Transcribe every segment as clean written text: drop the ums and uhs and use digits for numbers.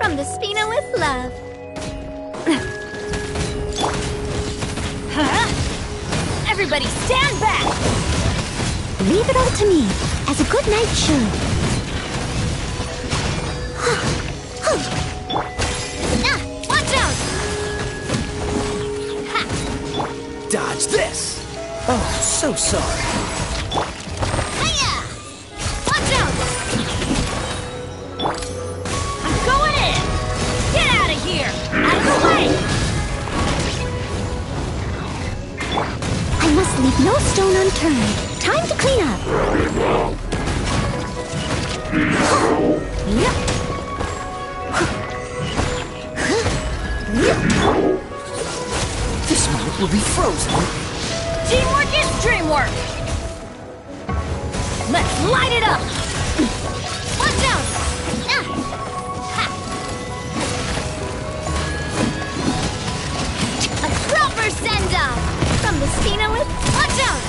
From the Spina with love. Huh? Everybody stand back! Leave it all to me, as a good knight should. Watch out! Dodge this! Oh, so sorry. Hiya! Watch out! I'm going in! Get out of here! Out of the way! I must leave no stone unturned. Time to clean up. This moment will be frozen. Teamwork is dreamwork! Let's light it up! Watch out! A proper send-off! From the Spina with... Watch out!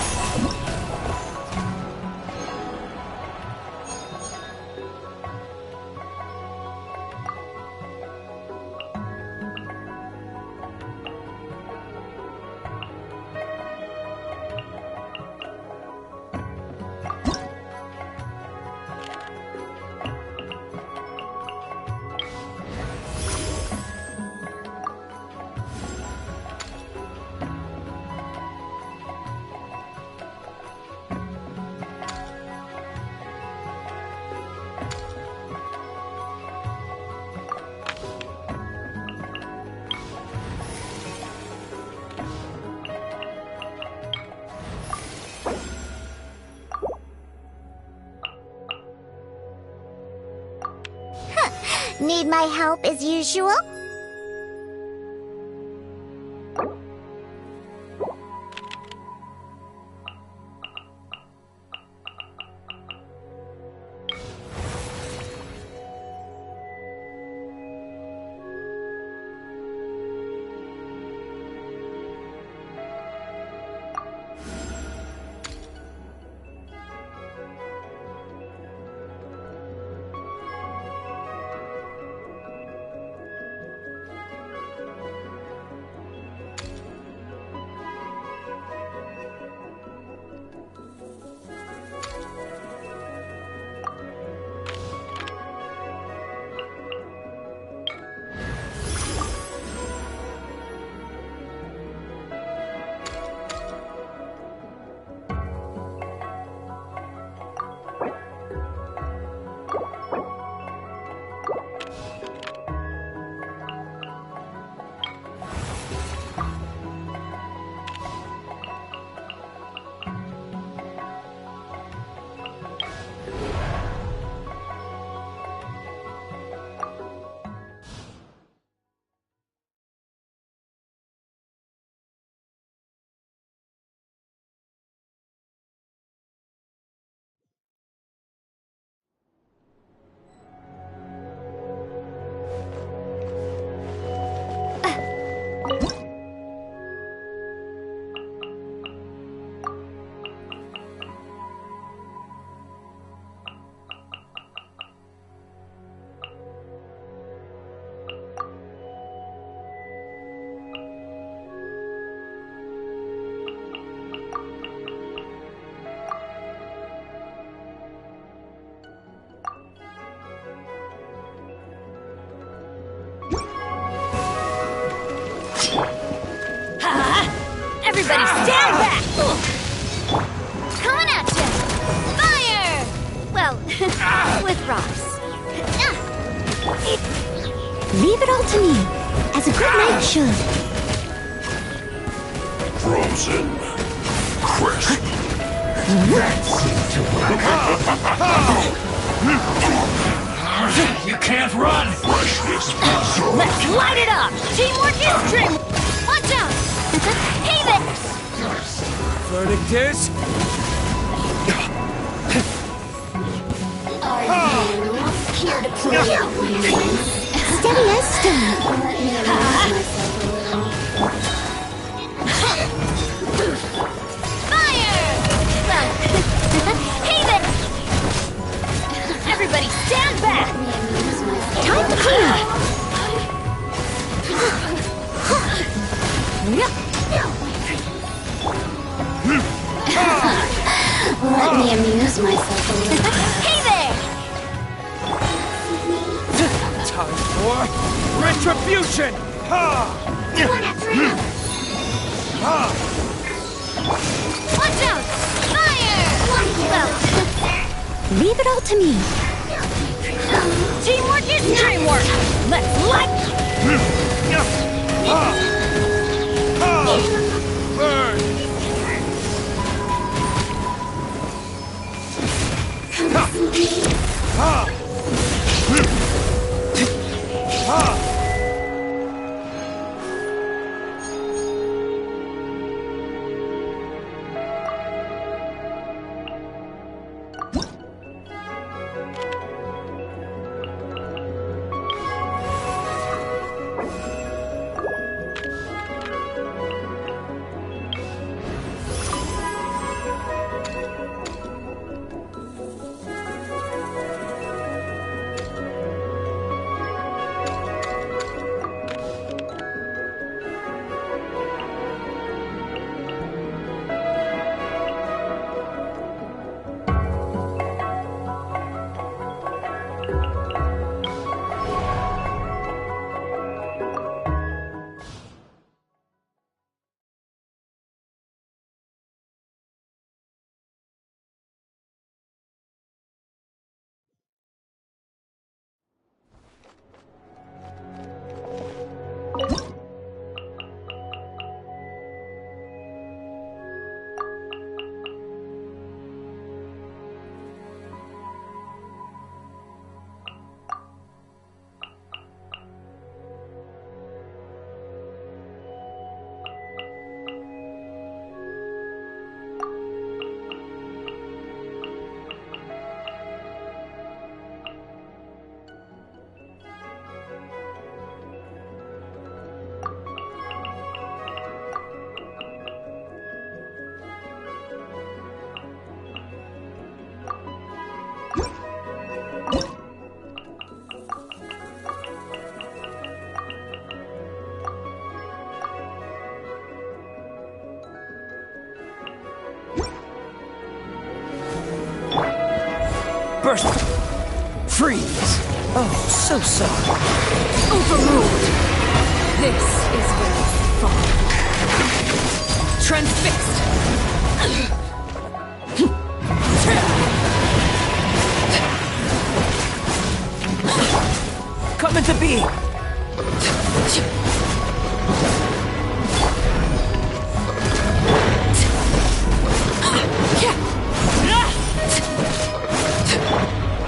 Need my help as usual? Everybody stand back! Coming at you! Fire! Well, with rocks. Leave it all to me, as a good knight should. Frozen. Crisp. That seemed to work. You can't run! Freshness preserved. Let's light it up! Teamwork is dream! Watch out! Hey there! Verdict is... Here to play. Steady as stone. Fire! Hey there! Everybody stand back! Time to clean up. Let me amuse myself a little. Hey there! Time for retribution! Ha! One after another. Ha! Watch out! Fire! Well, Leave it all to me. Teamwork is dreamwork! Let's light! Ha! Ha! Burn! Ha! Ha! Ha! Burst! Freeze! Oh, so sorry. Overruled! This is where you fall. Transfixed! Come into being!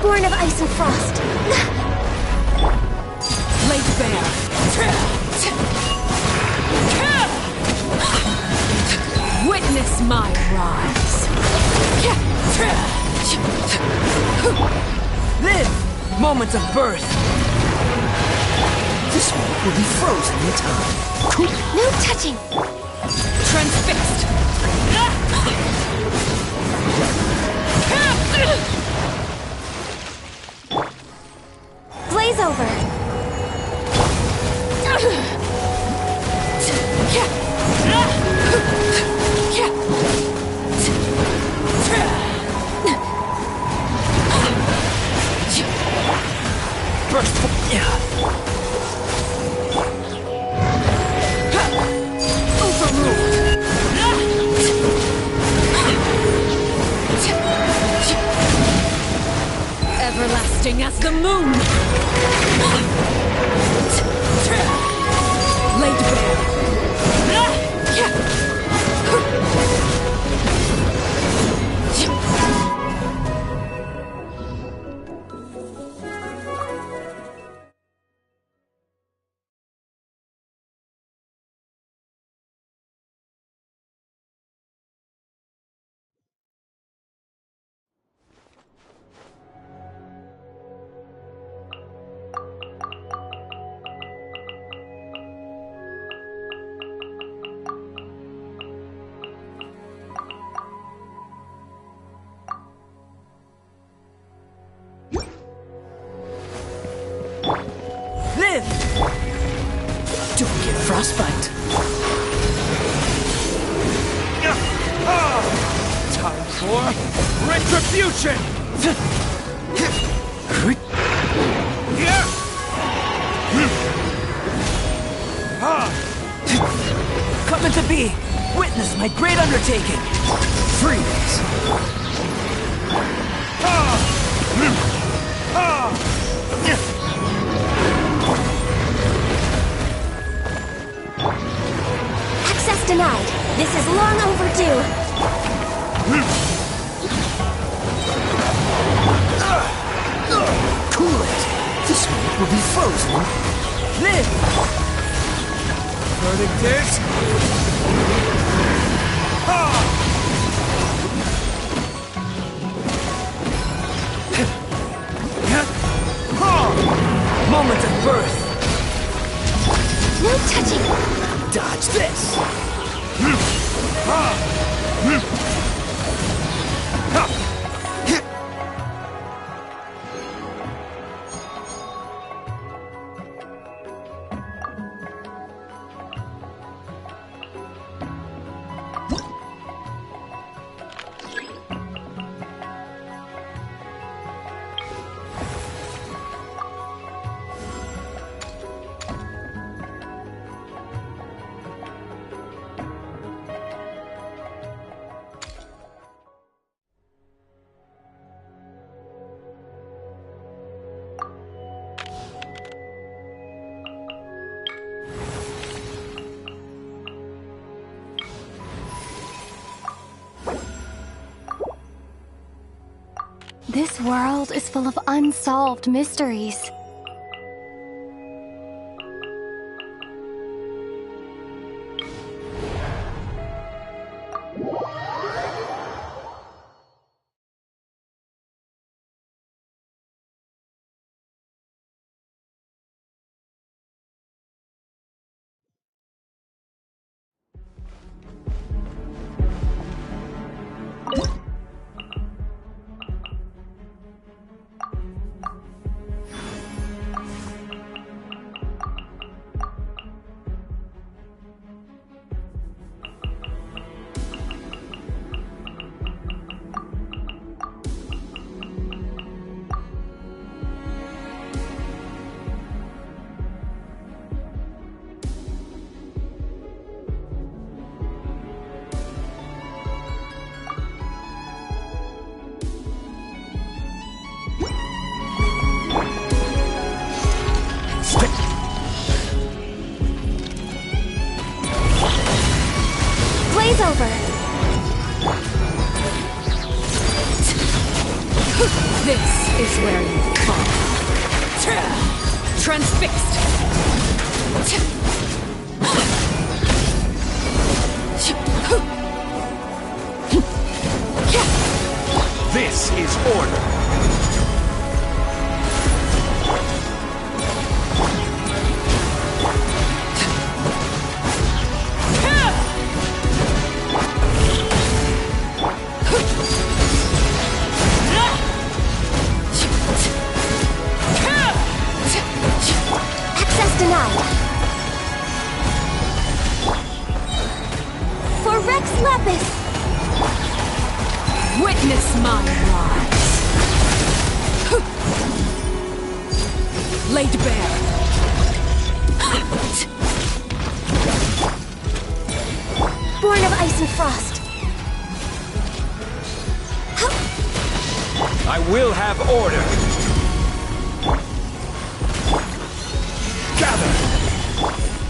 Born of ice and frost. Laid bare. Witness my rise. Live! Moment of birth! This one will be frozen in time. No touching. Transfixed. Blaze over. Burst! Everlasting as the moon! Laid bare! Live! Don't get frostbite. Time for for retribution! Coming to be! Witness my great undertaking! Freeze! Access denied. This is long overdue. Cool it! This one will be frozen! Live! Verdict is... Moment of birth! No touching. Dodge this! This world is full of unsolved mysteries. Blaze over. This is where you fall. Transfixed. This is order. Access denied. For Rex Lapis. Witness my rise. Laid bare. Born of ice and frost. I will have order. Gather.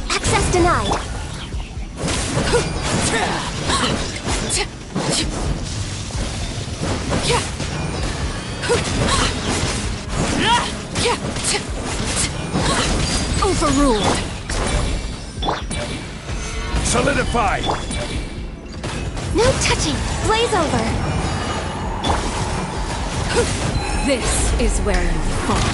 Access denied. Overruled. Solidify. No touching. Blaze over. This is where you fall.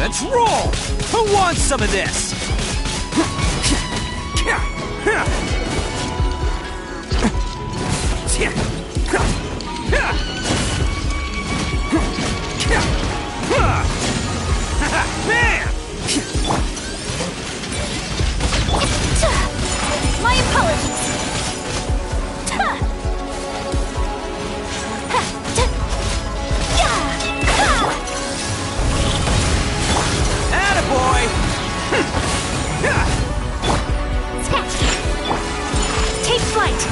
Let's roll! Who wants some of this? My apologies. Attaboy! Take flight.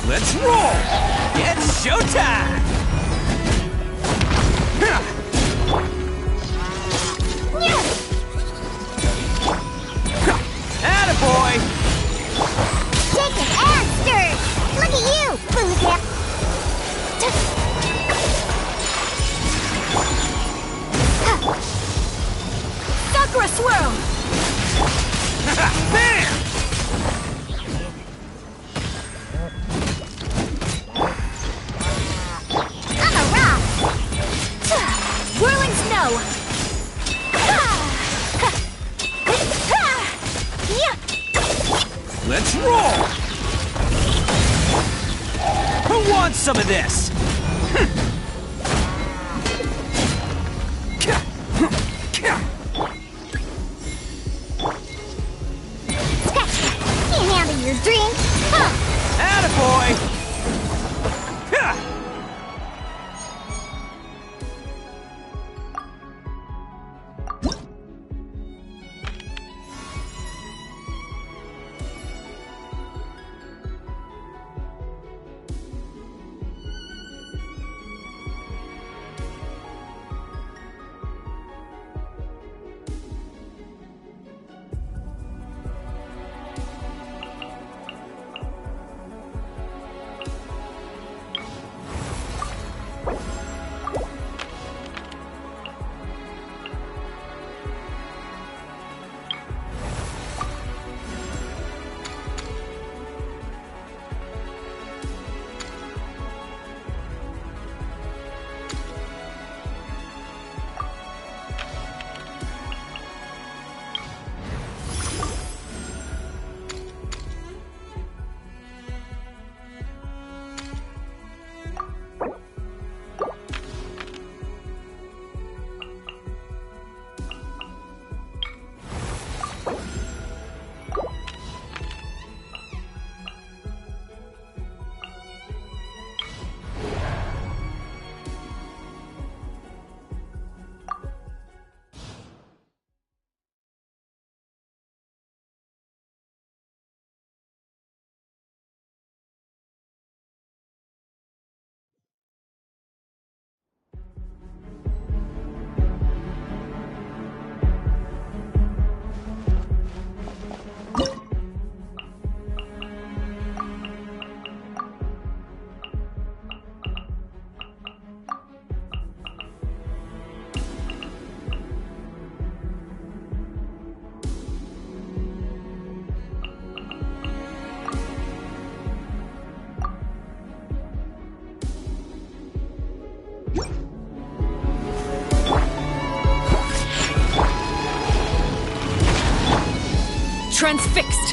Let's roll! It's showtime! Attaboy! Shaken and stirred. Look at you, Boozip. Sakura swirl. Bam! I'm a rock. Whirling snow. Let's roll! Who wants some of this? Can't handle your drink. Attaboy! Transfixed.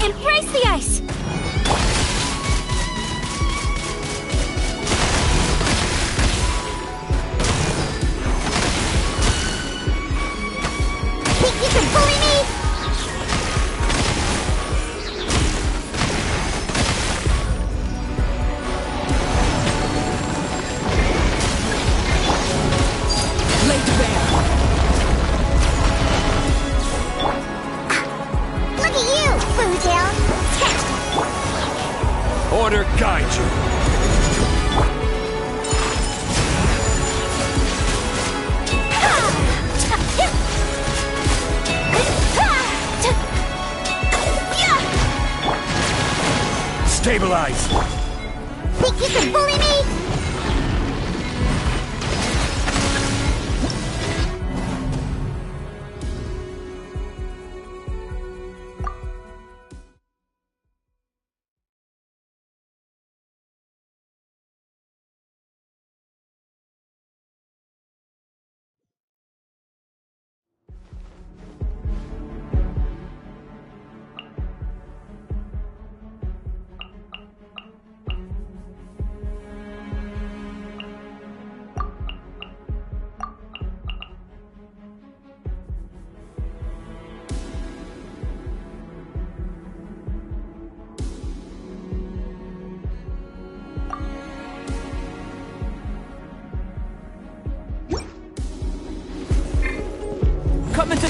Embrace the ice. Think you can bully me? Laid bare. Look at you, Boozip. Order guide you. Stabilize. Think you can bully me?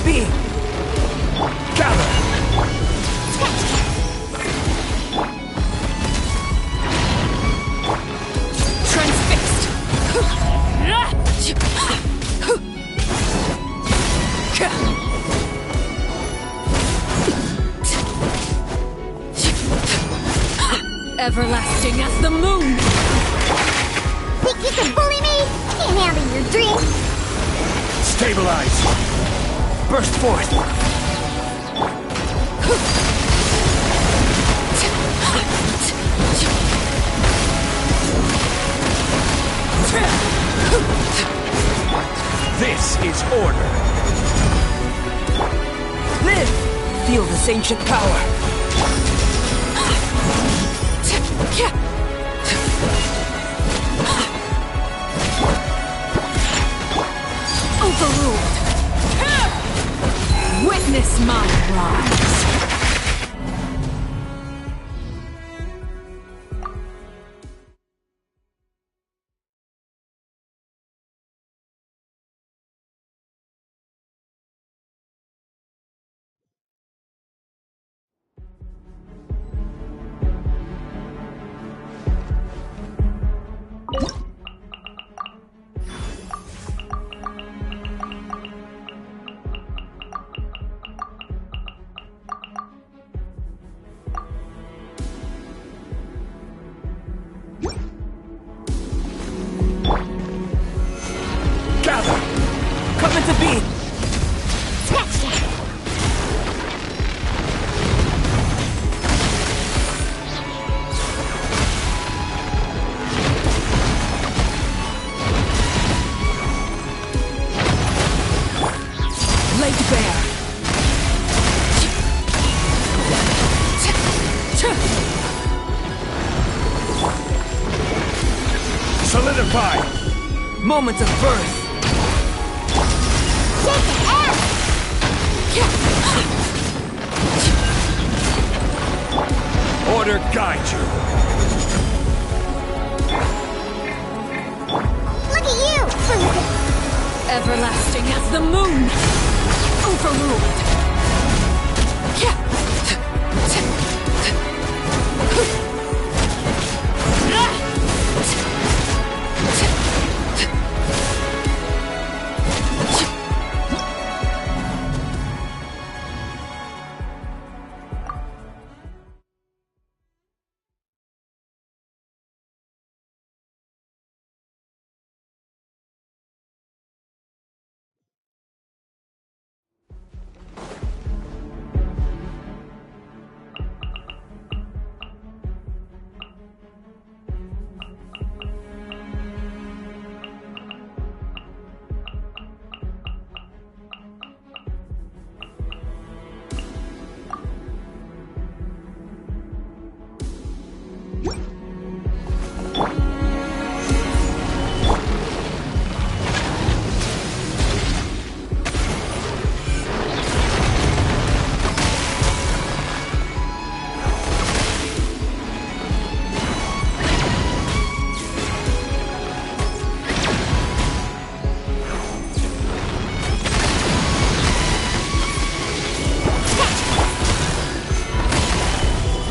be! Gather! Transfixed! Everlasting as the moon! Think you can bully me? Can't handle your dream. Stabilize! Burst forth! This is order! Live! Feel this ancient power! Overruled! Witness my rise! Gather! Coming to be! Scratch that. Laid bare! Solidify! Moment of birth! Shake it out. Order guide you! Look at you, Frozen. Everlasting as the moon! Overruled!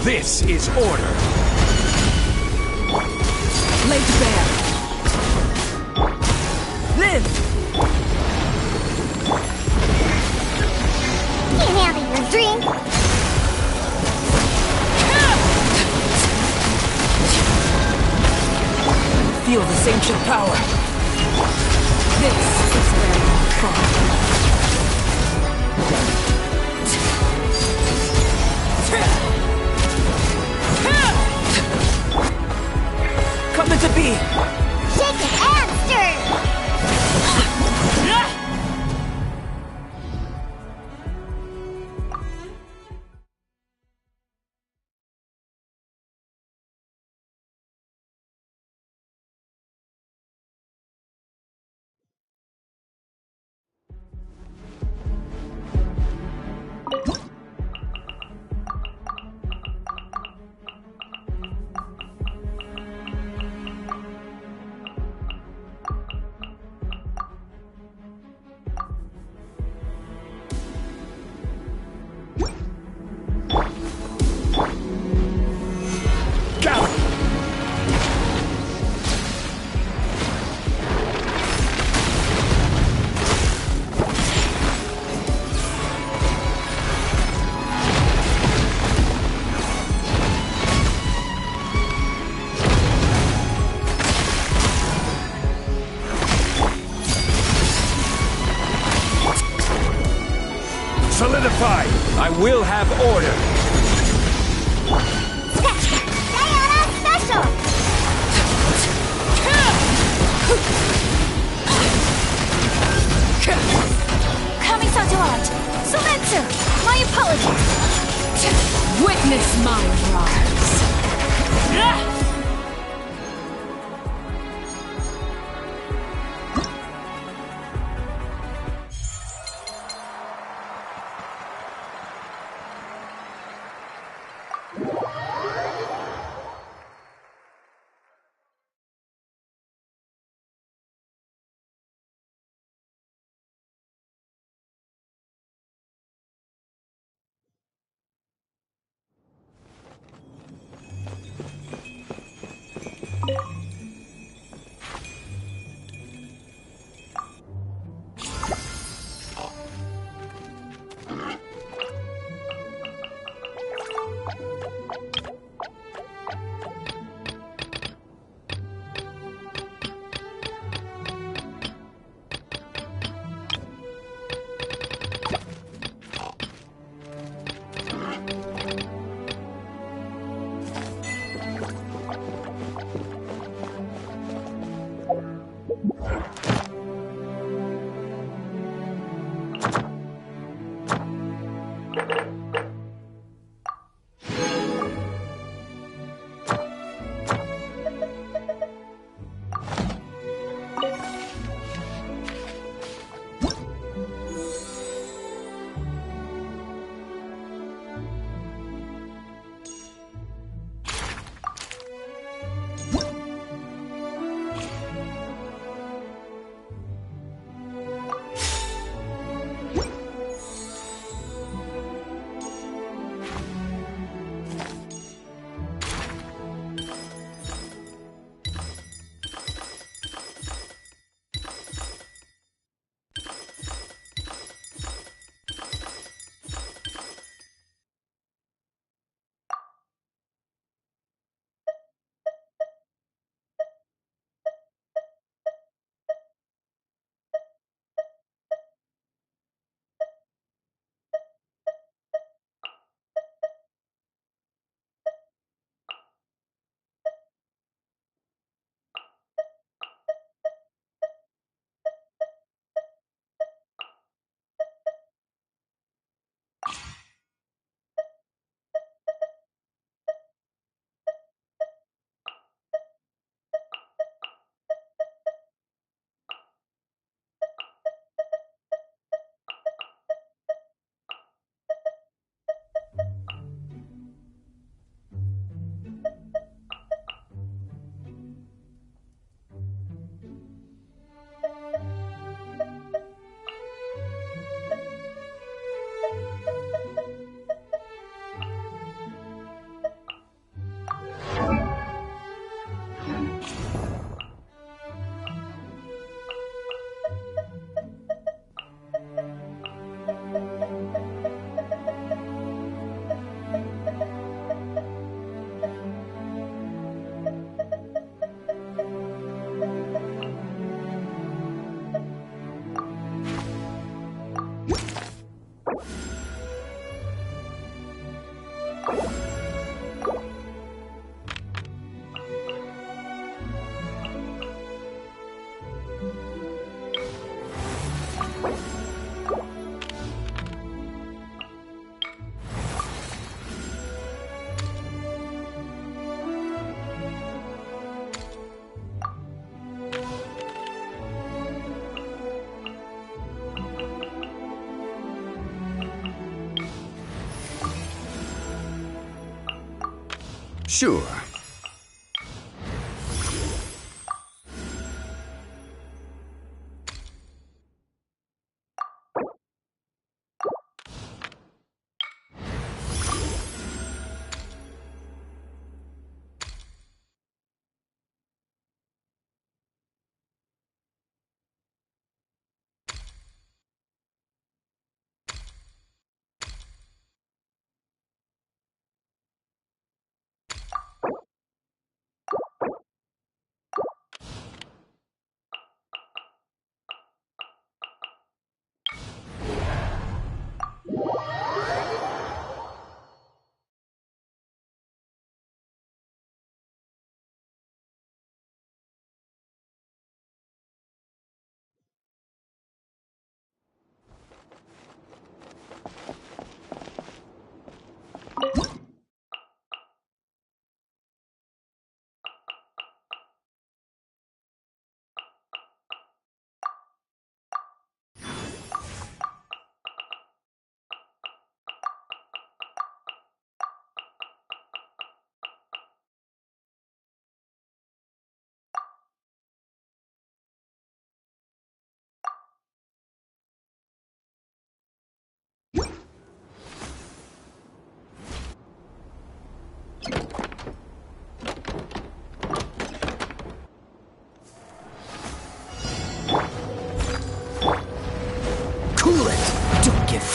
This is order! Laid bare! Live! Can't handle your dream. Feel this ancient power! This is where you fall. Coming to be! Shake it and stir. Solidify! I will have order! Diana Special! Kamisato-art! Sumetsu! My apologies! Witness my rise! Sure.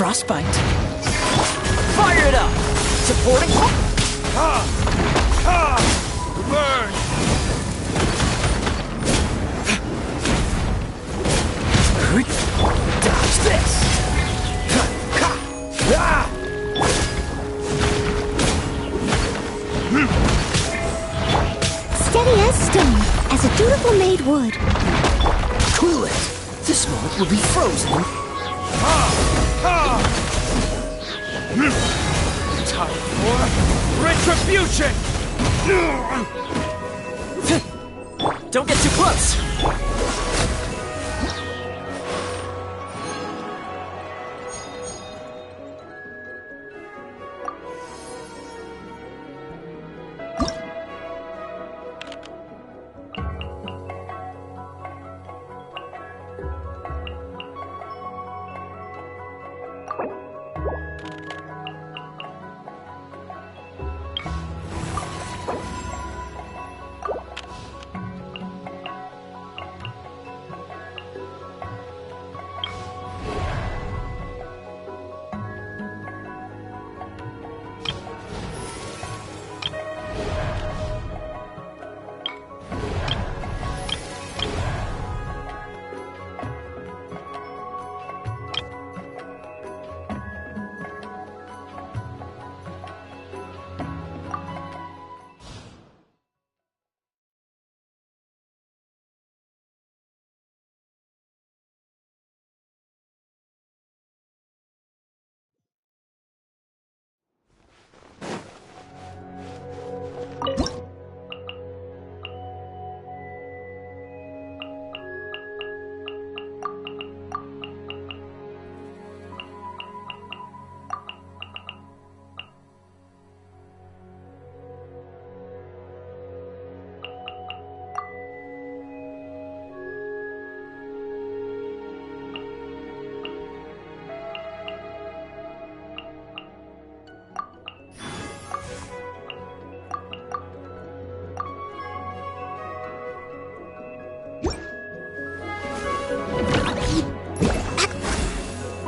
Frostbite. Fire it up! Supporting... Burn! Dodge this! Steady as stone, as a dutiful maid would. Cool it! This moment will be frozen. Time for retribution! Don't get too close!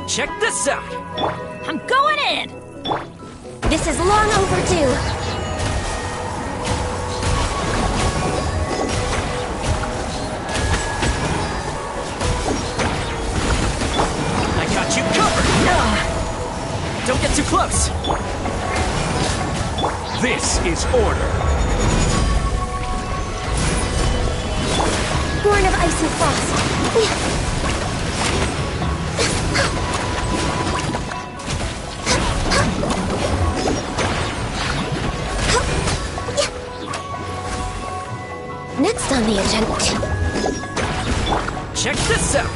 Check this out! I'm going in! This is long overdue. I got you covered! Don't get too close! This is order. Born of ice and frost. Next on the agenda. Check this out!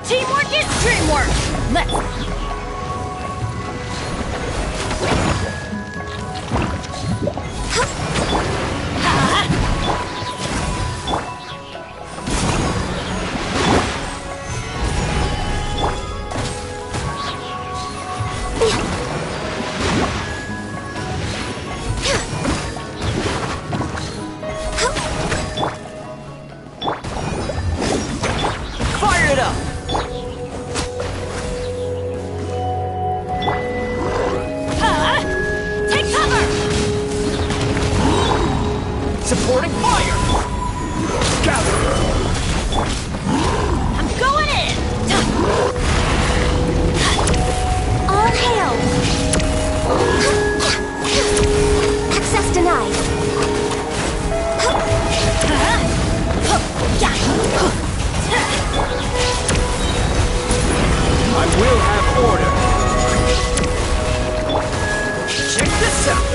Teamwork is dreamwork! Let's... Fire it up! Take cover! Supporting fire! Gather! I'm going in! All hail! Access denied. I will have order. Check this out!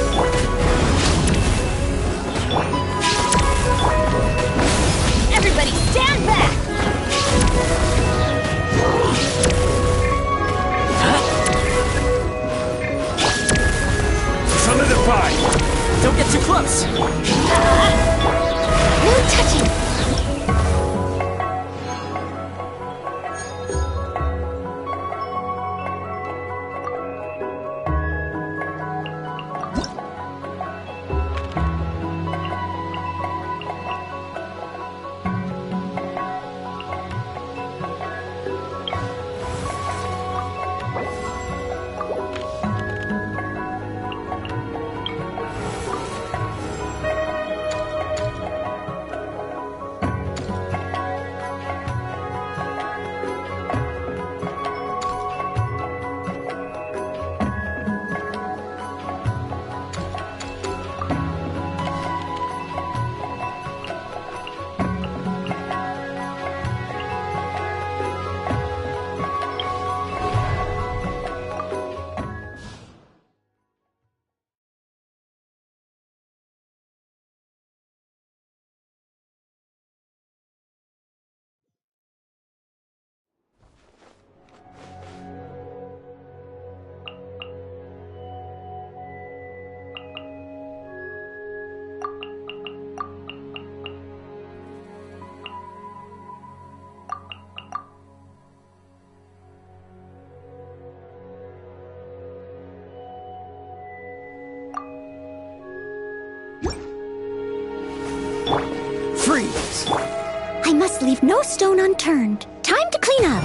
leave no stone unturned. Time to clean up.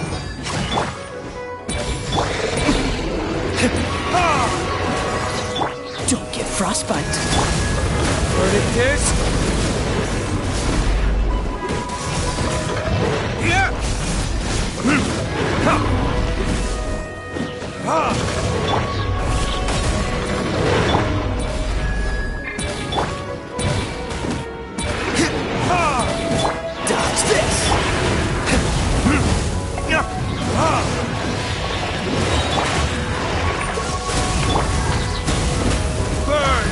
Don't get frostbite. Verdict is... Yeah! Dodge this! Burn!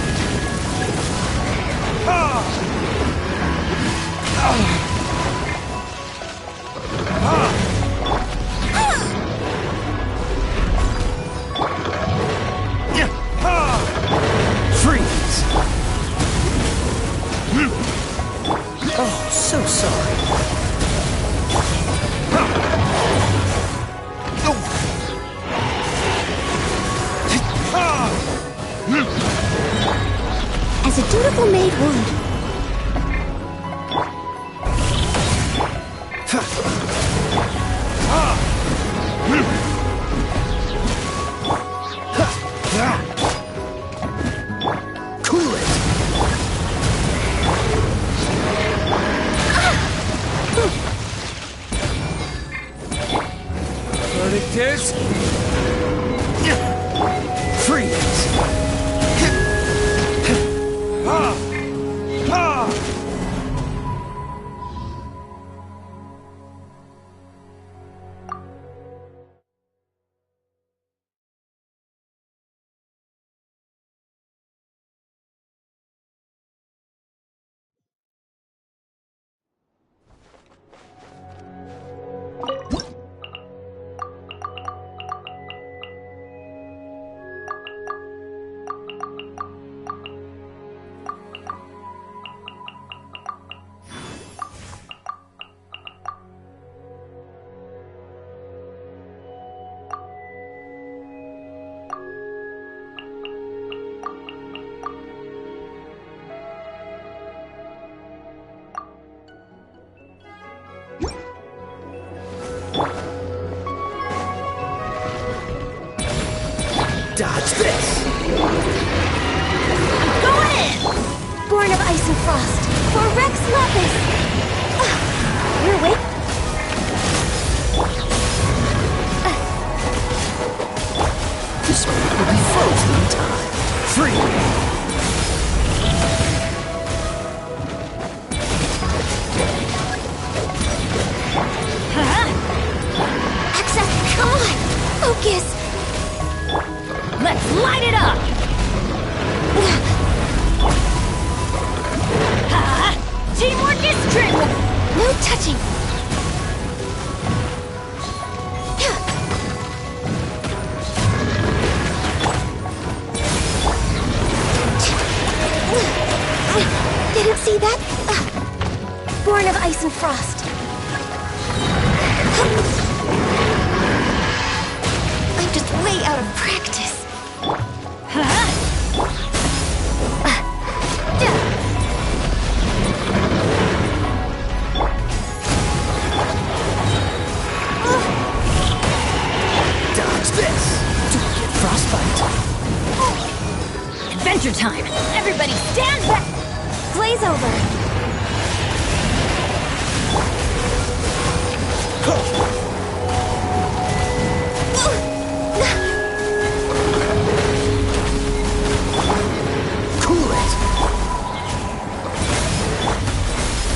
Freeze! Oh, so sorry. As a dutiful maid would. Cool it! Verdict is... Freeze! Dodge this! Going in! Born of ice and frost. For Rex Lapis. You're awake? This one will be frozen in time. Freeze! Access, come on! Focus! Let's light it up! Teamwork is triple! No touching! Didn't see that? Born of ice and frost. I'm just way out of practice. Dodge this! Don't get frostbite. Adventure time! Everybody stand back! Blaze over. Cool it!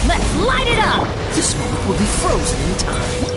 Let's light it up! This moment will be frozen in time.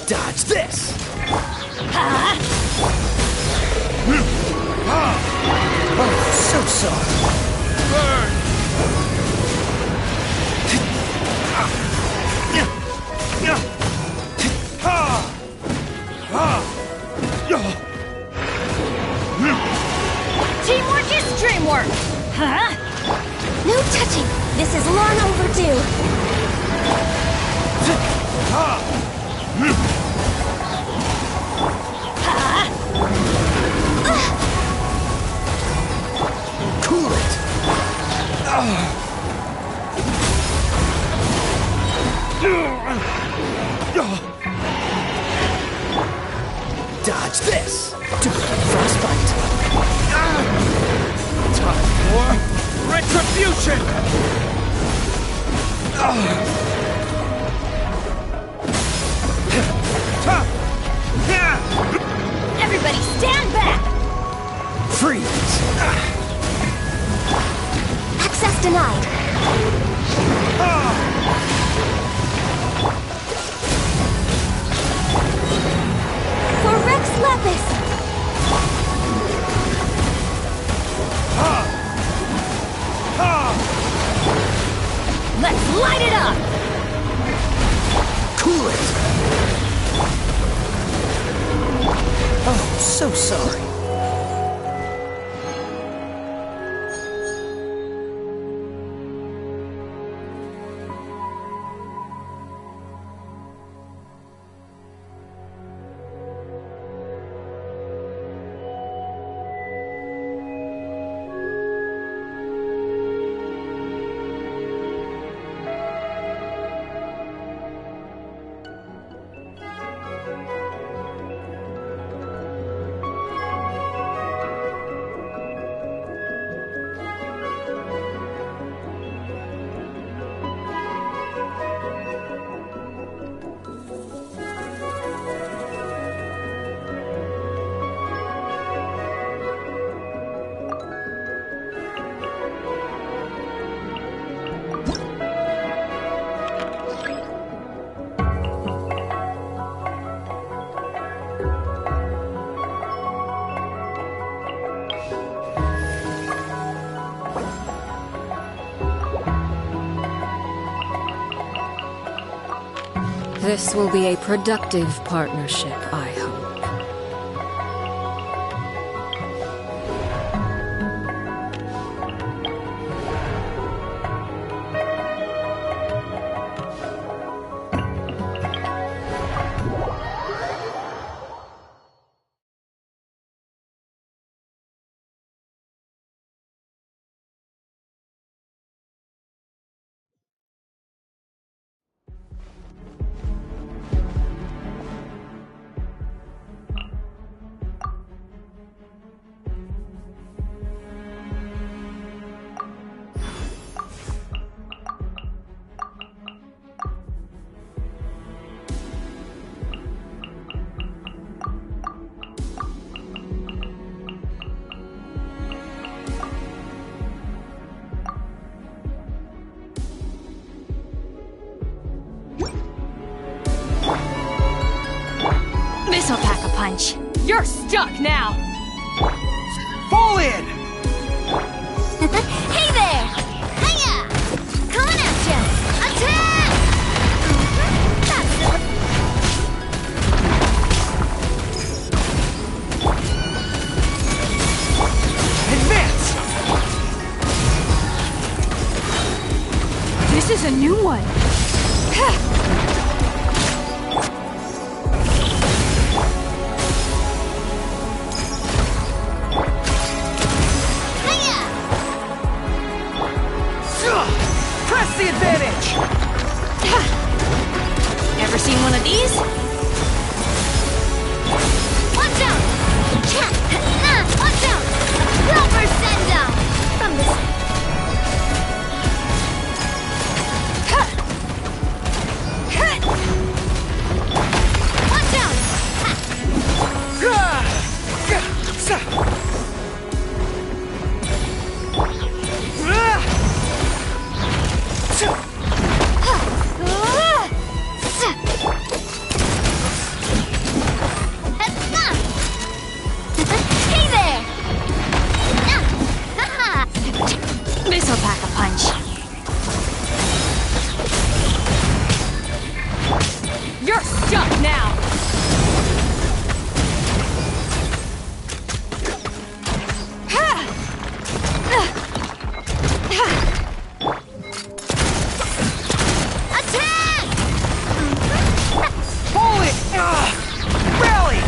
Dodge this! Oh, so sorry. Burn! Teamwork is dreamwork! Huh? No touching! This is long overdue! Cool it! Dodge this! To prevent frostbite! Time for retribution! Everybody stand back! Freeze! Access denied! For Rex Lapis! Let's light it up! Cool it! Oh, so sorry. This will be a productive partnership, I hope. This'll pack a punch. You're stuck now! Fall in! Hey there! Hiya! Coming at ya! Attack! That's it. Advance! This is a new one. Press the advantage! Ever seen one of these? Watch out! Watch out! Proper send down! From the side. Watch out! You're stuck now! Attack! Pull it! Rally!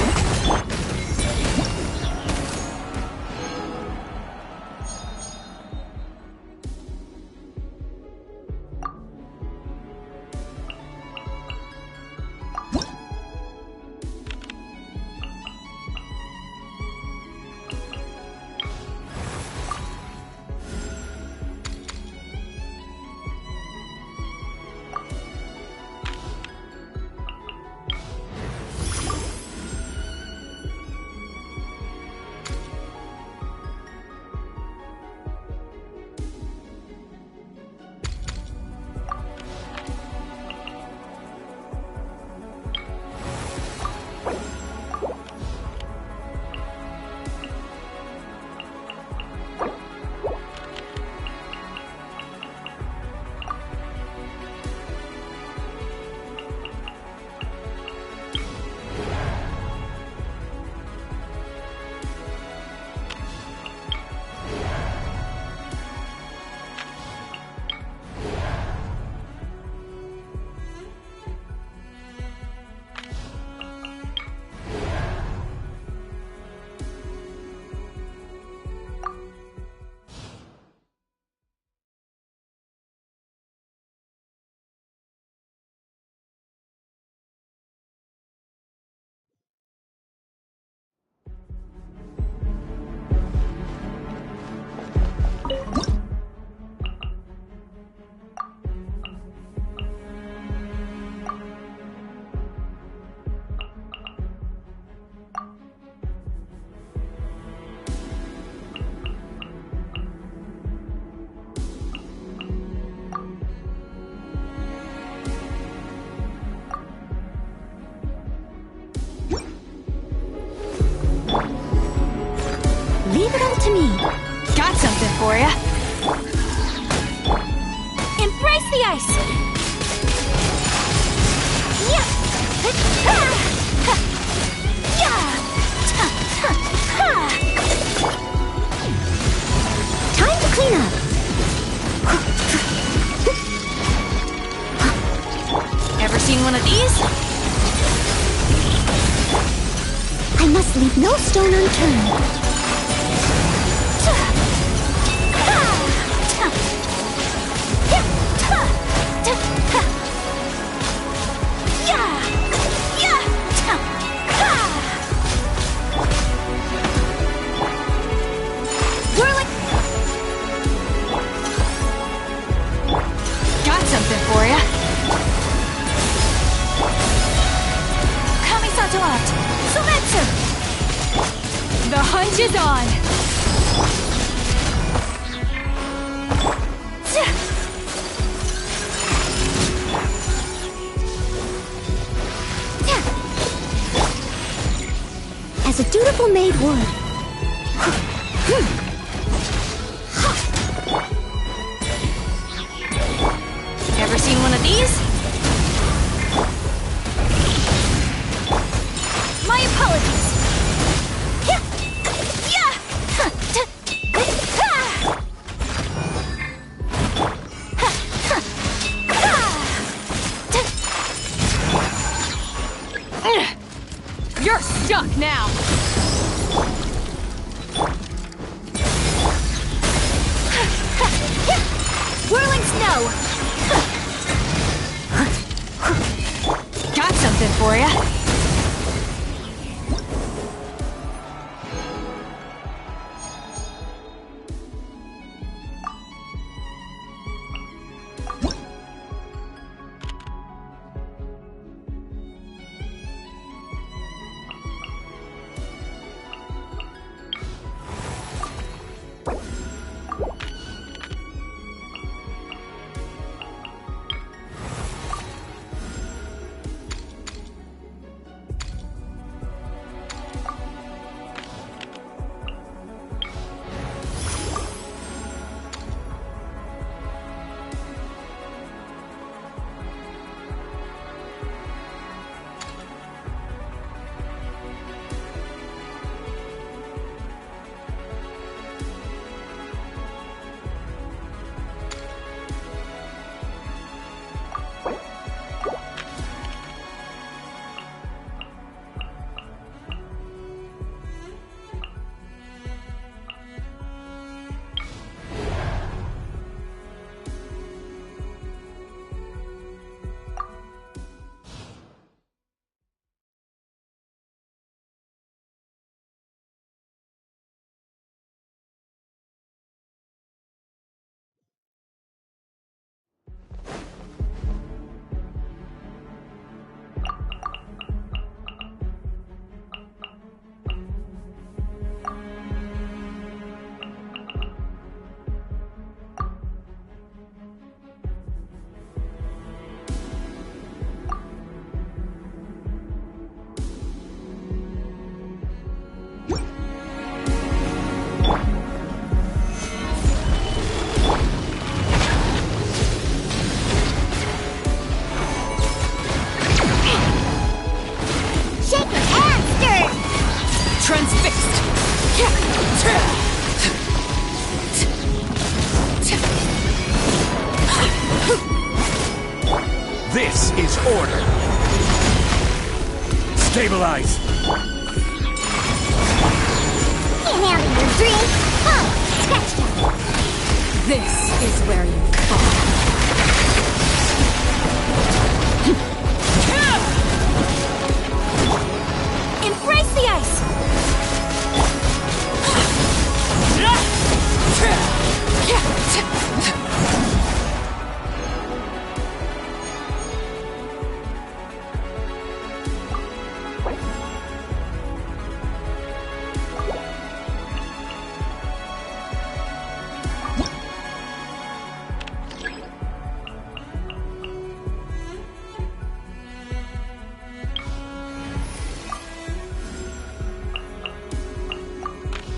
Leave it all to me. Got something for ya. Embrace the ice. Yeah. Time to clean up. Ever seen one of these? I must leave no stone unturned. Got something for ya. Kamisato out. Seletsu. The hunt is on. As a dutiful maid would. Ever seen one of these? My apologies. You're stuck now. Whirling snow. Got something for ya. Stabilize! Can't handle your dream. Oh, gotcha. This is where you fall. Embrace the ice!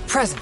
Present.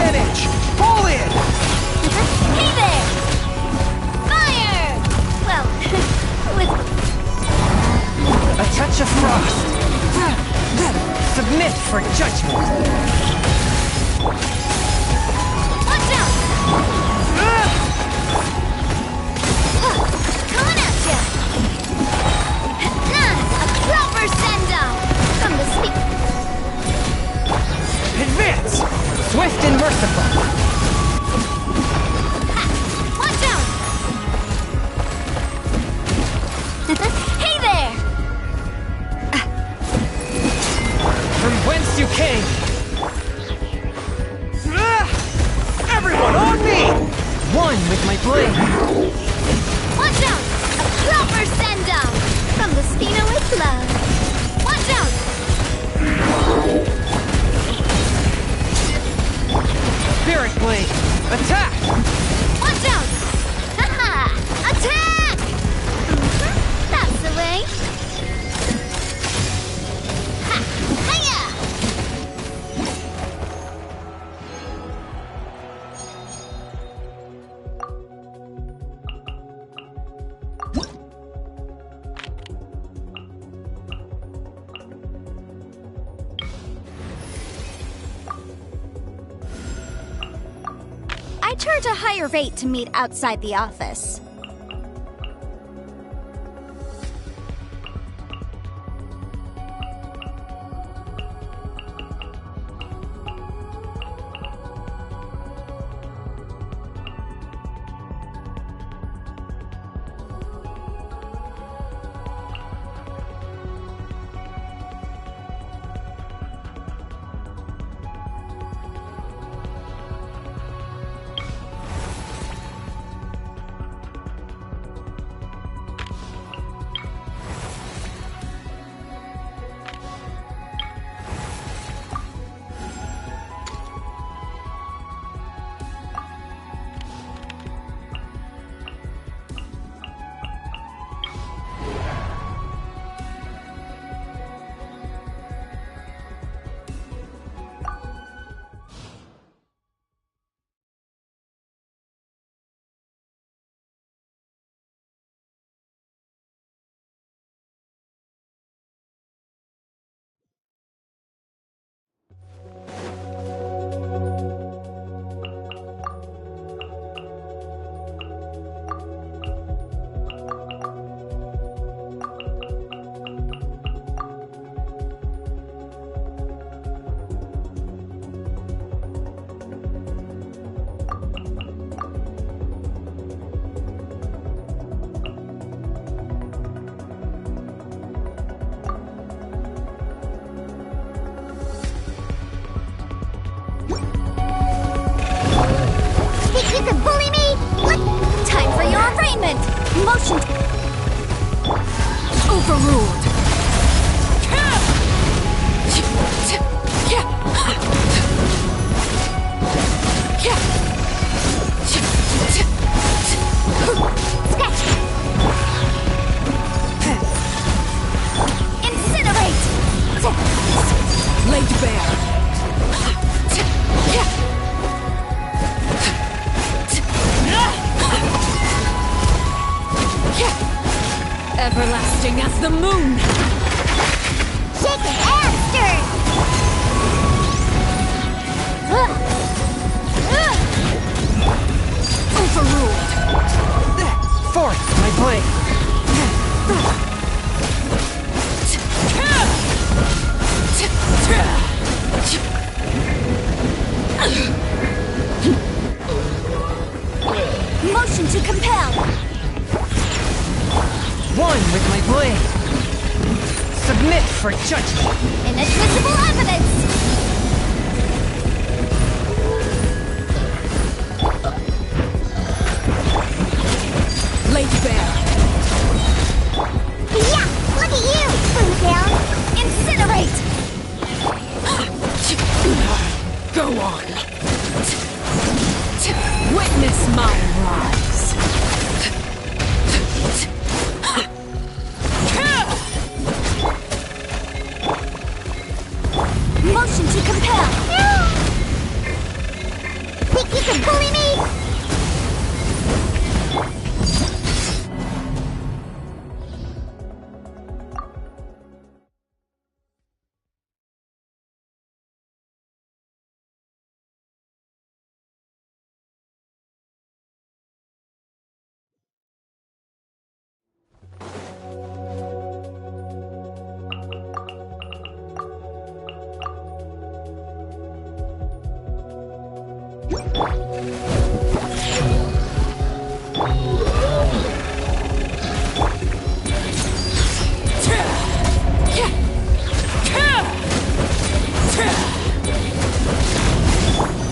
advantage! Pull in! Hey there! Fire! Well, with... A touch of frost. Submit for judgment. Watch out! Coming at ya! A proper send-off from the speak. Advance! Swift and merciful. Watch out! Hey there! From whence you came. Everyone on me! One with my blade. Watch out! A proper send-off from the Spina with love. Watch out! Spirit blade. Attack! Watch out! Haha! Attack! That's the way. Ha! Hiya! I charge a higher rate to meet outside the office. You can bully me? What? Time for your arraignment! Motion... Overruled. Sketch! Incinerate! Laid bare. Everlasting as the moon! Shaken and stirred! Overruled! Forth my blade. Motion to compel! One with my blade. Submit for judgment. Inadmissible evidence! Laid bare. Yeah! Look at you! Boomtown! Incinerate! Go on. Witness my rise. Motion to compel! Think you can bully me?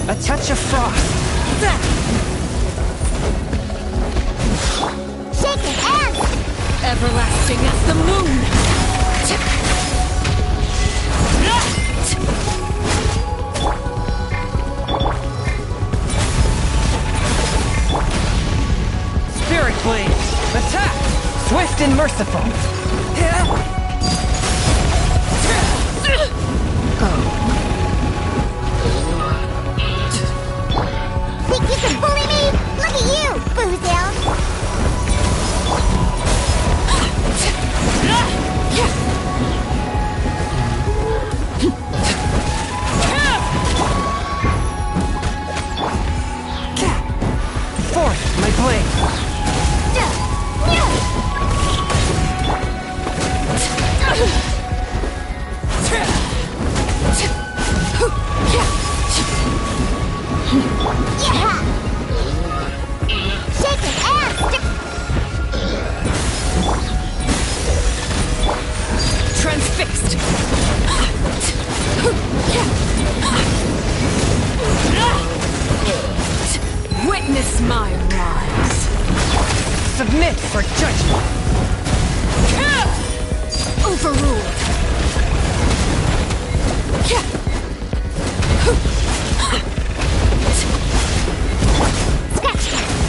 A touch of frost. Shake it and Everlasting as the moon. Spirit blade. Attack. Swift and merciful. think you can bully me? Look at you, Boozle! Force my blade. Transfixed. Witness my rise. Submit for judgment. Overruled.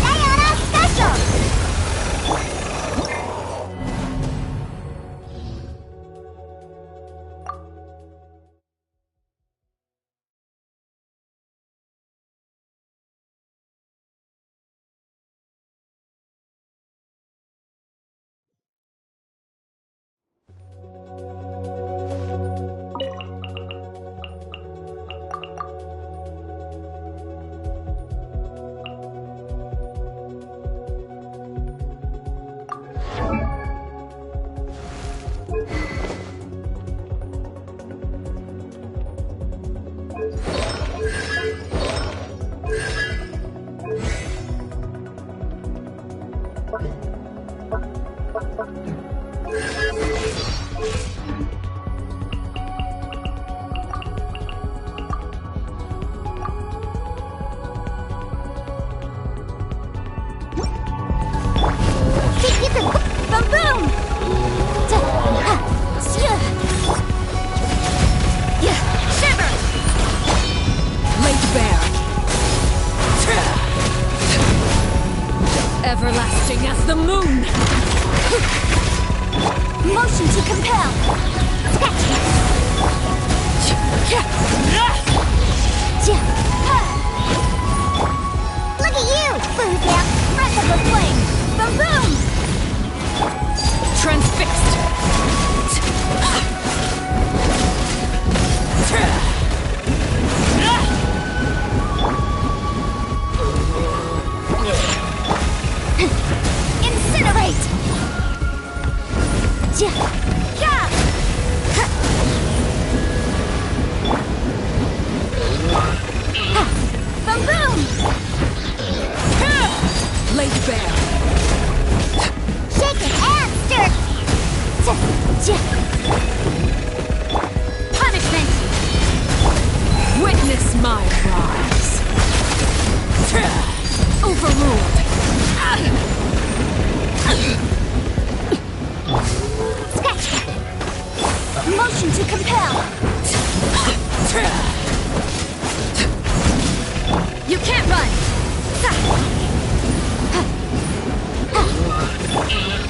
Sayonara special! Everlasting as the moon! Motion to compel! Look at you, Boozle! Breath of the flame! Boom boom! Transfixed! Incinerate! Boom boom! Laid bare! Shake it and stir! Punishment! Witness my rise! Overruled! Motion to compel! You can't run!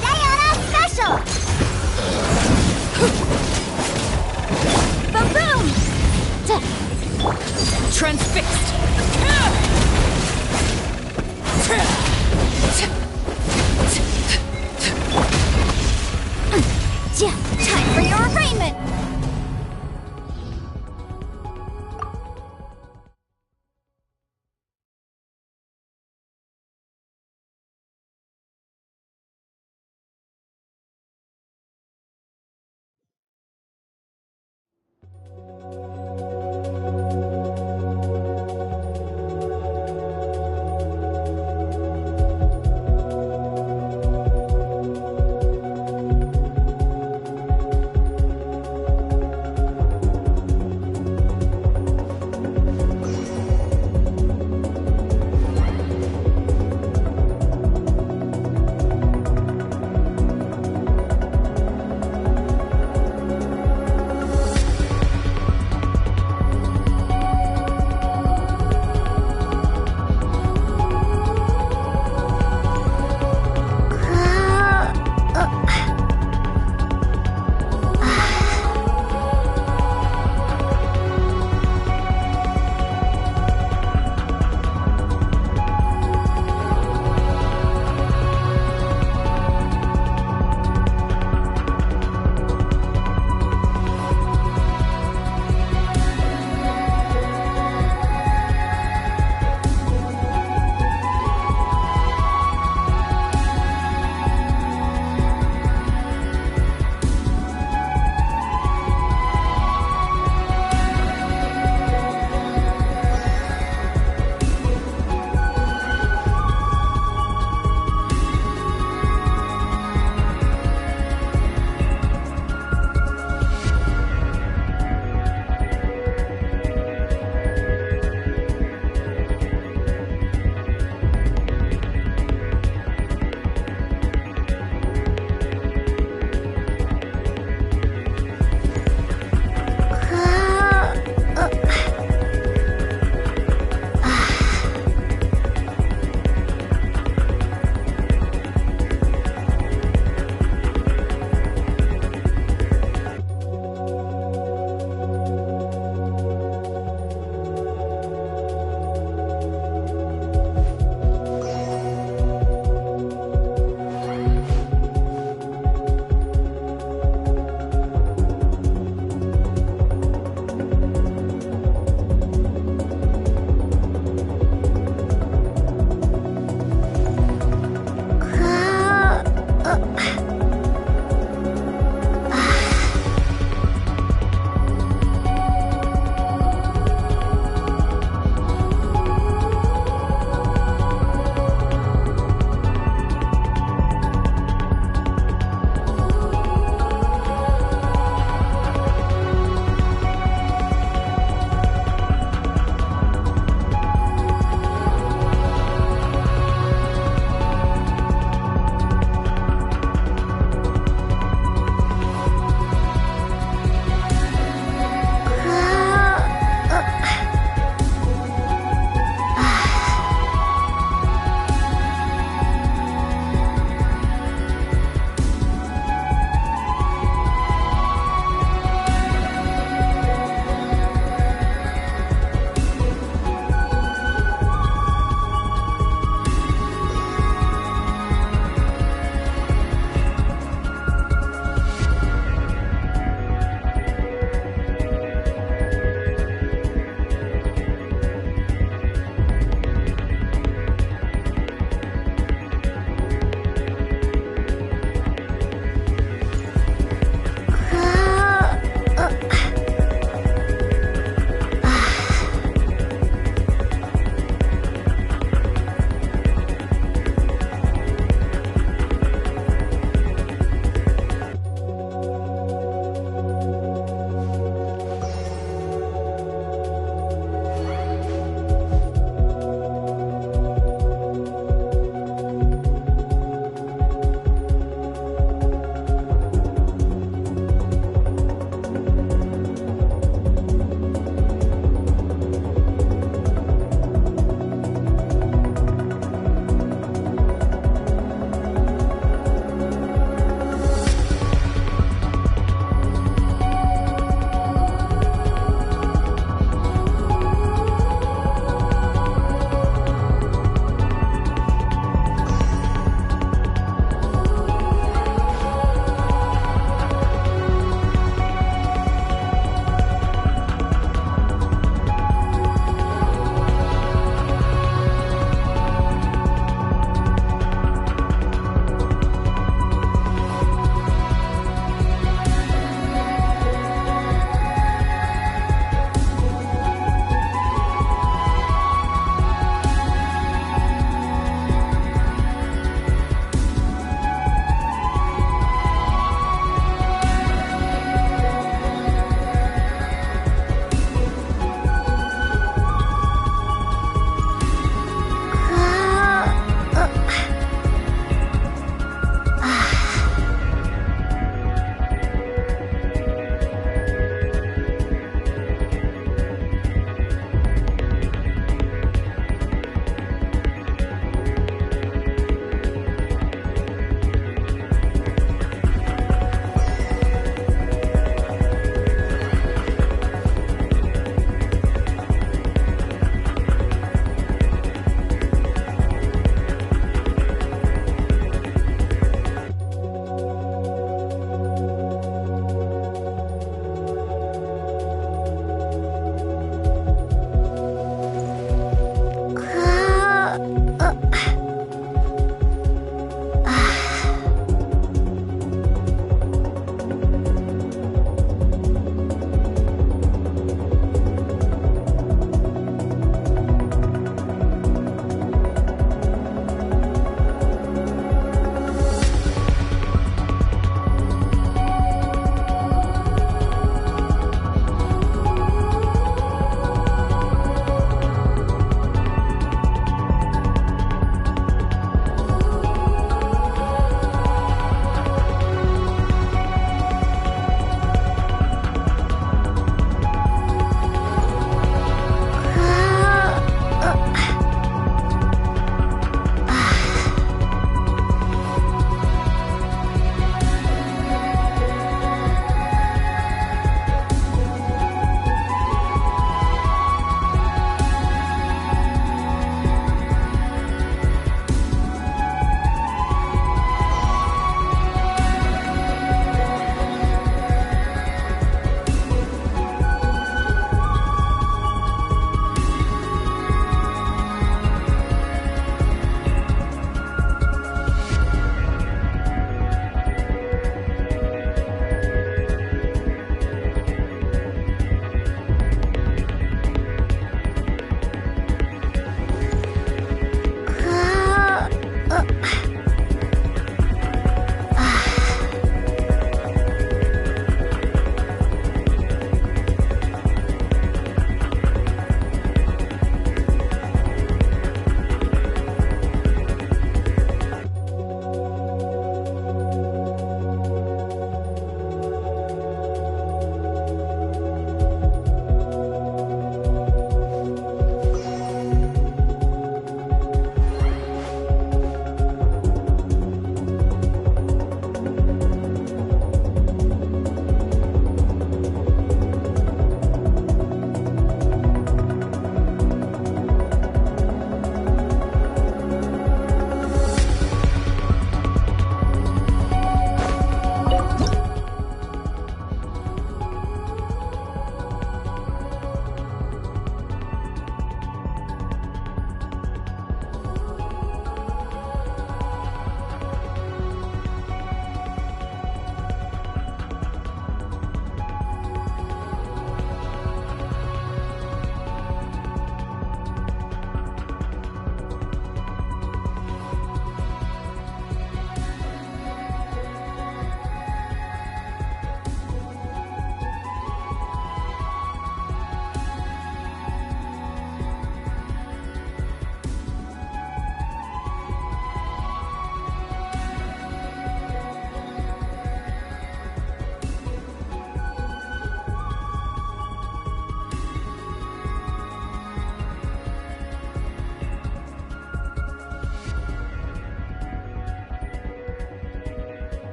Sayonara special! Boom boom! Transfixed!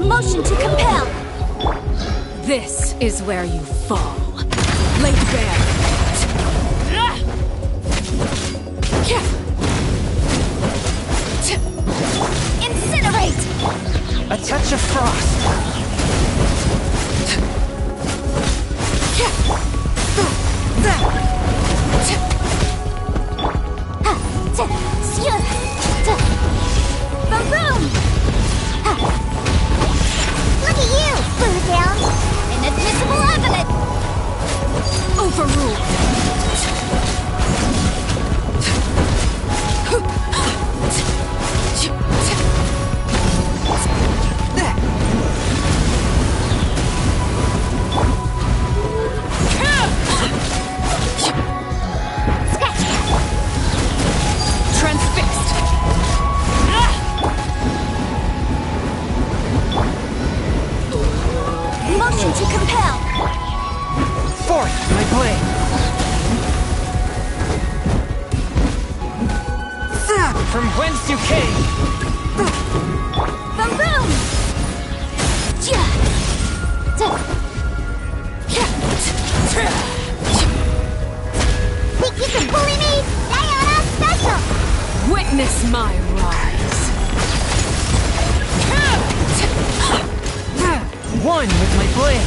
Motion to compel. This is where you fall. Laid bare. Incinerate. A touch of frost. Boom! Look at you, Blue Down! Inadmissible evidence! Overruled. Transfixed. Motion to compel. Forth, my blade. From whence you came. Boom boom! Think you can bully me? Diana special! Witness my rise. One with my blade.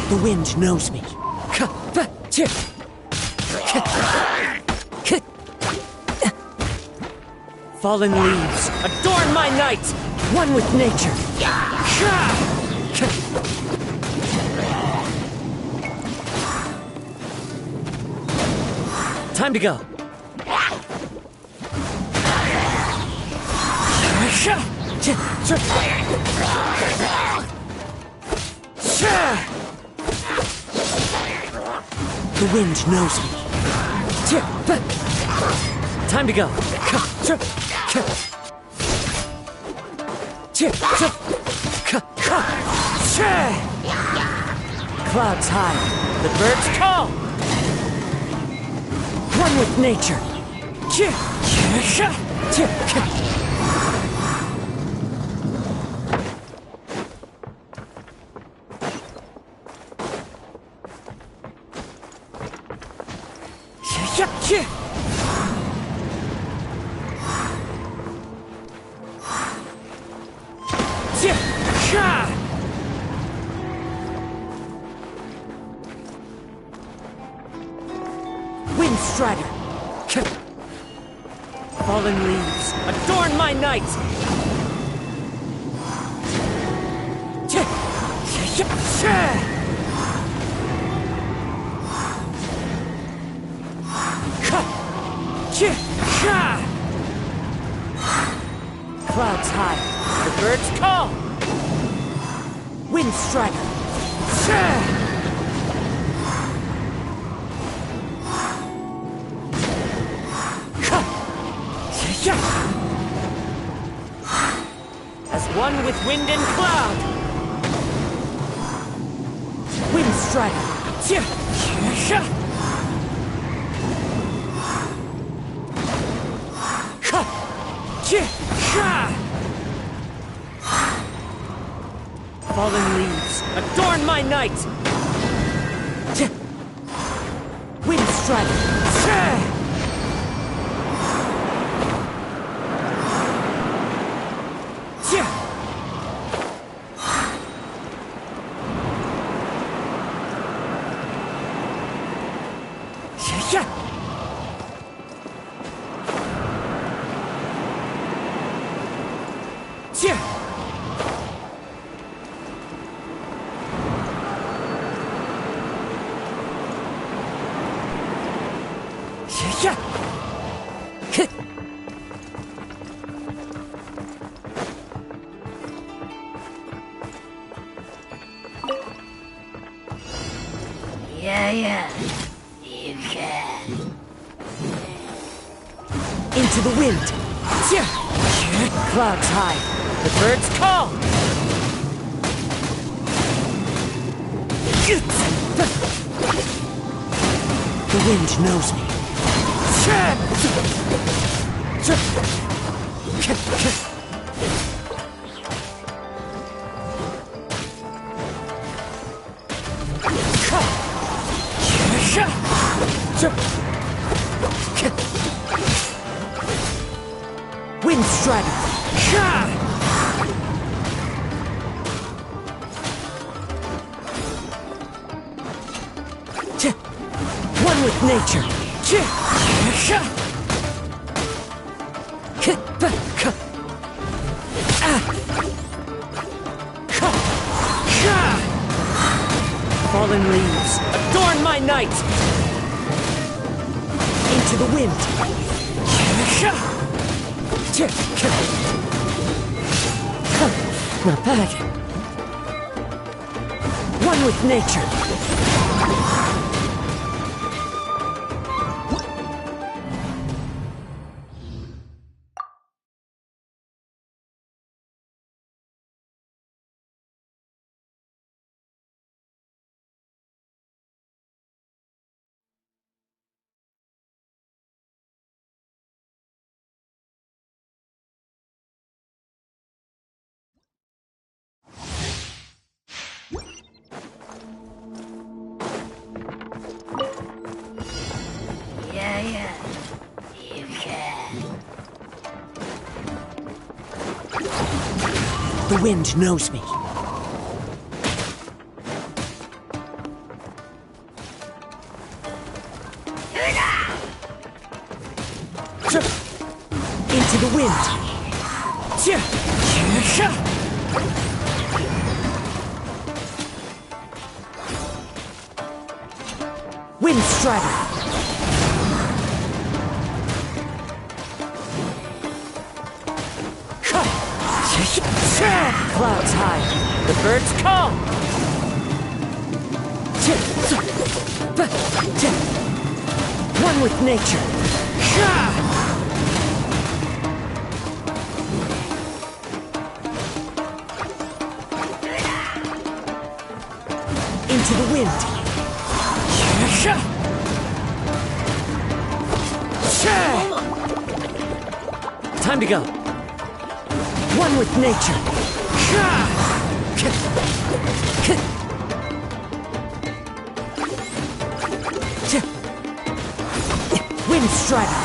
The wind knows me. Fallen leaves, adorn my night! One with nature. Time to go. The wind knows me. Time to go. Clouds high, the birds call. One with nature. Wind Strider. Fallen leaves, adorn my night. Clouds high, the birds call. Wind Strider. As one with wind and cloud. Wind Strider. Fallen leaves, adorn my night. Wind Strider. Yeah, you can. Into the wind. Clouds high, the birds call. The wind knows me. Wind Strider. One with nature. Fallen leaves, adorn my night. Into the wind. Not bad. One with nature. Yeah, you can. The wind knows me. Into the wind. Wind Strider. Clouds high. The birds call. One with nature. Into the wind. Time to go. One with nature. Wind Strider.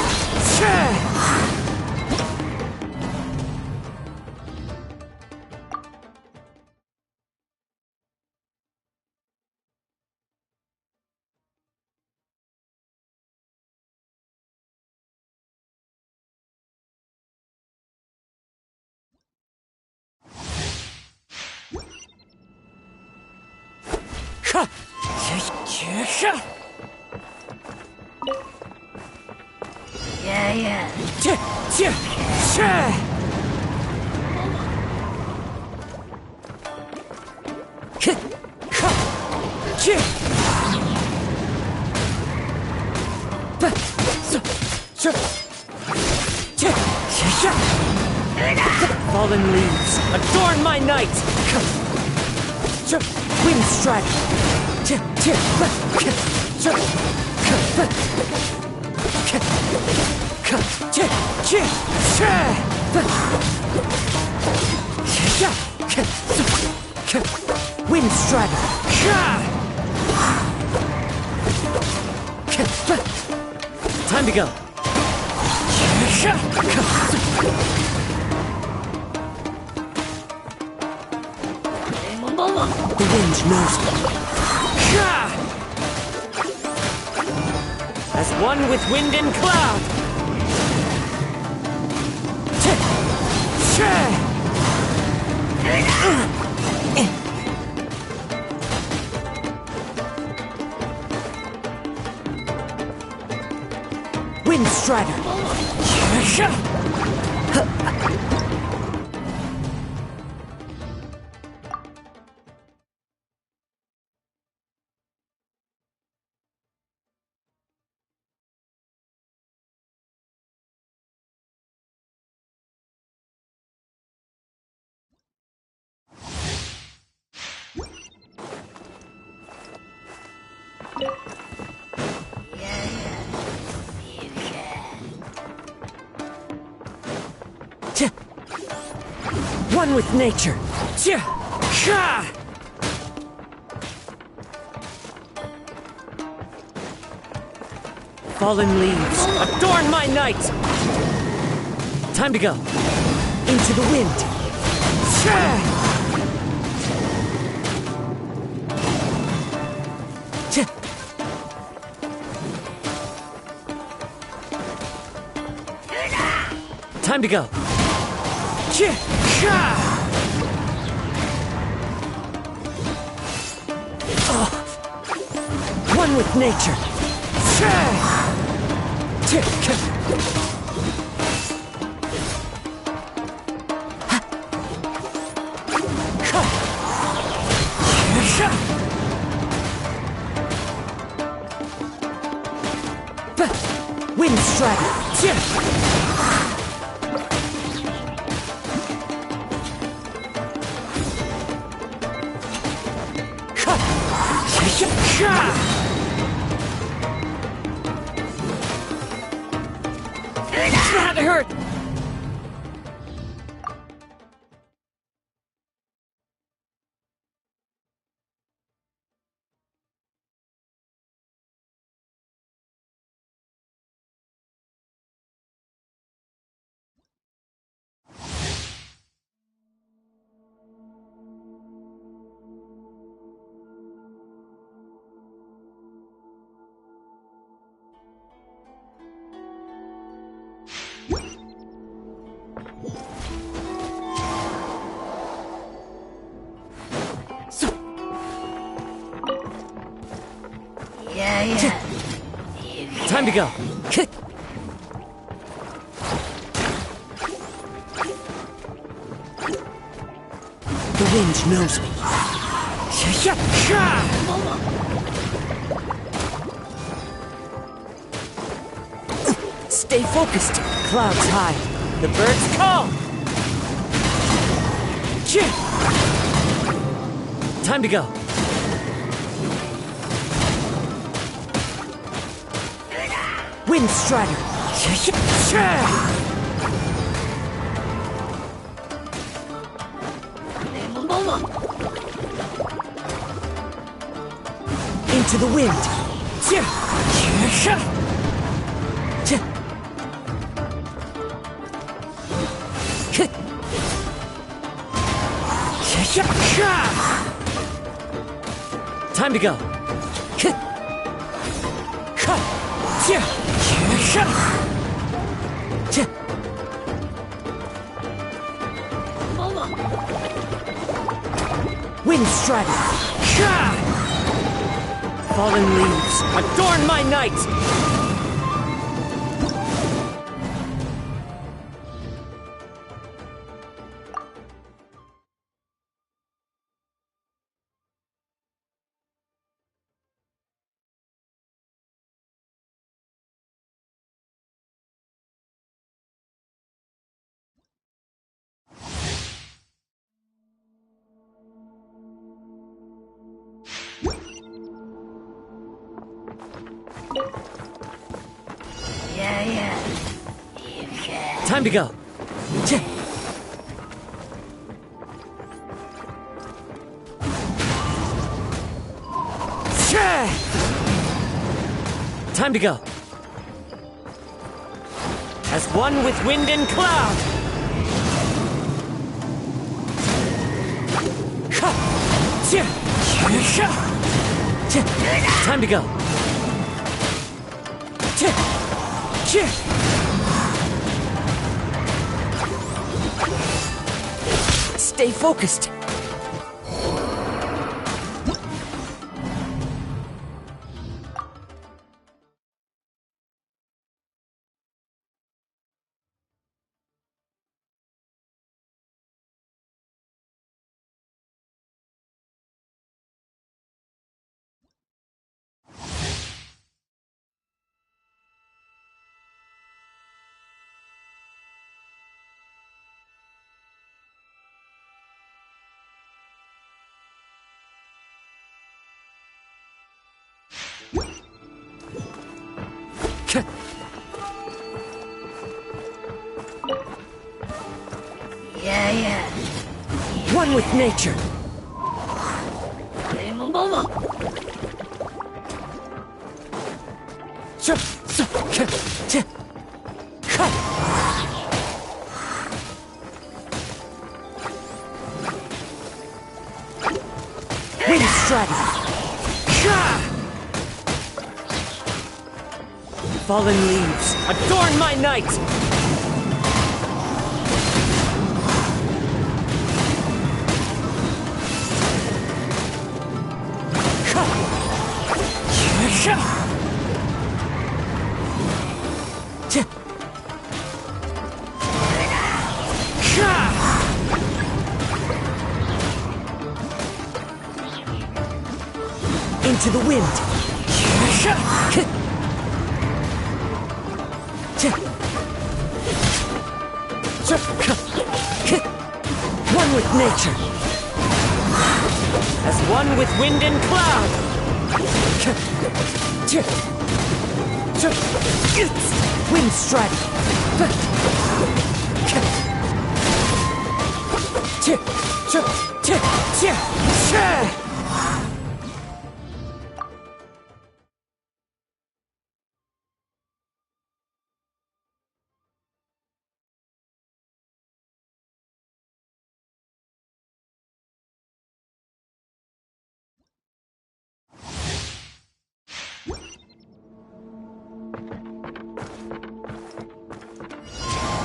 Fallen leaves, adorn my night! Wind Strider! Wind Strider! Time to go! The wind knows me. As one with wind and cloud. Wind Strider. One with nature. Fallen leaves, adorn my night! Time to go. Into the wind. Time to go. One with nature. Wind Strider. That hurt! Time to go. The wind knows me. Stay focused. Clouds high. The birds call. Time to go. Wind Strider. Into the wind. Time to go. Wind Strider. Fallen leaves adorn my night. Time to go. Time to go. As one with wind and cloud. Time to go. Stay focused. One with nature. Wind Strider. Fallen leaves adorn my night. Into the wind. One with nature. As one with wind and cloud. Wind Strider.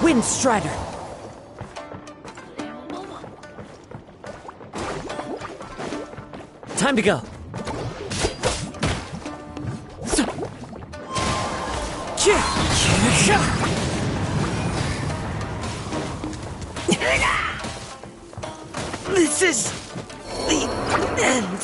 Wind Strider. Time to go. This is the end.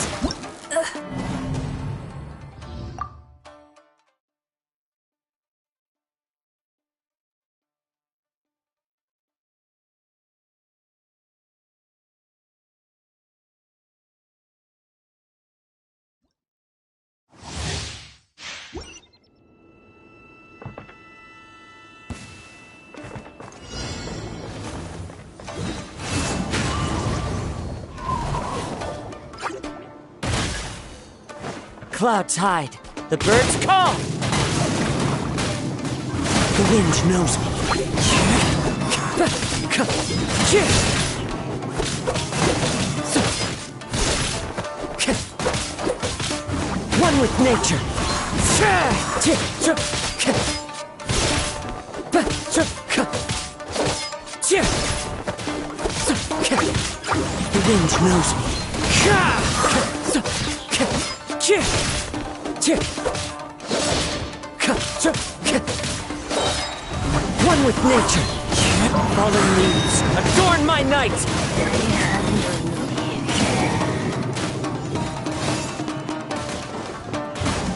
Clouds hide. The birds call. The wind knows me. One with nature. The wind knows me. One with nature. Fallen leaves adorn my night.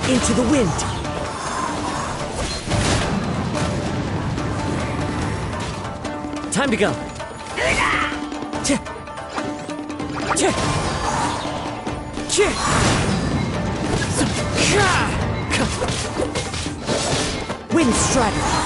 Into the wind. Time to go. Wind strider.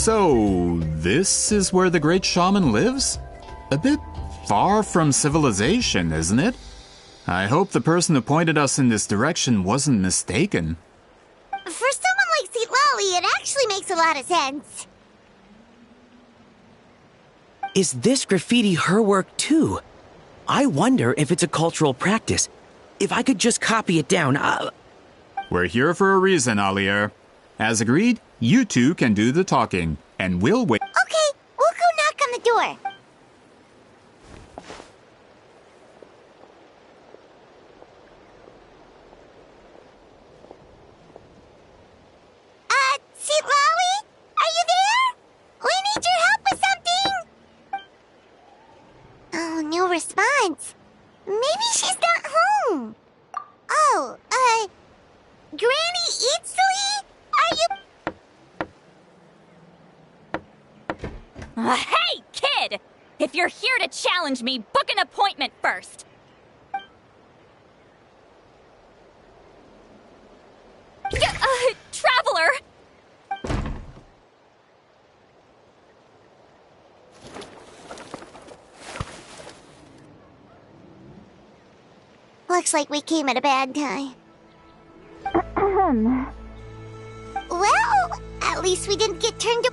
So, this is where the great shaman lives? A bit far from civilization, isn't it? I hope the person who pointed us in this direction wasn't mistaken. For someone like Seat Lolly, it actually makes a lot of sense. Is this graffiti her work too? I wonder if it's a cultural practice. If I could just copy it down, We're here for a reason, Alier. As agreed, you two can do the talking, and we'll wait. Okay, we'll go knock on the door. Seat Lolly? Are you there? We need your help with something. Oh, no response. Maybe she's not home. Oh, Granny Eatsley? Are you... Hey, kid! If you're here to challenge me, book an appointment first. Traveler! Looks like we came at a bad time. Well, at least we didn't get turned to...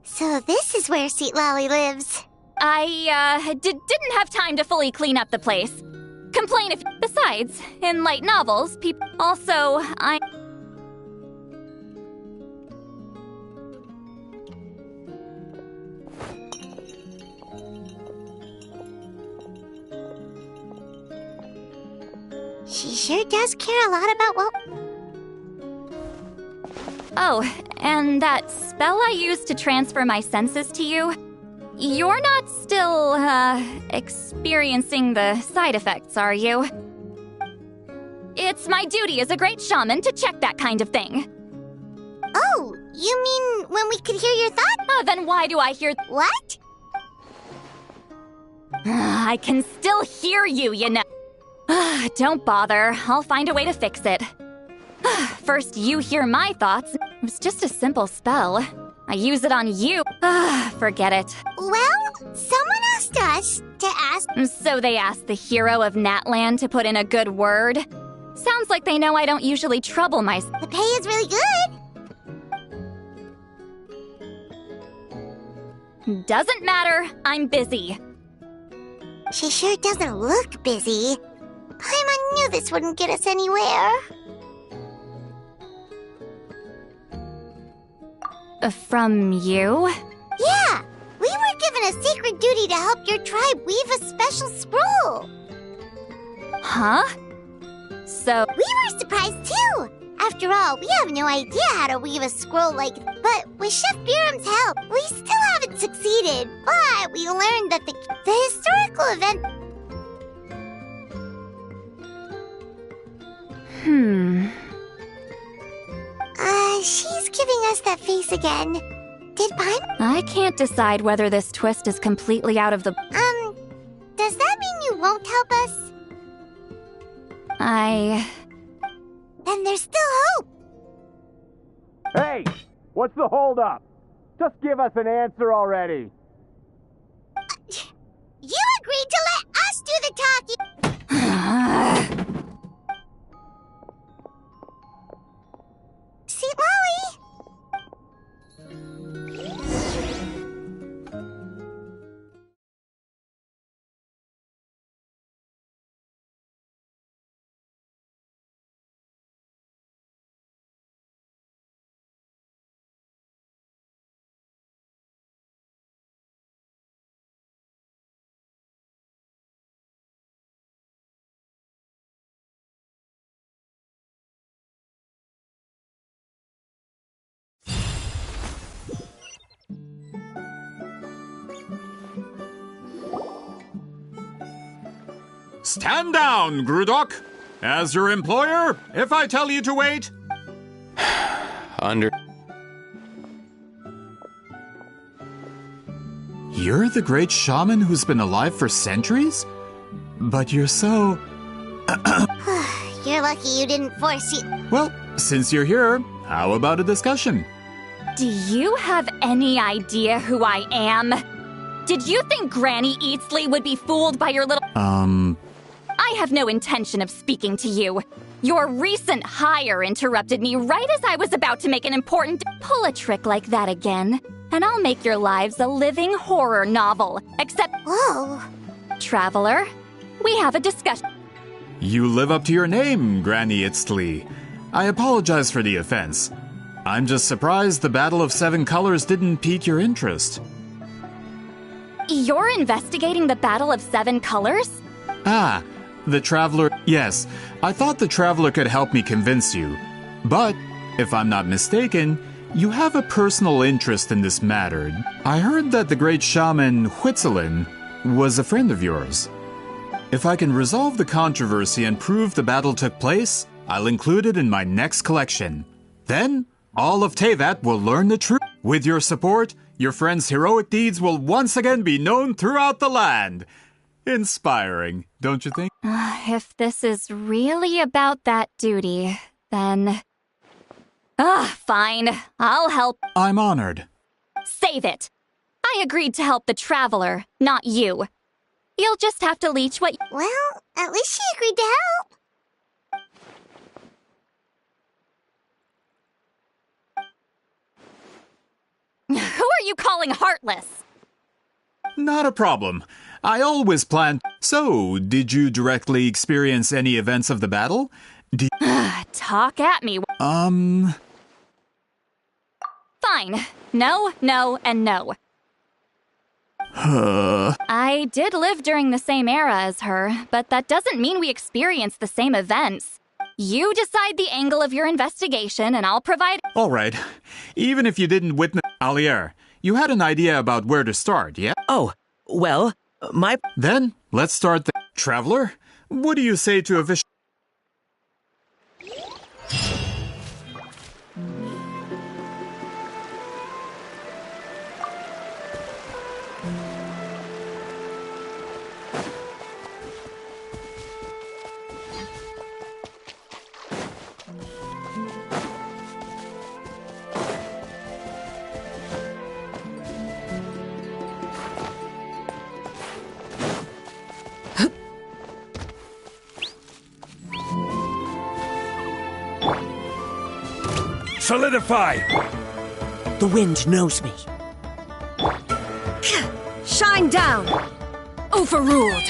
So this is where Seat Lolly lives. I, didn't have time to fully clean up the place. Complain if... Besides, in light novels, people... Also, She sure does care a lot about what... Oh, and that spell I used to transfer my senses to you? You're not still, experiencing the side effects, are you? It's my duty as a great shaman to check that kind of thing. Oh, you mean when we could hear your thoughts? Then why do I hear... What? I can still hear you, you know. Don't bother. I'll find a way to fix it. First, you hear my thoughts. It was just a simple spell. I use it on you. Forget it. Well, someone asked us to ask... So they asked the hero of Natland to put in a good word? Sounds like they know I don't usually trouble myself. The pay is really good. Doesn't matter. I'm busy. She sure doesn't look busy. Paimon knew this wouldn't get us anywhere. From you? Yeah! We were given a sacred duty to help your tribe weave a special scroll. Huh? So... We were surprised too! After all, we have no idea how to weave a scroll like... But with Chef Biram's help, we still haven't succeeded. But we learned that the historical event... She's giving us that face again. Did Paimon... I can't decide whether this twist is completely out of the... Does that mean you won't help us? Then there's still hope! Hey! What's the holdup? Just give us an answer already! You agreed to let us do the talking! Seat Lolly! Stand down, Grudok! As your employer, if I tell you to wait... You're the great shaman who's been alive for centuries? But you're so... You're lucky you didn't force you... Well, since you're here, how about a discussion? Do you have any idea who I am? Did you think Granny Eatsley would be fooled by your little... I have no intention of speaking to you. Your recent hire interrupted me right as I was about to make an important... Pull a trick like that again, and I'll make your lives a living horror novel. Except... Whoa! Traveler, we have a discussion. You live up to your name, Granny Itztli. I apologize for the offense. I'm just surprised the Battle of Seven Colors didn't pique your interest. You're investigating the Battle of Seven Colors? Ah, the Traveler... Yes, I thought the Traveler could help me convince you. But, if I'm not mistaken, you have a personal interest in this matter. I heard that the great shaman Huitzilin was a friend of yours. If I can resolve the controversy and prove the battle took place, I'll include it in my next collection. Then, all of Teyvat will learn the truth. With your support, your friend's heroic deeds will once again be known throughout the land. Inspiring, don't you think? If this is really about that duty, then... fine. I'll help. I'm honored. Save it. I agreed to help the Traveler, not you. You'll just have to leech what... Well, at least she agreed to help. Who are you calling heartless? Not a problem. I always planned... So, did you directly experience any events of the battle? Talk at me. Fine. No, no, and no. I did live during the same era as her, but that doesn't mean we experienced the same events. You decide the angle of your investigation, and I'll provide... All right. Even if you didn't witness... Alier, you had an idea about where to start, yeah? Oh, well, Then, let's start the... Traveler, what do you say to official... Solidify! the wind knows me. Shine down! Overruled!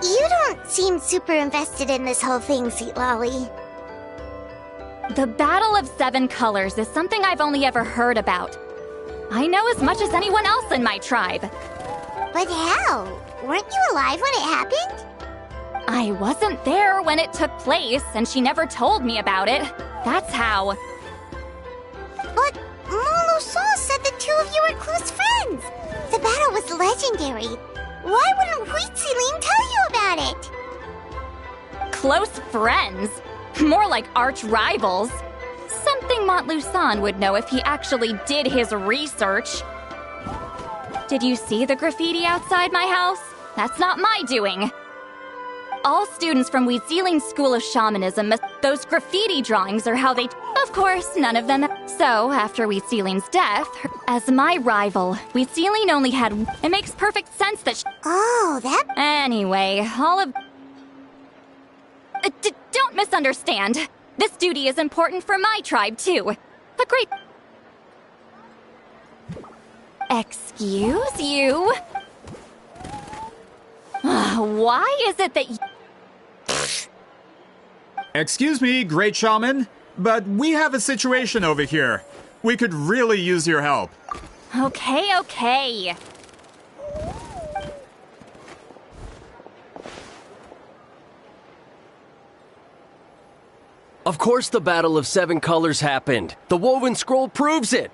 You don't seem super invested in this whole thing, Sweet Lolly. The Battle of Seven Colors is something I've only ever heard about. I know as much as anyone else in my tribe. But how? Weren't you alive when it happened? I wasn't there when it took place, and she never told me about it. That's how. But Molo Saw said the two of you were close friends. The battle was legendary. Why wouldn't Huitziling tell you about it? Close friends? More like arch rivals. Something Montluçon would know if he actually did his research. Did you see the graffiti outside my house? That's not my doing. All students from Huitziling's School of Shamanism, those graffiti drawings are how they... Of course, none of them... So, after Huitziling's death, as my rival, Huitziling only had... It makes perfect sense that Oh, that... Anyway, all of... Don't misunderstand. This duty is important for my tribe, too. A great... Excuse you? Why is it that Excuse me, Great Shaman, but we have a situation over here. We could really use your help. Okay. Of course the Battle of Seven Colors happened. The woven scroll proves it.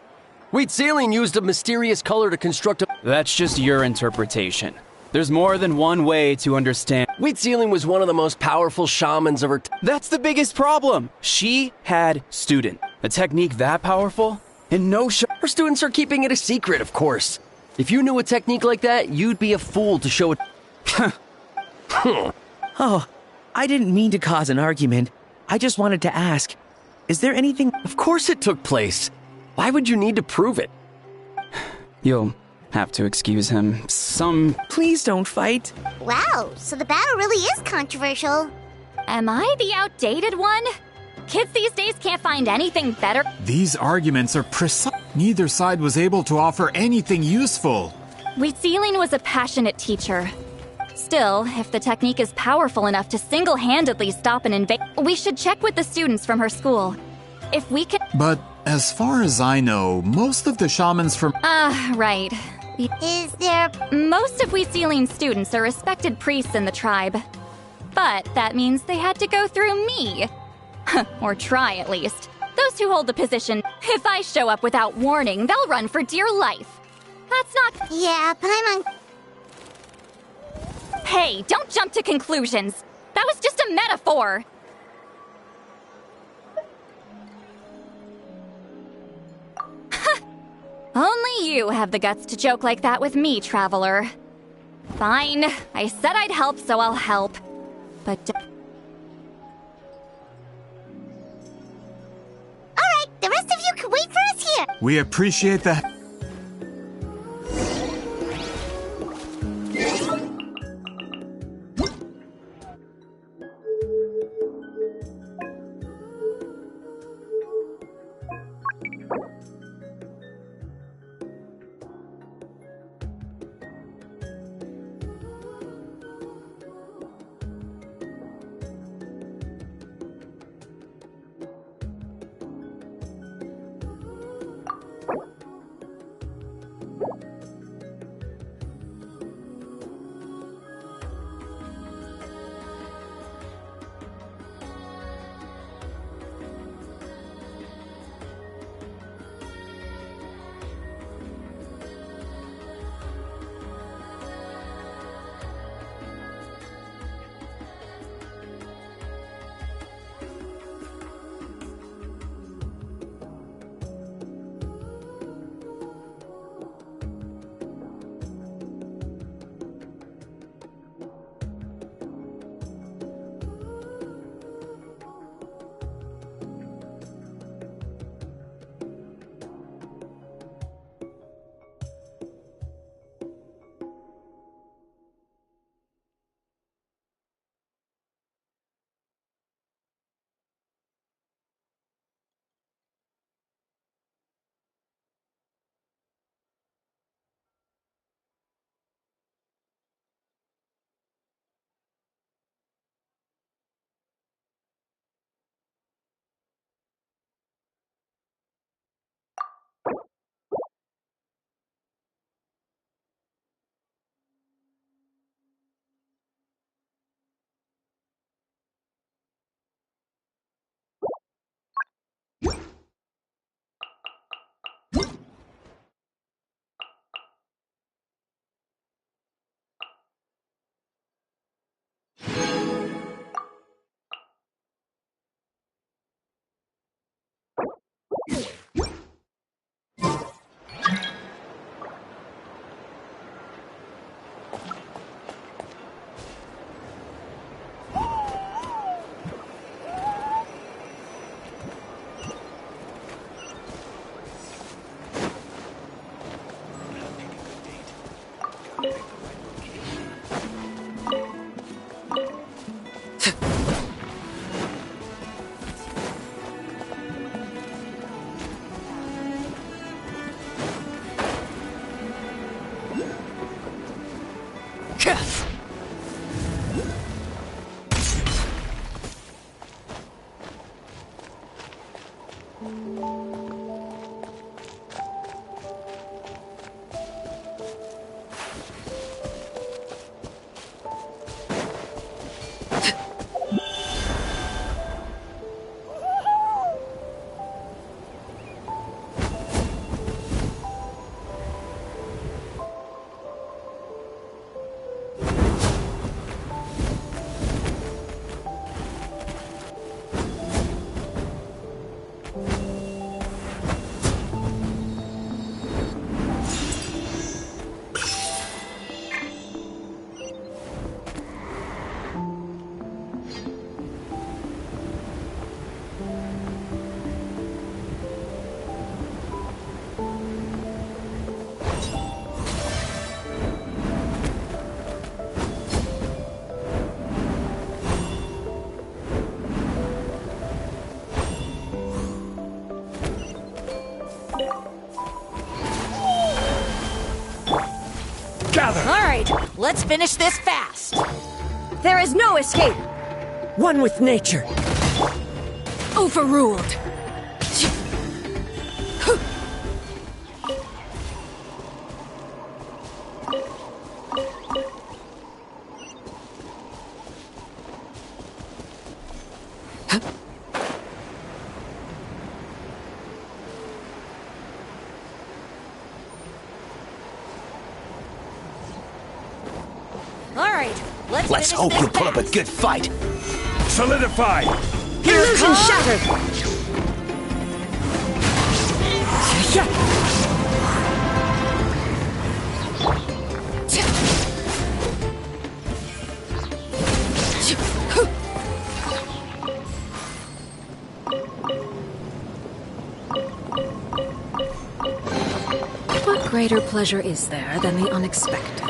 Wheat Ceiling used a mysterious color to construct a... That's just your interpretation. There's more than one way to understand. Wheat Ceiling was one of the most powerful shamans of her... That's the biggest problem. She had student. A technique that powerful? And no Her students are keeping it a secret, of course. If you knew a technique like that, you'd be a fool to show it... Oh, I didn't mean to cause an argument. I just wanted to ask, is there anything... Of course it took place. Why would you need to prove it? You'll have to excuse him. Please don't fight. Wow, so the battle really is controversial. Am I the outdated one? Kids these days can't find anything better. These arguments are precise. Neither side was able to offer anything useful. Wheat Ceiling was a passionate teacher. Still, if the technique is powerful enough to single-handedly stop an invasion, we should check with the students from her school. If we can... But as far as I know, most of the shamans from... Right. Is there... Most of Wheat Ceiling's students are respected priests in the tribe. But that means they had to go through me. Or try, at least. Those who hold the position, if I show up without warning, they'll run for dear life. That's not... Yeah, but I'm on... Hey, don't jump to conclusions. That was just a metaphor. Only you have the guts to joke like that with me, Traveler. Fine. I said I'd help, so I'll help. But... Alright, the rest of you can wait for us here. We appreciate the... let's finish this fast. There is no escape. One with nature. Overruled. Let's hope you put up a good fight. Solidify! Illusion shattered! What greater pleasure is there than the unexpected?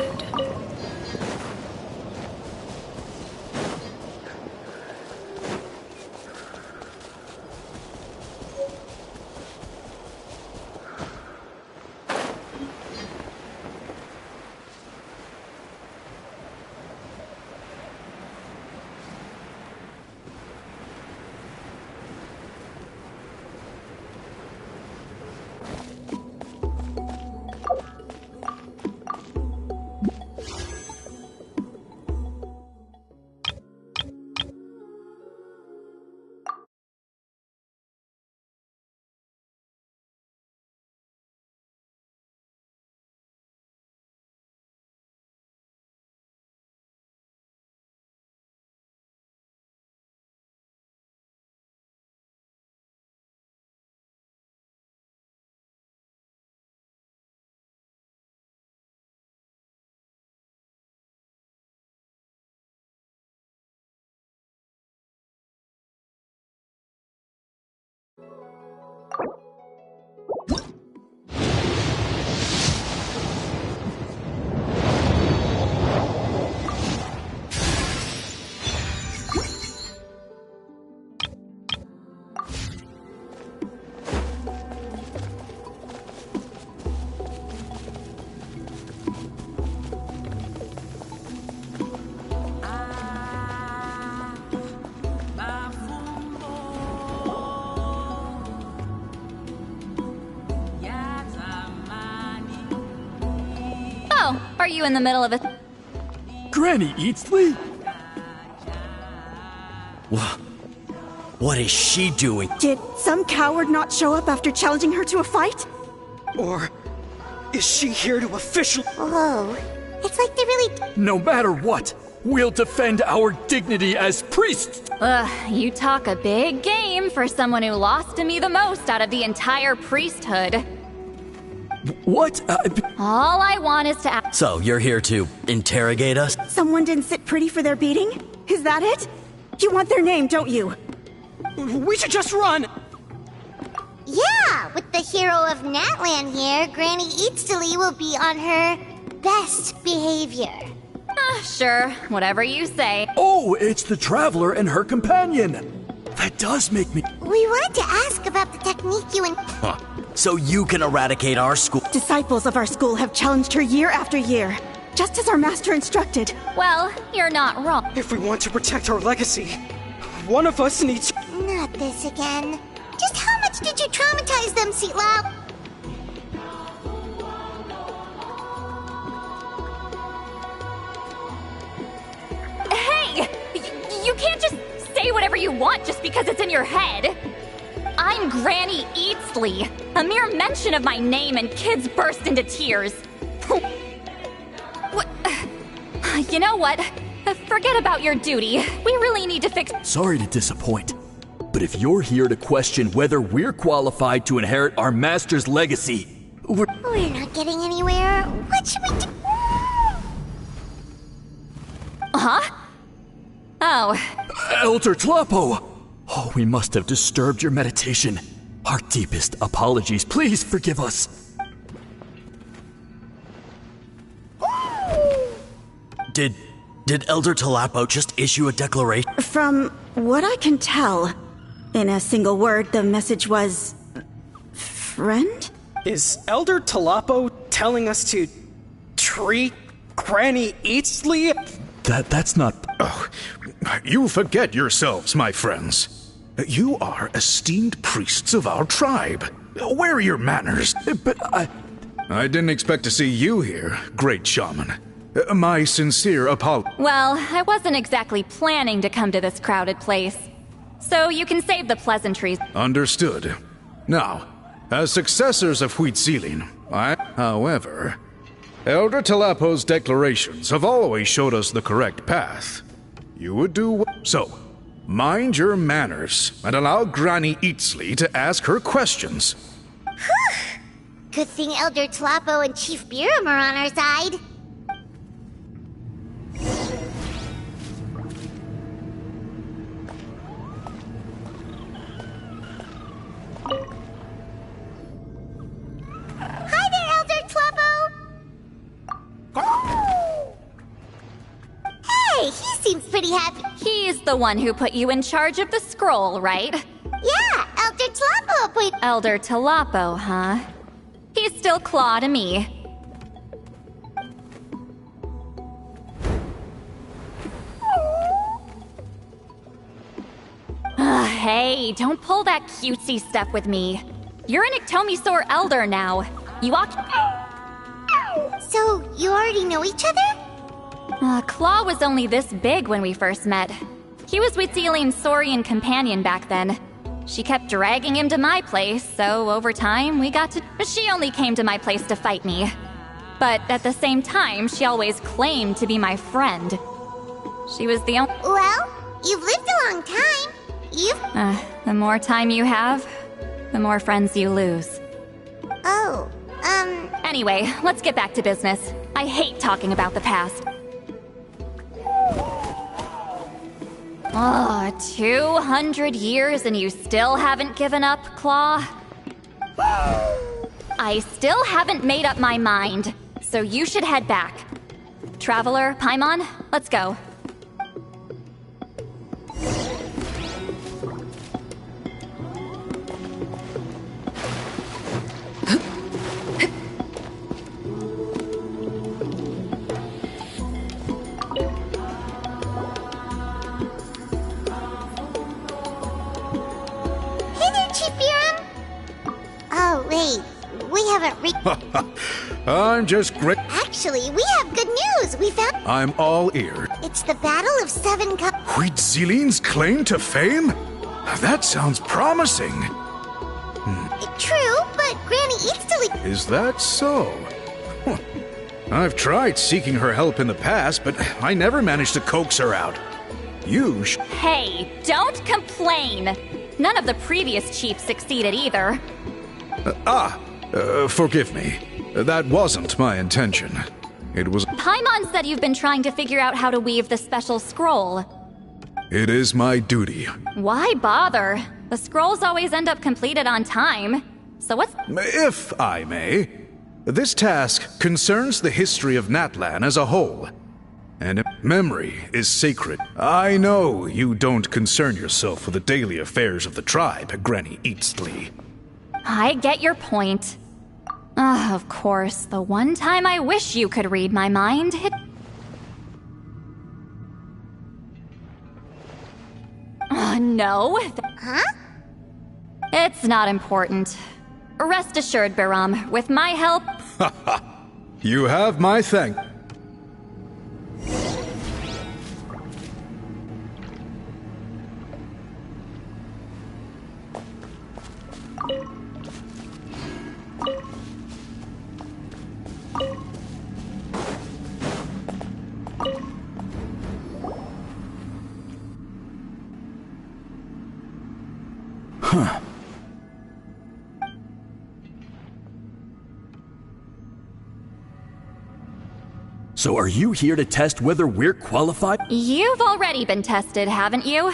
Are you in the middle of a... Granny Eatsley? What is she doing? Did some coward not show up after challenging her to a fight? Or is she here to officially... Whoa. It's like they really... No matter what, we'll defend our dignity as priests! You talk a big game for someone who lost to me the most out of the entire priesthood. What? All I want is to ask... So, you're here to interrogate us? Someone didn't sit pretty for their beating? Is that it? You want their name, don't you? We should just run! Yeah, with the hero of Natland here, Granny Eatsley will be on her best behavior. Sure, whatever you say. Oh, it's the Traveler and her companion! That does make me... We wanted to ask about the technique you and... Huh. So you can eradicate our school. Disciples of our school have challenged her year after year, just as our master instructed. Well, you're not wrong. If we want to protect our legacy, one of us needs... Not this again. Just how much did you traumatize them, Seatlau? Hey! You can't just say whatever you want just because it's in your head. I'm Granny Eatsley. A mere mention of my name and kids burst into tears. What? You know what? Forget about your duty. We really need to fix... Sorry to disappoint, but if you're here to question whether we're qualified to inherit our master's legacy, we're not getting anywhere. What should we do? Huh? Oh. Elder Tlapo! Oh, we must have disturbed your meditation. Our deepest apologies. Please forgive us. Did Elder Tlapo just issue a declaration? From what I can tell, in a single word, the message was... friend? Is Elder Tlapo telling us to treat Granny Eatsley? That's not... Oh, you forget yourselves, my friends. You are esteemed priests of our tribe. Where are your manners? But I didn't expect to see you here, great shaman. My sincere apologies. Well, I wasn't exactly planning to come to this crowded place. So you can save the pleasantries. Understood. Now, as successors of Huitzilin, however, Elder Talapo's declarations have always showed us the correct path. You would do so. Mind your manners and allow Granny Eatsley to ask her questions. Good thing Elder Talapo and Chief Biram are on our side. Hi there, Elder Talapo! Hey, he seems pretty happy. He's the one who put you in charge of the scroll, right? Yeah, Elder Talapo. Elder Talapo, huh? He's still Claw to me. Hey, don't pull that cutesy stuff with me. You're an Iktomisaur Elder now. You ought to... So, you already know each other? Claw was only this big when we first met. He was with Celine's Saurian companion back then. She kept dragging him to my place, so over time we got to... She only came to my place to fight me. But at the same time, she always claimed to be my friend. She was the only... Well, you've lived a long time. The more time you have, the more friends you lose. Oh, Anyway, let's get back to business. I hate talking about the past. 200 years and you still haven't given up, Claw? I still haven't made up my mind, so you should head back. Traveler, Paimon, let's go. I'm just great. Actually, we have good news. We found... I'm all ear. It's the Battle of Seven Cup... Huitzilin's claim to fame? That sounds promising. True, but Granny Eatsley... Is that so? I've tried seeking her help in the past, but I never managed to coax her out. Hey, don't complain! None of the previous chiefs succeeded either. Forgive me. That wasn't my intention. It was... Paimon said you've been trying to figure out how to weave the special scroll. It is my duty. Why bother? The scrolls always end up completed on time. So what's... If I may, this task concerns the history of Natlan as a whole. And memory is sacred. I know you don't concern yourself with the daily affairs of the tribe, Granny Eatsley. I get your point. Of course, the one time I wish you could read my mind, no. Huh? It's not important. Rest assured, Biram, with my help... You have my thank... Huh. So are you here to test whether we're qualified? You've already been tested, haven't you?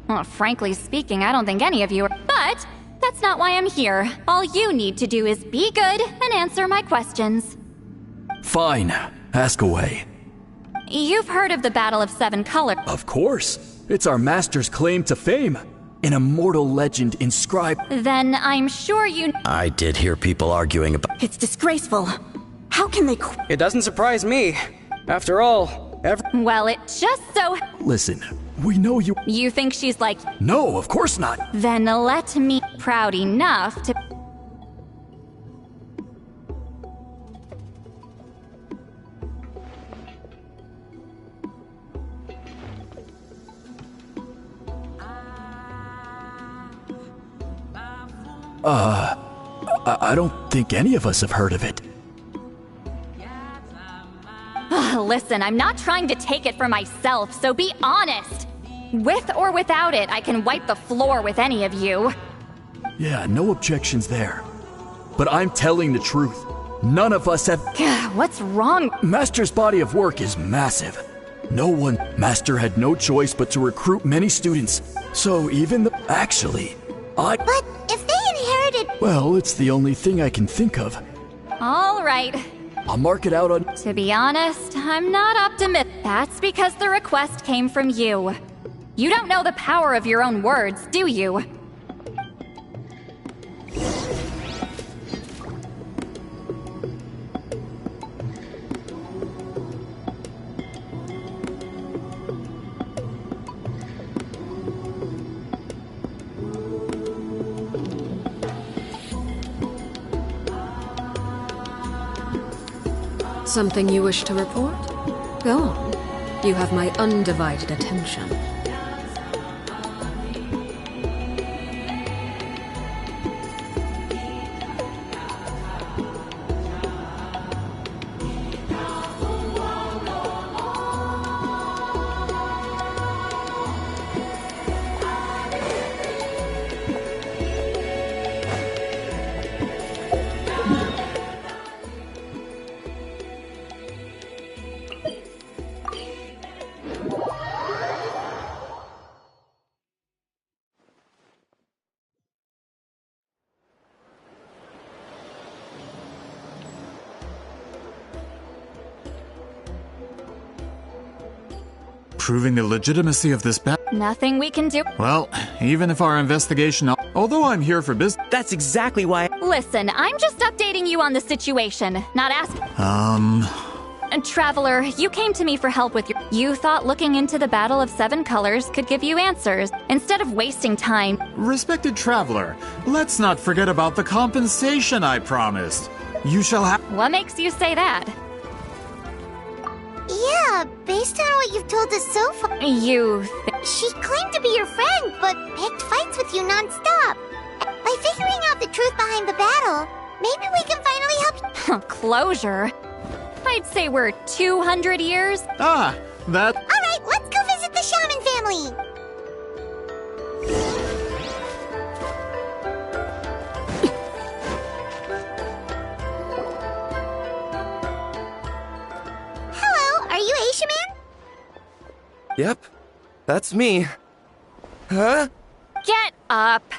Well, frankly speaking, I don't think any of you are. But that's not why I'm here. All you need to do is be good and answer my questions. Fine. Ask away. You've heard of the Battle of Seven Colors. Of course. It's our master's claim to fame. An immortal legend inscribed... Then I'm sure you... I did hear people arguing about... It's disgraceful. How can they... It doesn't surprise me. After all, Well, it just so... Listen, we know you... You think she's like... No, of course not. Then let me... Proud enough to... I don't think any of us have heard of it. Listen, I'm not trying to take it for myself, so be honest. With or without it, I can wipe the floor with any of you. Yeah, no objections there. But I'm telling the truth. None of us have... What's wrong? Master's body of work is massive. No one... Master had no choice but to recruit many students. So even the... Actually, But if they inherited... Well, it's the only thing I can think of. All right. I'll mark it out on... To be honest, I'm not optimistic. That's because the request came from you. You don't know the power of your own words, do you? Something you wish to report? Go on. You have my undivided attention. Proving the legitimacy of this bet. Nothing we can do. Well, even if our investigation... Although I'm here for business... That's exactly why... Listen, I'm just updating you on the situation, not asking... Traveler, you came to me for help with your... You thought looking into the Battle of Seven Colors could give you answers, instead of wasting time. Respected Traveler, let's not forget about the compensation I promised. You shall have... What makes you say that? Yeah, based on what you've told us so far... She claimed to be your friend, but picked fights with you non-stop. By figuring out the truth behind the battle, maybe we can finally help you... Closure? I'd say we're 200 years. That... Alright, let's go visit the shaman family! Hello, are you Asia Man? Yep, that's me. Huh? Get up!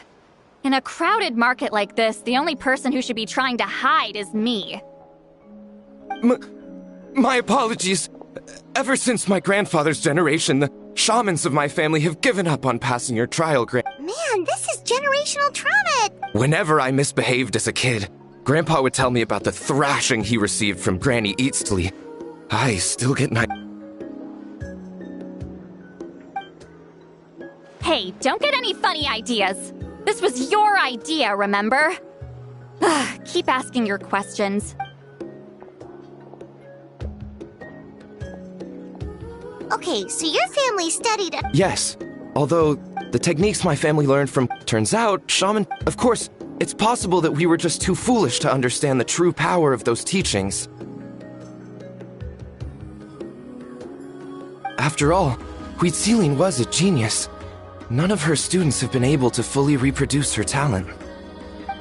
In a crowded market like this, the only person who should be trying to hide is me. My apologies. Ever since my grandfather's generation, the shamans of my family have given up on passing your trial, Man, this is generational trauma! Whenever I misbehaved as a kid, Grandpa would tell me about the thrashing he received from Granny Eatsley. I still get Hey, don't get any funny ideas. This was your idea, remember? Keep asking your questions. Okay, so your family studied... Yes, although the techniques my family learned from... Turns out, shaman... Of course, it's possible that we were just too foolish to understand the true power of those teachings. After all, Huitziling was a genius. None of her students have been able to fully reproduce her talent.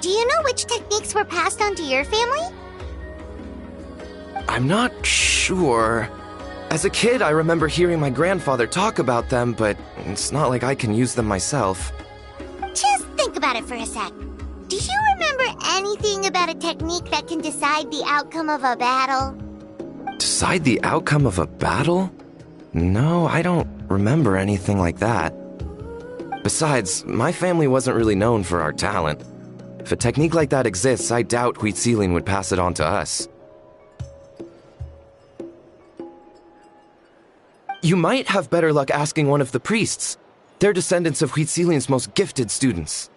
Do you know which techniques were passed on to your family? I'm not sure. As a kid, I remember hearing my grandfather talk about them, but it's not like I can use them myself. Just think about it for a sec. Do you remember anything about a technique that can decide the outcome of a battle? Decide the outcome of a battle? No, I don't remember anything like that. Besides, my family wasn't really known for our talent. If a technique like that exists, I doubt Huitziling would pass it on to us. You might have better luck asking one of the priests. They're descendants of Huitzilian's most gifted students.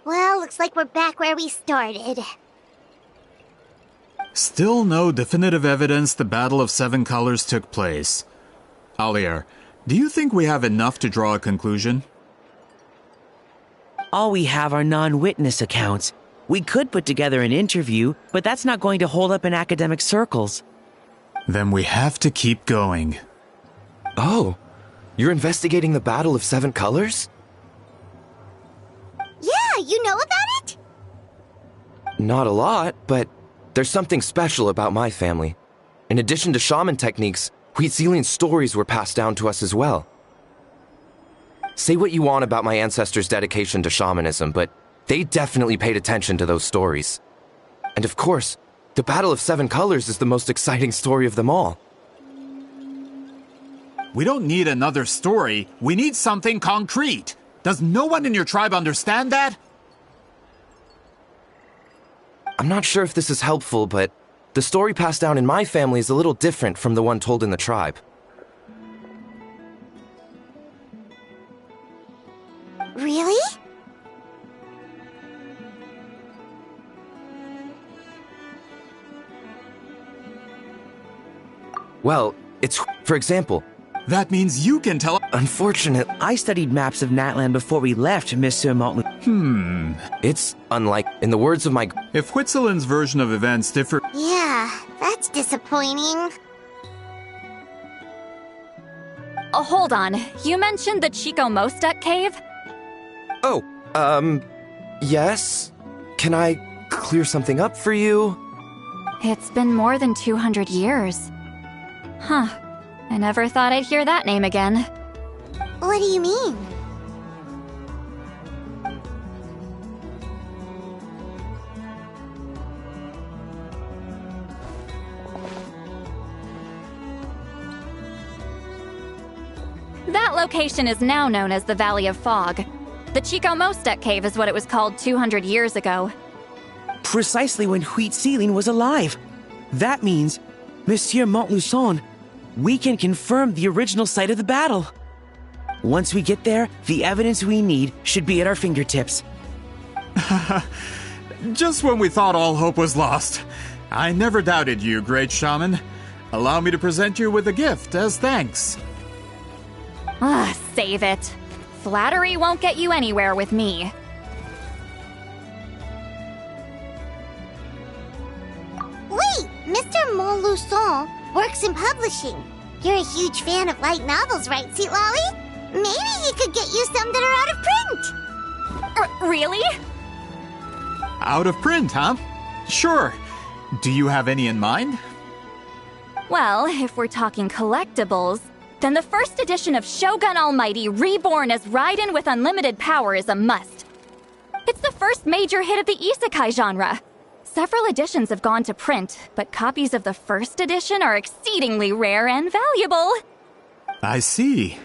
Well, looks like we're back where we started. Still no definitive evidence the Battle of Seven Colors took place. Alier, do you think we have enough to draw a conclusion? All we have are non-witness accounts. We could put together an interview, but that's not going to hold up in academic circles. Then we have to keep going. Oh, you're investigating the Battle of Seven Colors? Yeah, you know about it? Not a lot, but there's something special about my family. In addition to shaman techniques, Huitzilian stories were passed down to us as well. Say what you want about my ancestors' dedication to shamanism, but they definitely paid attention to those stories. And of course, the Battle of Seven Colors is the most exciting story of them all. We don't need another story. We need something concrete. Does no one in your tribe understand that? I'm not sure if this is helpful, but the story passed down in my family is a little different from the one told in the tribe. Really? Well, it's, for example... That means you can tell... Unfortunate. I studied maps of Natlan before we left, Monsieur Montlu. It's unlike, in the words of my... If Huitzilin's version of events differ... Yeah, that's disappointing. Oh, hold on. You mentioned the Chico Mostek cave? Oh, yes? Can I clear something up for you? It's been more than 200 years. Huh. I never thought I'd hear that name again. What do you mean? That location is now known as the Valley of Fog. The Chico Mostek cave is what it was called 200 years ago. Precisely when Huitzilin was alive. That means, Monsieur Montluçon, we can confirm the original site of the battle. Once we get there, the evidence we need should be at our fingertips. Just when we thought all hope was lost. I never doubted you, great shaman. Allow me to present you with a gift as thanks. Save it. Flattery won't get you anywhere with me. Wait, Mr. Montluçon works in publishing. You're a huge fan of light novels, right, Seatlolly? Maybe he could get you some that are out of print. Really? Out of print, huh? Sure. Do you have any in mind? Well, if we're talking collectibles, then the first edition of Shogun Almighty Reborn as Raiden with Unlimited Power is a must. It's the first major hit of the isekai genre. Several editions have gone to print, but copies of the first edition are exceedingly rare and valuable. I see.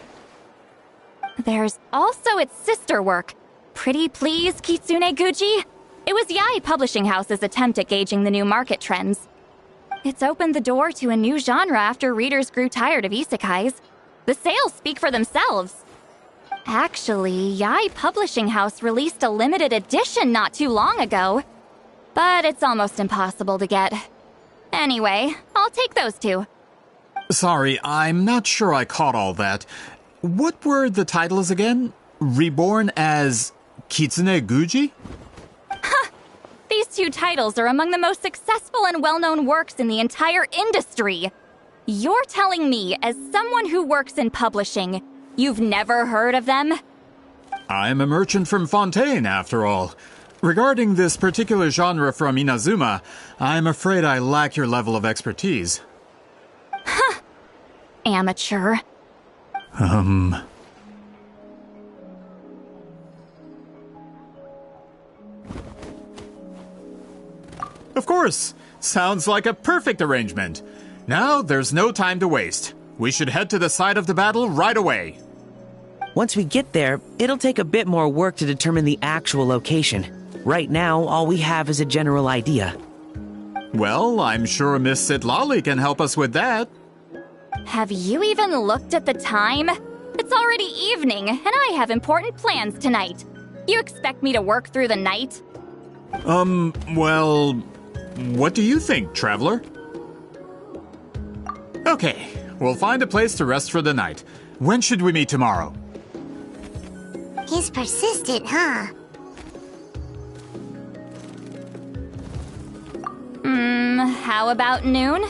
There's also its sister work, Pretty Please Kitsune Guji. It was Yae Publishing House's attempt at gauging the new market trends. It's opened the door to a new genre after readers grew tired of isekais. The sales speak for themselves. Actually, Yae Publishing House released a limited edition not too long ago. But it's almost impossible to get. Anyway, I'll take those two. Sorry, I'm not sure I caught all that. What were the titles again? Reborn as Kitsune Guji? These two titles are among the most successful and well-known works in the entire industry. You're telling me, as someone who works in publishing, you've never heard of them? I'm a merchant from Fontaine, after all. Regarding this particular genre from Inazuma, I'm afraid I lack your level of expertise. Amateur. Of course! Sounds like a perfect arrangement. Now, there's no time to waste. We should head to the site of the battle right away. Once we get there, it'll take a bit more work to determine the actual location. Right now, all we have is a general idea. Well, I'm sure Miss Sitlali can help us with that. Have you even looked at the time? It's already evening, and I have important plans tonight. You expect me to work through the night? Well, what do you think, traveler? Okay, we'll find a place to rest for the night. When should we meet tomorrow? He's persistent, huh? How about noon?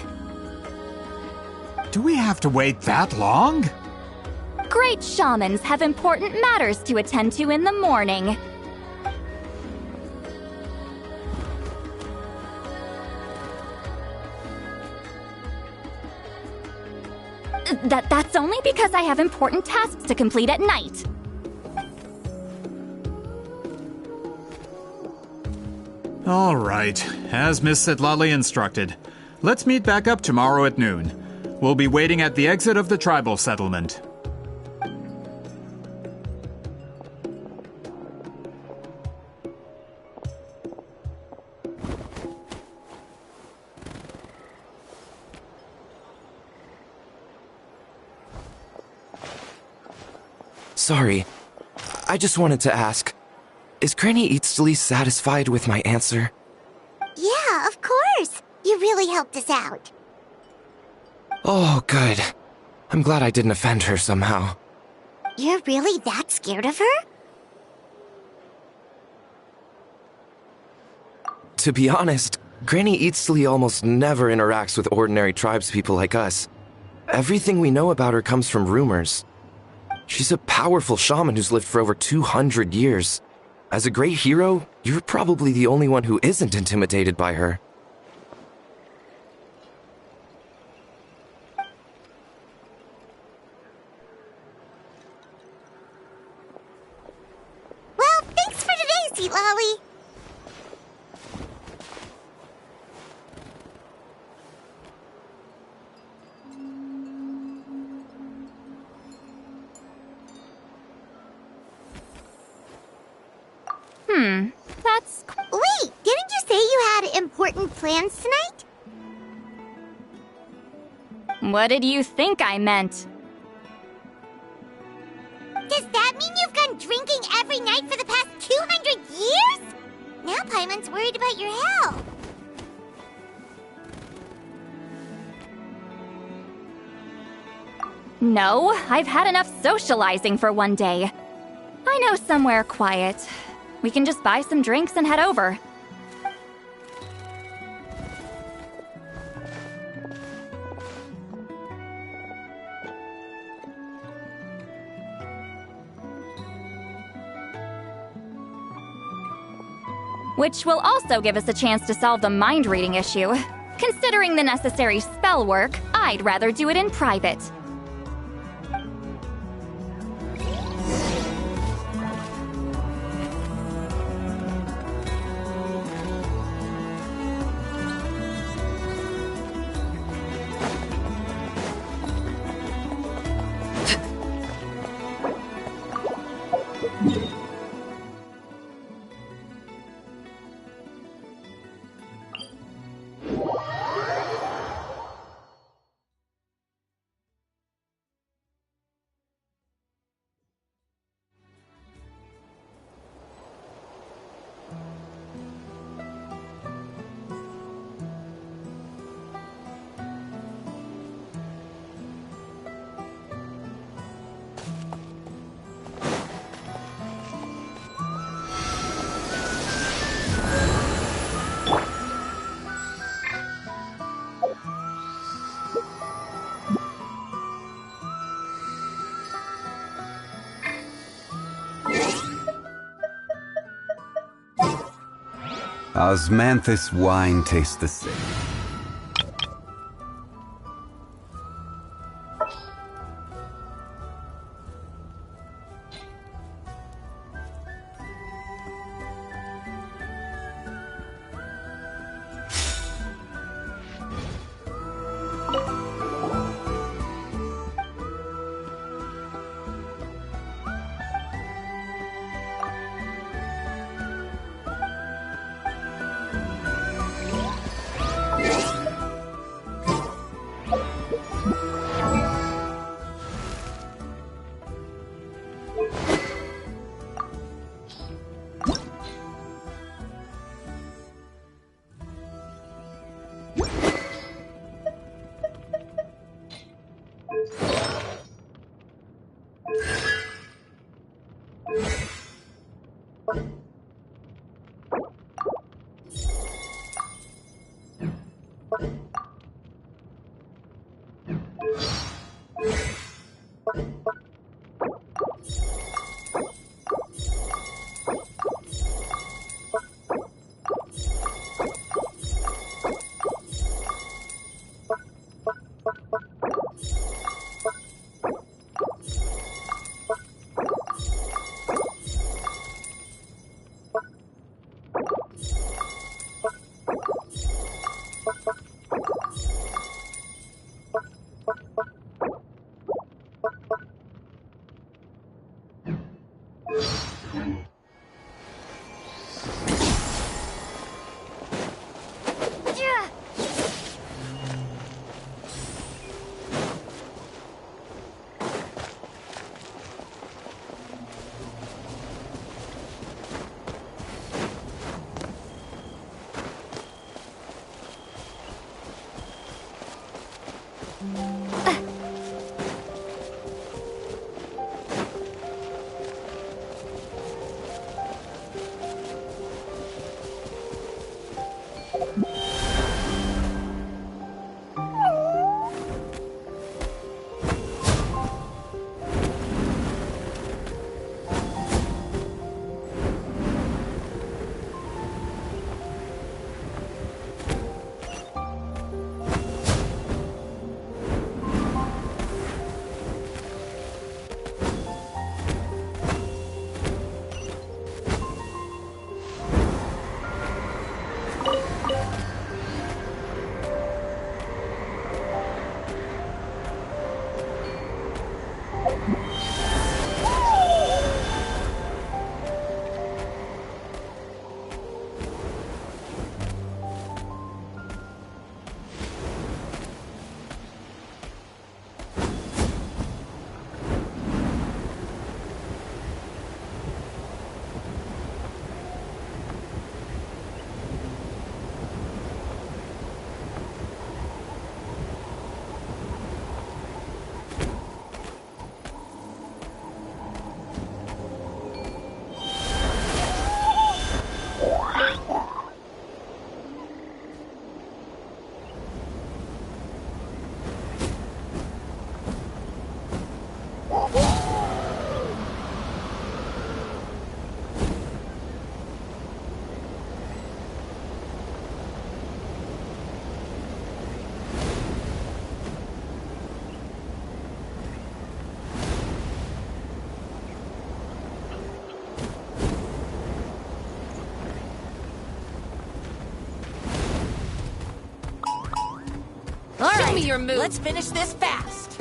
Do we have to wait that long? Great shamans have important matters to attend to in the morning. That's only because I have important tasks to complete at night. All right, as Miss Sitlali instructed. Let's meet back up tomorrow at noon. We'll be waiting at the exit of the tribal settlement. Sorry, I just wanted to ask, is Granny Eatsley satisfied with my answer? Yeah, of course. You really helped us out. Oh, good. I'm glad I didn't offend her somehow. You're really that scared of her? To be honest, Granny Eatsley almost never interacts with ordinary tribespeople like us. Everything we know about her comes from rumors. She's a powerful shaman who's lived for over 200 years. As a great hero, you're probably the only one who isn't intimidated by her. Well, thanks for today, Sweet Lolly. That's... Wait, didn't you say you had important plans tonight? What did you think I meant? Does that mean you've gone drinking every night for the past 200 years? Now Paimon's worried about your health. No, I've had enough socializing for one day. I know somewhere quiet. We can just buy some drinks and head over. Which will also give us a chance to solve the mind reading issue. Considering the necessary spell work, I'd rather do it in private. Osmanthus wine tastes the same. Show me your move. Let's finish this fast.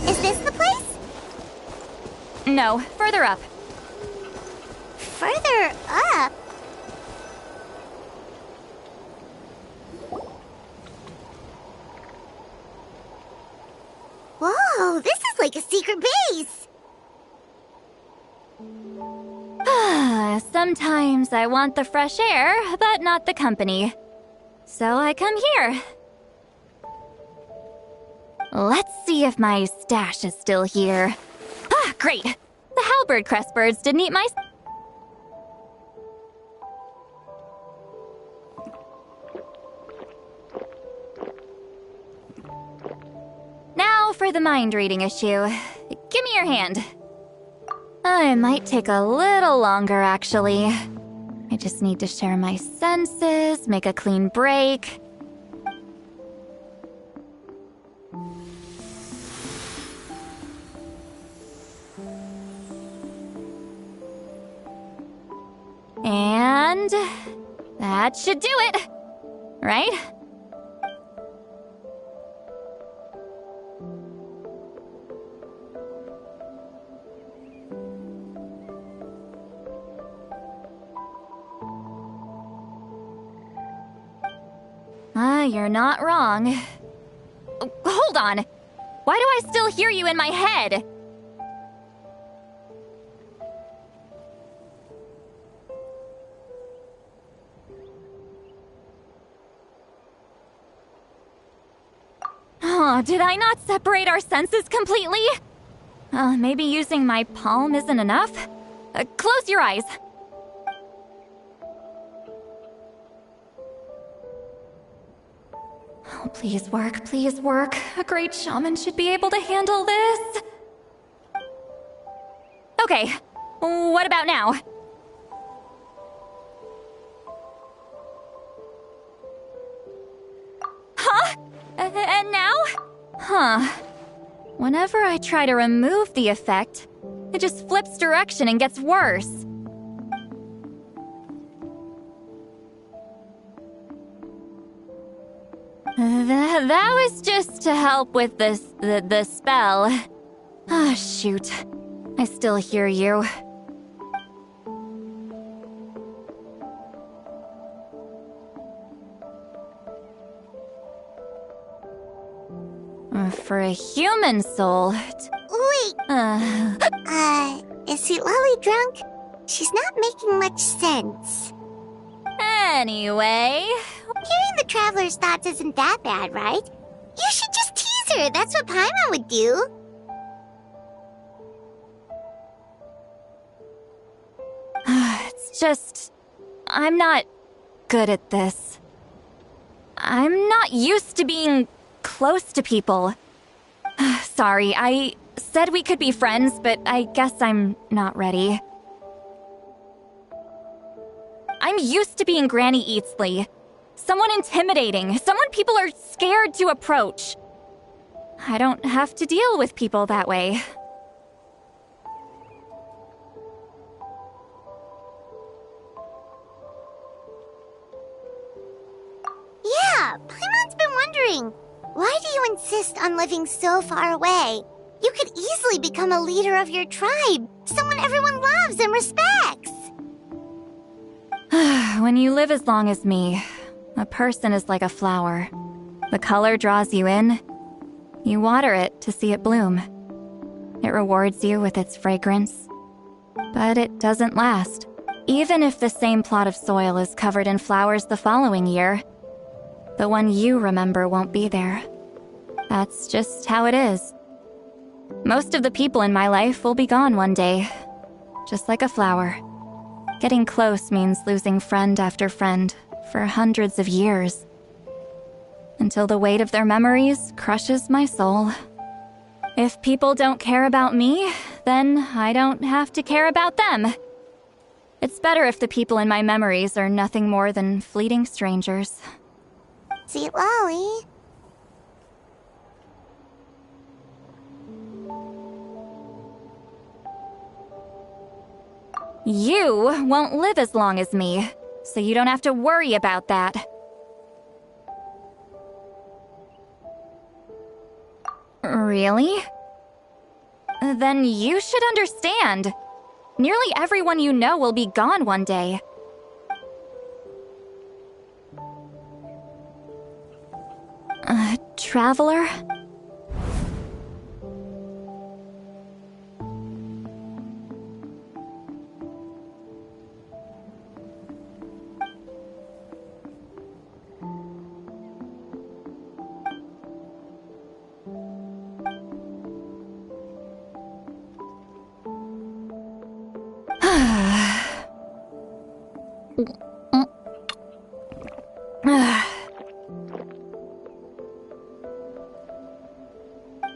Is this the place? No, further up. Further up? Whoa, this is like a secret base! Sometimes I want the fresh air, but not the company. So I come here. Let's see if my stash is still here. Ah, great! The halberd crest birds didn't eat my... Now for the mind-reading issue. Give me your hand. It might take a little longer, actually. I just need to share my senses, make a clean break. And that should do it, right? You're not wrong. Hold on. Why do I still hear you in my head? Oh, did I not separate our senses completely? Maybe using my palm isn't enough? Close your eyes. Oh, please work, please work. A great shaman should be able to handle this. Okay, what about now? Huh? And now? Huh. Whenever I try to remove the effect, it just flips direction and gets worse. That was just to help with the spell. Ah, shoot. I still hear you. For a human soul... Wait! Is Lolly drunk? She's not making much sense. Anyway... Hearing the Traveler's thoughts isn't that bad, right? You should just tease her, that's what Paimon would do. It's just... I'm not good at this. I'm not used to being close to people. Sorry, I said we could be friends, but I guess I'm not ready. I'm used to being Granny Eatsley. Someone intimidating, someone people are scared to approach. I don't have to deal with people that way. Yeah, Paimon's been wondering. Why do you insist on living so far away? You could easily become a leader of your tribe, someone everyone loves and respects. When you live as long as me, a person is like a flower. The color draws you in. You water it to see it bloom. It rewards you with its fragrance. But it doesn't last. Even if the same plot of soil is covered in flowers the following year, the one you remember won't be there. That's just how it is. Most of the people in my life will be gone one day, just like a flower. Getting close means losing friend after friend for hundreds of years, until the weight of their memories crushes my soul. If people don't care about me, then I don't have to care about them. It's better if the people in my memories are nothing more than fleeting strangers. Sweet Lolly. You won't live as long as me, so you don't have to worry about that. Really? then you should understand. Nearly everyone you know will be gone one day. Traveler?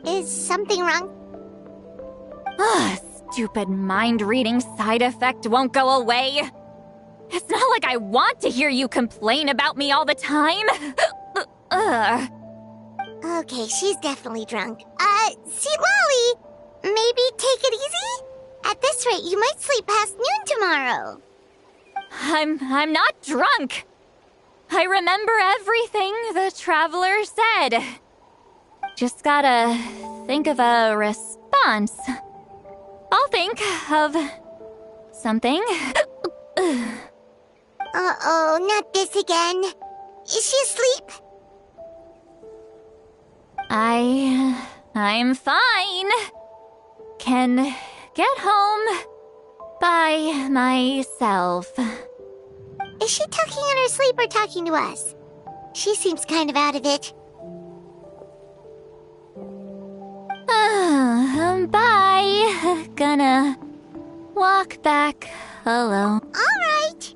Is something wrong? Stupid mind-reading side effect won't go away. It's not like I want to hear you complain about me all the time. Okay, she's definitely drunk. See, Lolly, maybe take it easy? At this rate, you might sleep past noon tomorrow. I'm not drunk. I remember everything the traveler said. Just gotta think of a response. I'll think of something. Uh-oh, not this again. Is she asleep? I'm fine. Can get home by myself. Is she talking in her sleep or talking to us? She seems kind of out of it. Bye. Gonna walk back alone. All right.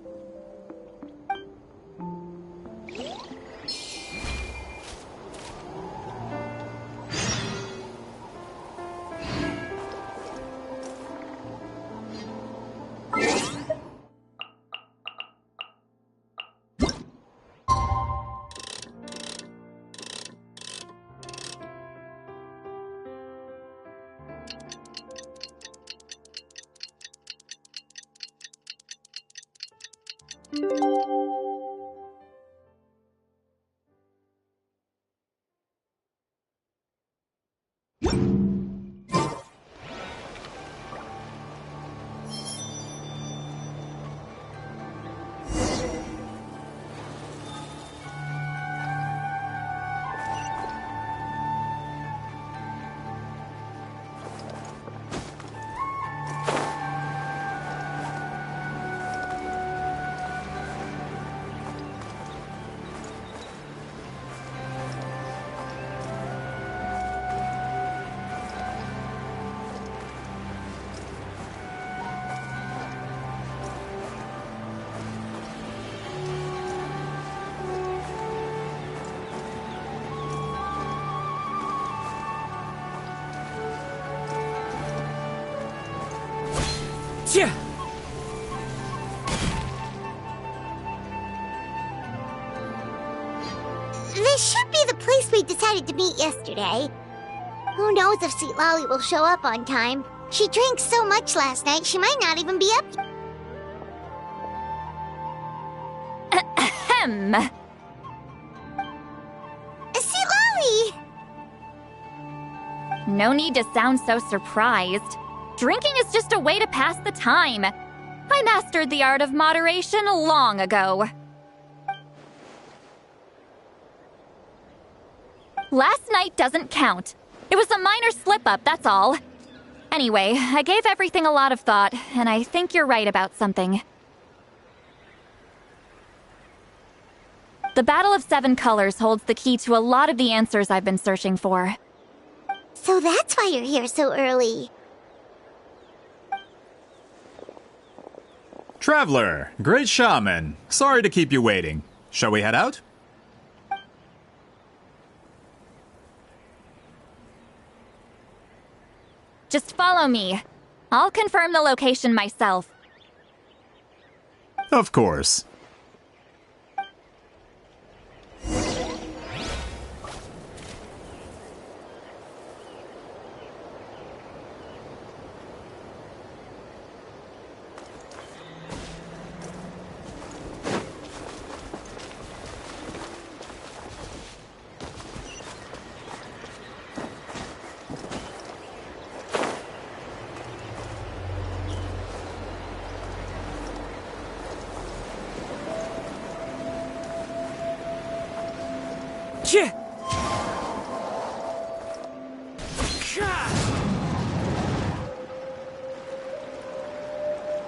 Yeah. This should be the place we decided to meet yesterday. Who knows if Sweet Lolly will show up on time. She drank so much last night, she might not even be up. Ahem. Sweet Lolly! No need to sound so surprised. Drinking is just a way to pass the time. I mastered the art of moderation long ago. Last night doesn't count. It was a minor slip-up, that's all. Anyway, I gave everything a lot of thought, and I think you're right about something. The Battle of Seven Colors holds the key to a lot of the answers I've been searching for. So that's why you're here so early. Traveler, great shaman. Sorry to keep you waiting. Shall we head out? Just follow me. I'll confirm the location myself. Of course.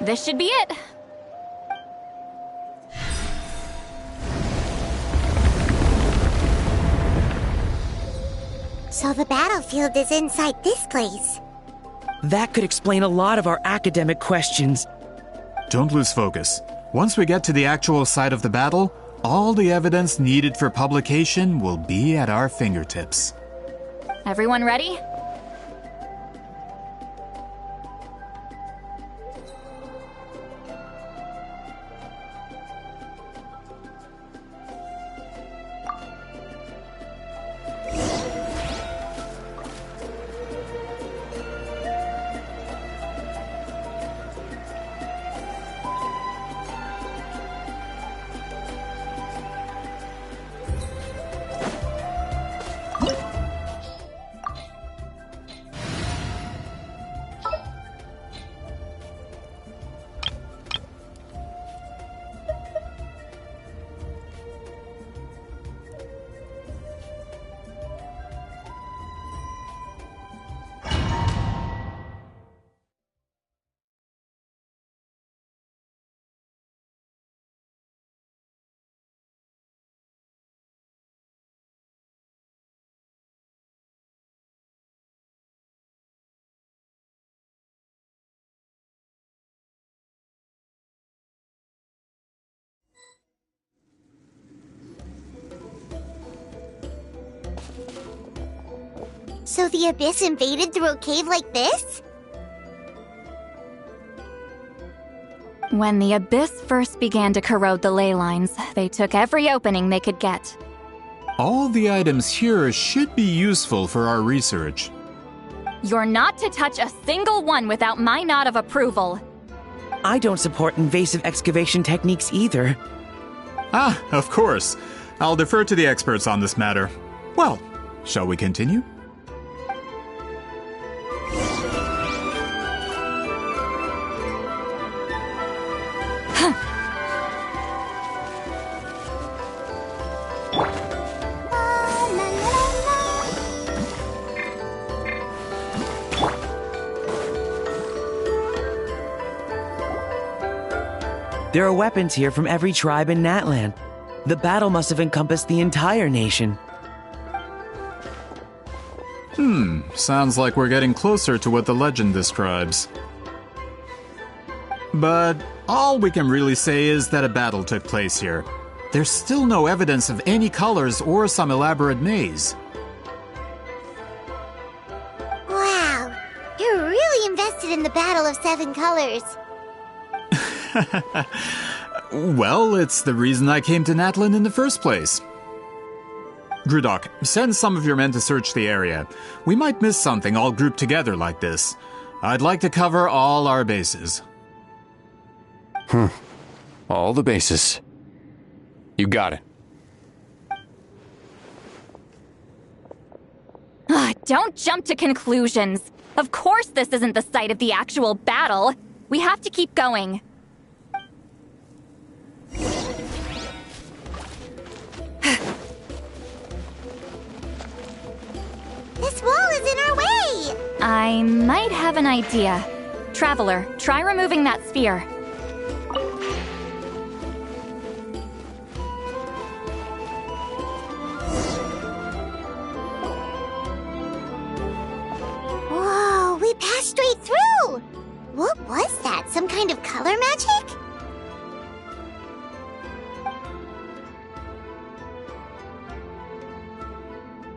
This should be it. So the battlefield is inside this place. That could explain a lot of our academic questions. Don't lose focus. Once we get to the actual site of the battle, all the evidence needed for publication will be at our fingertips. Everyone ready? So the Abyss invaded through a cave like this? When the Abyss first began to corrode the ley lines, they took every opening they could get. All the items here should be useful for our research. You're not to touch a single one without my nod of approval. I don't support invasive excavation techniques either. Ah, of course. I'll defer to the experts on this matter. Well, shall we continue? There are weapons here from every tribe in Natlan. The battle must have encompassed the entire nation. Sounds like we're getting closer to what the legend describes. But all we can really say is that a battle took place here. There's still no evidence of any colors or some elaborate maze. Wow, you're really invested in the Battle of Seven Colors. Well, it's the reason I came to Natlan in the first place. Grudok, send some of your men to search the area. We might miss something all grouped together like this. I'd like to cover all our bases. All the bases. You got it. Don't jump to conclusions. Of course this isn't the site of the actual battle. We have to keep going. This wall is in our way! I might have an idea. Traveler, try removing that sphere. Whoa, we passed straight through! What was that? Some kind of color magic?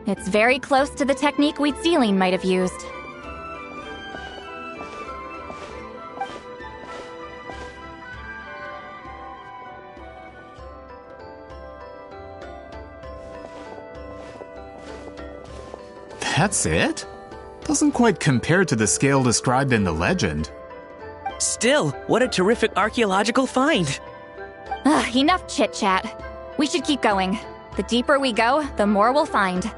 It's very close to the technique Wheatsealing might have used. That's it? Doesn't quite compare to the scale described in the legend. Still, what a terrific archaeological find! Enough chit-chat. We should keep going. The deeper we go, the more we'll find.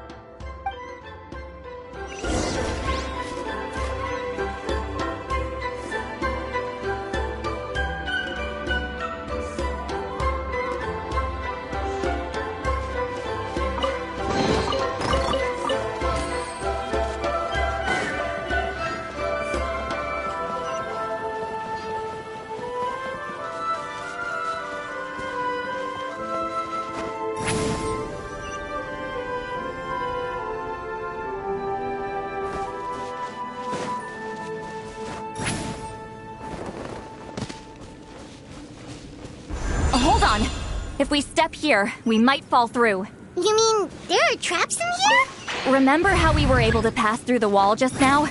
If we step here, we might fall through. You mean there are traps in here? Remember how we were able to pass through the wall just now?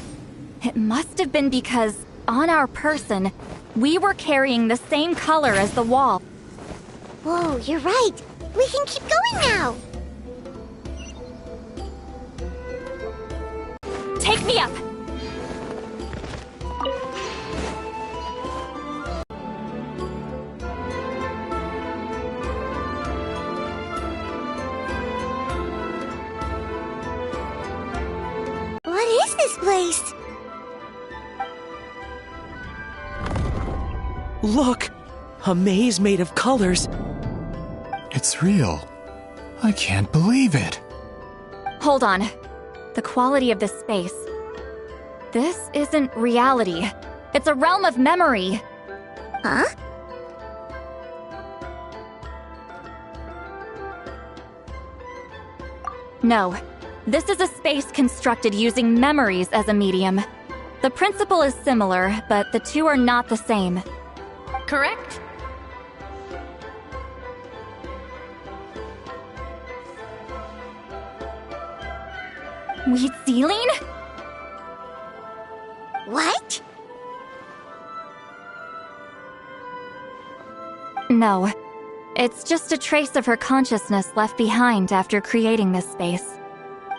It must have been because, on our person, we were carrying the same color as the wall. Whoa, you're right. We can keep going now. Take me up! What is this place? Look! A maze made of colors. It's real. I can't believe it. Hold on. The quality of this space. This isn't reality. It's a realm of memory. Huh? No. This is a space constructed using memories as a medium. The principle is similar, but the two are not the same. Correct? Wheat ceiling? What? No. It's just a trace of her consciousness left behind after creating this space.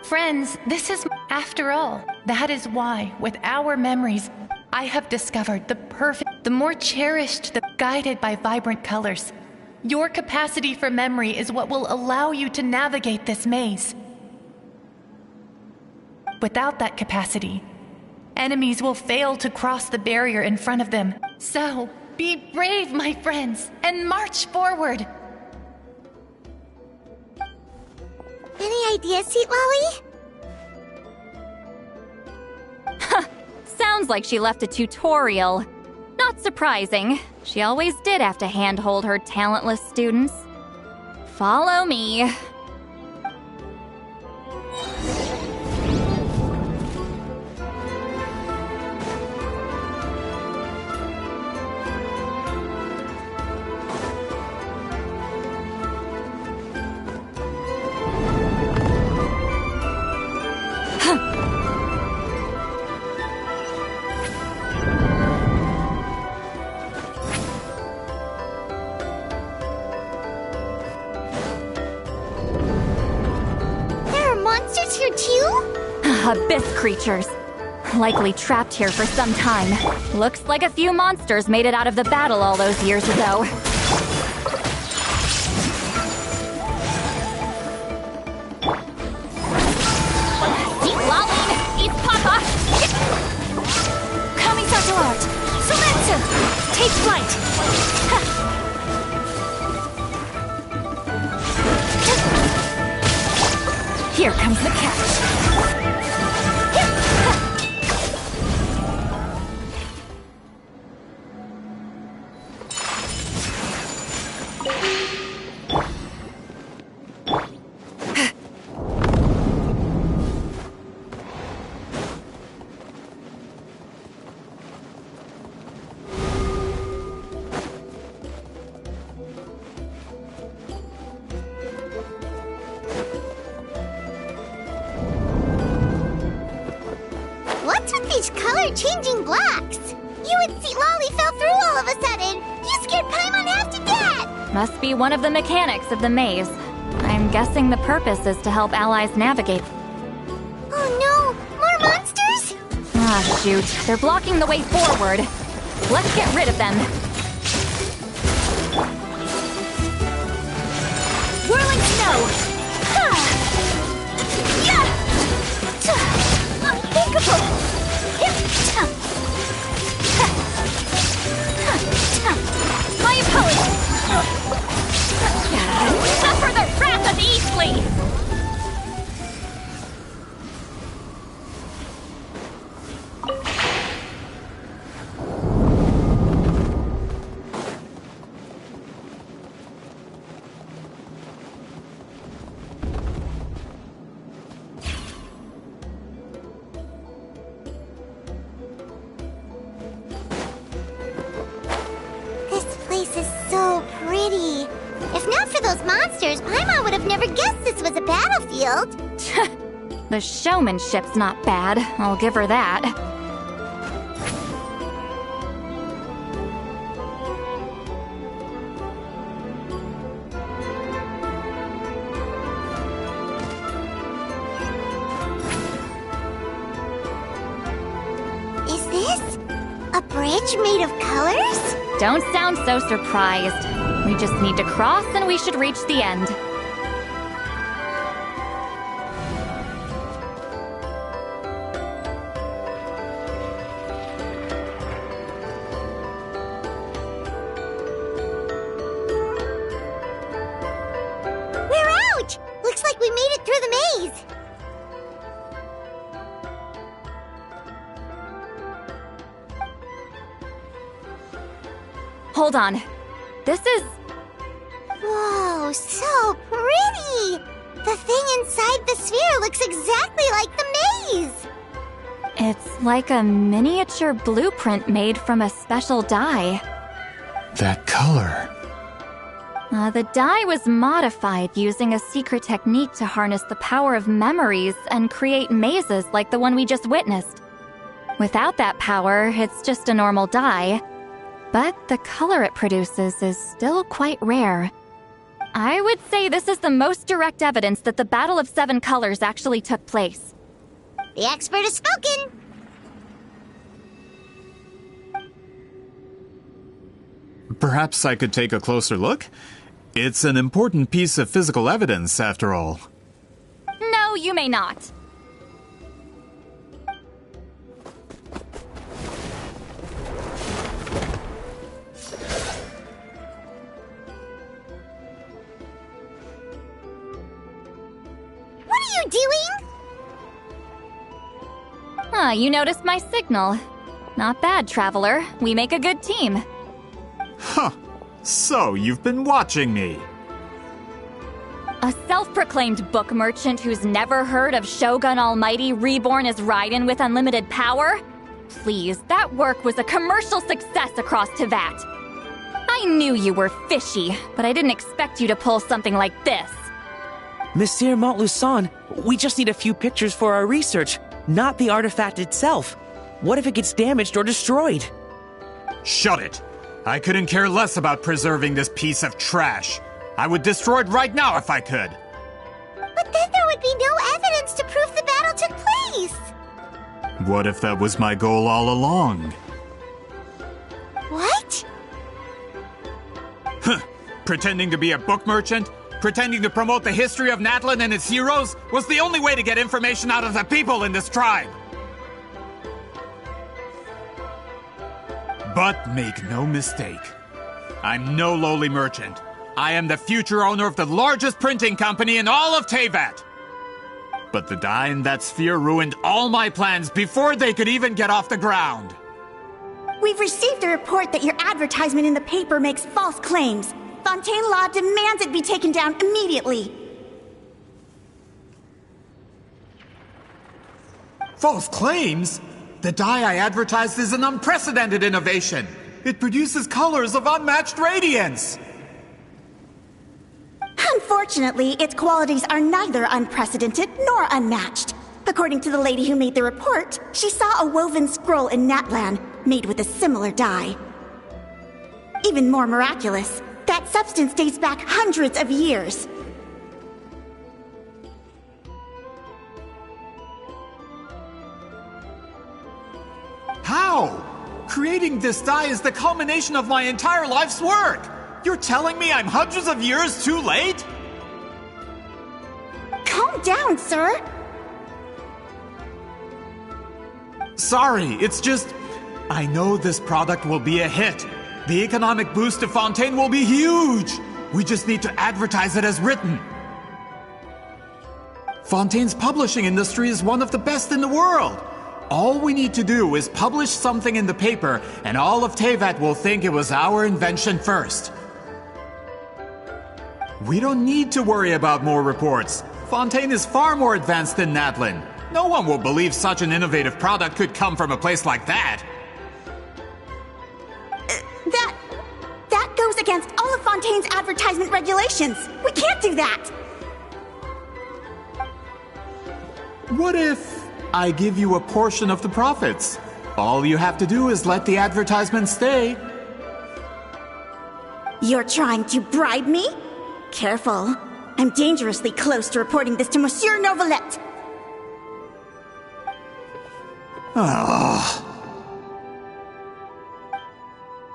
Friends, this is... After all, that is why, with our memories, I have discovered the perfect, the more cherished, the guided by vibrant colors. Your capacity for memory is what will allow you to navigate this maze. Without that capacity, enemies will fail to cross the barrier in front of them. So, be brave, my friends, and march forward! Any ideas, Sweet Lolly? Sounds like she left a tutorial. Not surprising. She always did have to handhold her talentless students. Follow me. Abyss creatures. Likely trapped here for some time. Looks like a few monsters made it out of the battle all those years ago. Eat Lolly! Eat Papa! Kamisato art! Sumetsu! Take flight! Here comes the catch. What's with these color-changing blocks? You and Sweet Lolly fell through all of a sudden. You scared Paimon half to death. Must be one of the mechanics of the maze. I'm guessing the purpose is to help allies navigate. Oh no! More monsters? Ah, shoot. They're blocking the way forward. Let's get rid of them. Whirling snow! Unthinkable! My apologies! Suffer the wrath of Eastleigh! never guessed this was a battlefield. The showmanship's not bad, I'll give her that. Is this a bridge made of colors? Don't sound so surprised. We just need to cross and we should reach the end. We're out! Looks like we made it through the maze. Hold on. This is... Whoa, so pretty! The thing inside the sphere looks exactly like the maze! It's like a miniature blueprint made from a special dye. That color. The dye was modified using a secret technique to harness the power of memories and create mazes like the one we just witnessed. Without that power, it's just a normal dye. But the color it produces is still quite rare. I would say this is the most direct evidence that the Battle of Seven Colors actually took place. The expert has spoken! Perhaps I could take a closer look? It's an important piece of physical evidence, after all. No, you may not. What are you doing? You noticed my signal. Not bad, Traveler. We make a good team. Huh. So, you've been watching me. A self-proclaimed book merchant who's never heard of Shogun Almighty reborn as Raiden with unlimited power? Please, that work was a commercial success across Tevat. I knew you were fishy, but I didn't expect you to pull something like this. Monsieur Montluçon, we just need a few pictures for our research, not the artifact itself. What if it gets damaged or destroyed? Shut it! I couldn't care less about preserving this piece of trash. I would destroy it right now if I could. But then there would be no evidence to prove the battle took place. What if that was my goal all along? What? Huh. Pretending to be a book merchant? Pretending to promote the history of Natlan and its heroes was the only way to get information out of the people in this tribe. But make no mistake, I'm no lowly merchant. I am the future owner of the largest printing company in all of Tevat. But the dye in that sphere ruined all my plans before they could even get off the ground. We've received a report that your advertisement in the paper makes false claims. Fontaine Law demands it be taken down immediately. False claims? The dye I advertised is an unprecedented innovation. It produces colors of unmatched radiance. Unfortunately, its qualities are neither unprecedented nor unmatched. According to the lady who made the report, she saw a woven scroll in Natlan made with a similar dye. Even more miraculous, that substance dates back hundreds of years. How? Creating this dye is the culmination of my entire life's work. You're telling me I'm hundreds of years too late? Calm down, sir. Sorry, it's just... I know this product will be a hit. The economic boost to Fontaine will be huge. We just need to advertise it as written. Fontaine's publishing industry is one of the best in the world. All we need to do is publish something in the paper, and all of Tevat will think it was our invention first. We don't need to worry about more reports. Fontaine is far more advanced than Natlan. No one will believe such an innovative product could come from a place like that. That goes against all of Fontaine's advertisement regulations. We can't do that. What if I give you a portion of the profits? All you have to do is let the advertisement stay. You're trying to bribe me? Careful. I'm dangerously close to reporting this to Monsieur Novelette.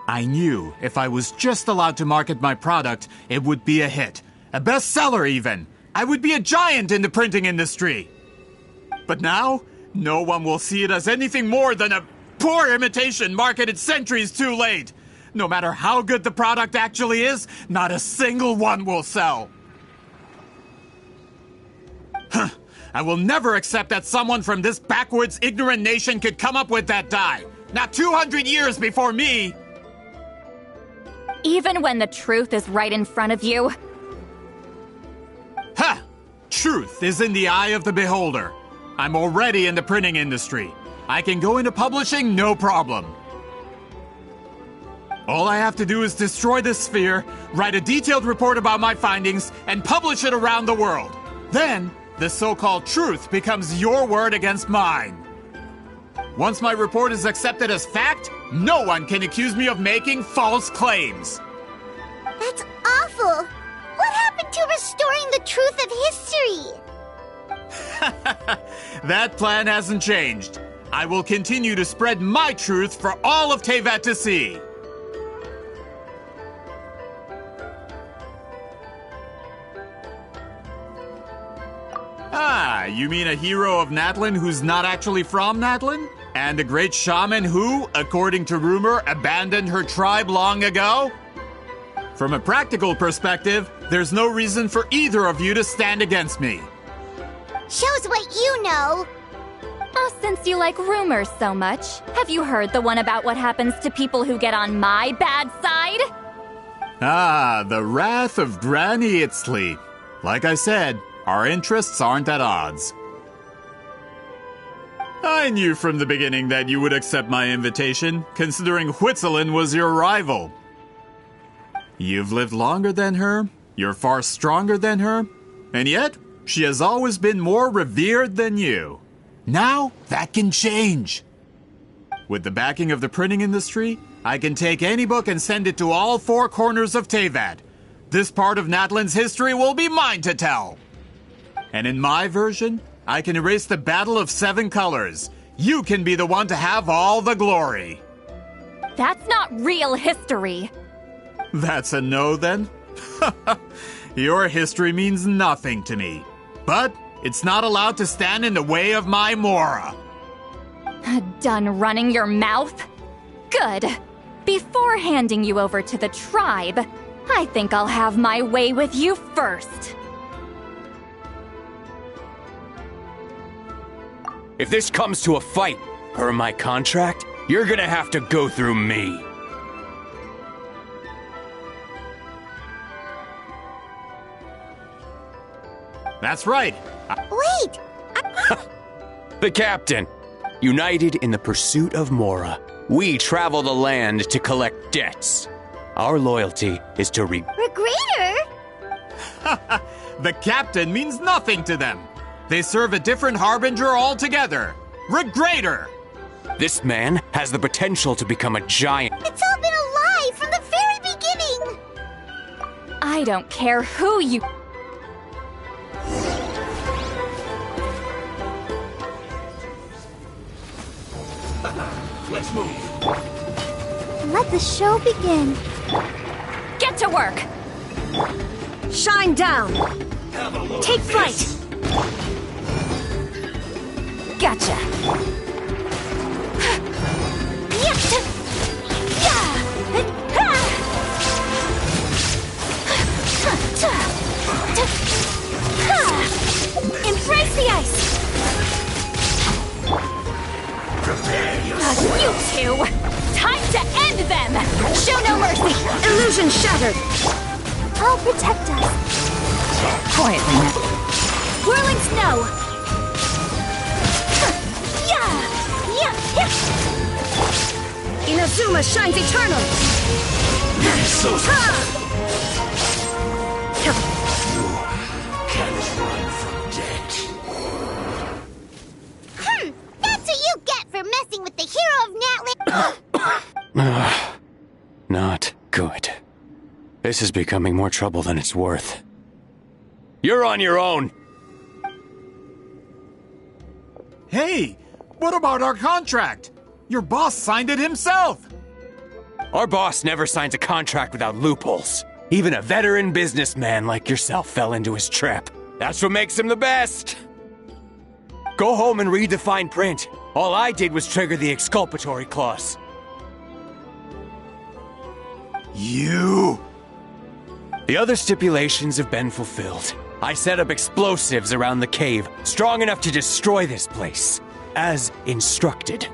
I knew if I was just allowed to market my product, it would be a hit. A bestseller, even. I would be a giant in the printing industry. But now, no one will see it as anything more than a poor imitation marketed centuries too late. No matter how good the product actually is, not a single one will sell. I will never accept that someone from this backwoods, ignorant nation could come up with that dye. Not 200 years before me. Even when the truth is right in front of you? Ha! Truth is in the eye of the beholder. I'm already in the printing industry. I can go into publishing, no problem. All I have to do is destroy this sphere, write a detailed report about my findings, and publish it around the world. Then, the so-called truth becomes your word against mine. Once my report is accepted as fact, no one can accuse me of making false claims. That's awful. What happened to restoring the truth of history? That plan hasn't changed. I will continue to spread my truth for all of Tevat to see. Ah, you mean a hero of Natlan who's not actually from Natlan? And a great shaman who, according to rumor, abandoned her tribe long ago? From a practical perspective, there's no reason for either of you to stand against me. Shows what you know. Oh, since you like rumors so much, have you heard the one about what happens to people who get on my bad side? Ah, the wrath of Granny Itzley. Like I said, our interests aren't at odds. I knew from the beginning that you would accept my invitation, considering Huitzolin was your rival. You've lived longer than her, you're far stronger than her, and yet, she has always been more revered than you. Now, that can change. With the backing of the printing industry, I can take any book and send it to all four corners of Tevat. This part of Natlan's history will be mine to tell. And in my version, I can erase the Battle of Seven Colors. You can be the one to have all the glory. That's not real history. That's a no, then? Your history means nothing to me. But it's not allowed to stand in the way of my Mora. Done running your mouth? Good. Before handing you over to the tribe, I think I'll have my way with you first. If this comes to a fight, per my contract, you're gonna have to go through me. That's right. Wait! The captain. United in the pursuit of Mora, we travel the land to collect debts. Our loyalty is to Regrader? The captain means nothing to them. They serve a different harbinger altogether. Regrader! This man has the potential to become a giant. It's all been a lie from the very beginning! I don't care who you... Let's move. Let the show begin. Get to work! Shine down! Take flight! Gotcha! Embrace the ice! You two! Time to end them! Show no mercy! Illusion shattered! I'll protect us. Quietly now. Whirling snow! Inazuma shines eternal! So Ha! you can't run from death. Not good. This is becoming more trouble than it's worth. You're on your own! Hey, what about our contract? Your boss signed it himself! Our boss never signs a contract without loopholes. Even a veteran businessman like yourself fell into his trap. That's what makes him the best! Go home and read the fine print. All I did was trigger the exculpatory clause. You... The other stipulations have been fulfilled. I set up explosives around the cave, strong enough to destroy this place, as instructed.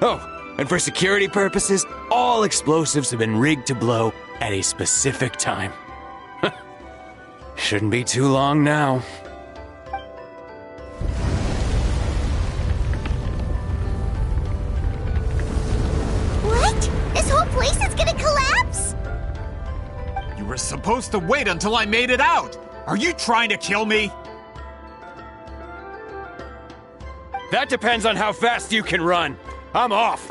Oh, and for security purposes, all explosives have been rigged to blow at a specific time. Shouldn't be too long now. What? This whole place is gonna collapse? You were supposed to wait until I made it out! Are you trying to kill me? That depends on how fast you can run. I'm off.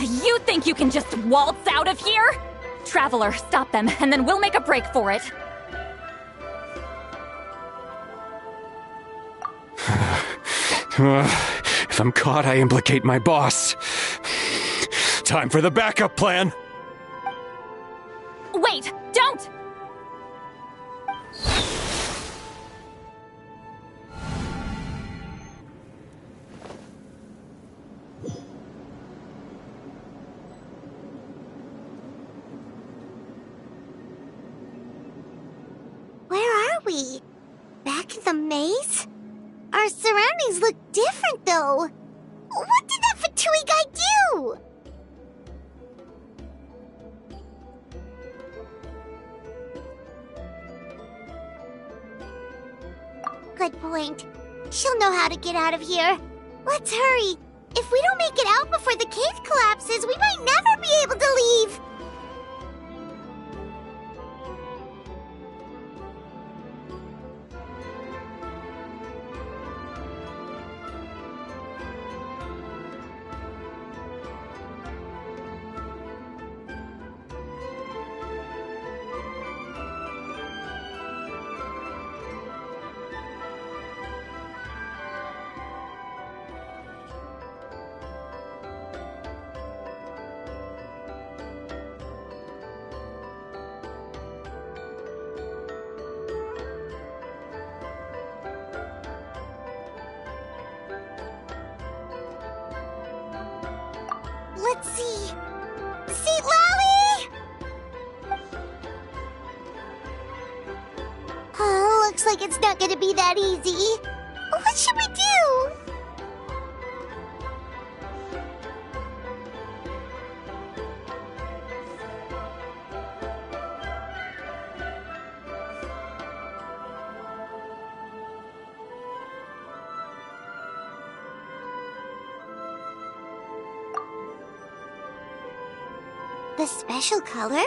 You think you can just waltz out of here? Traveler, stop them, and then we'll make a break for it. If I'm caught, I implicate my boss. Time for the backup plan. Wait, don't! Where are we? Back in the maze? Our surroundings look different, though. What did that Fatui guy do? Good point. She'll know how to get out of here. Let's hurry. If we don't make it out before the cave collapses, we might never be able to leave. Let's see. See, Lally! Oh, looks like it's not gonna be that easy. What should we do? The special color?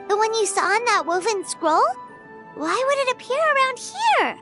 The one you saw in that woven scroll? Why would it appear around here?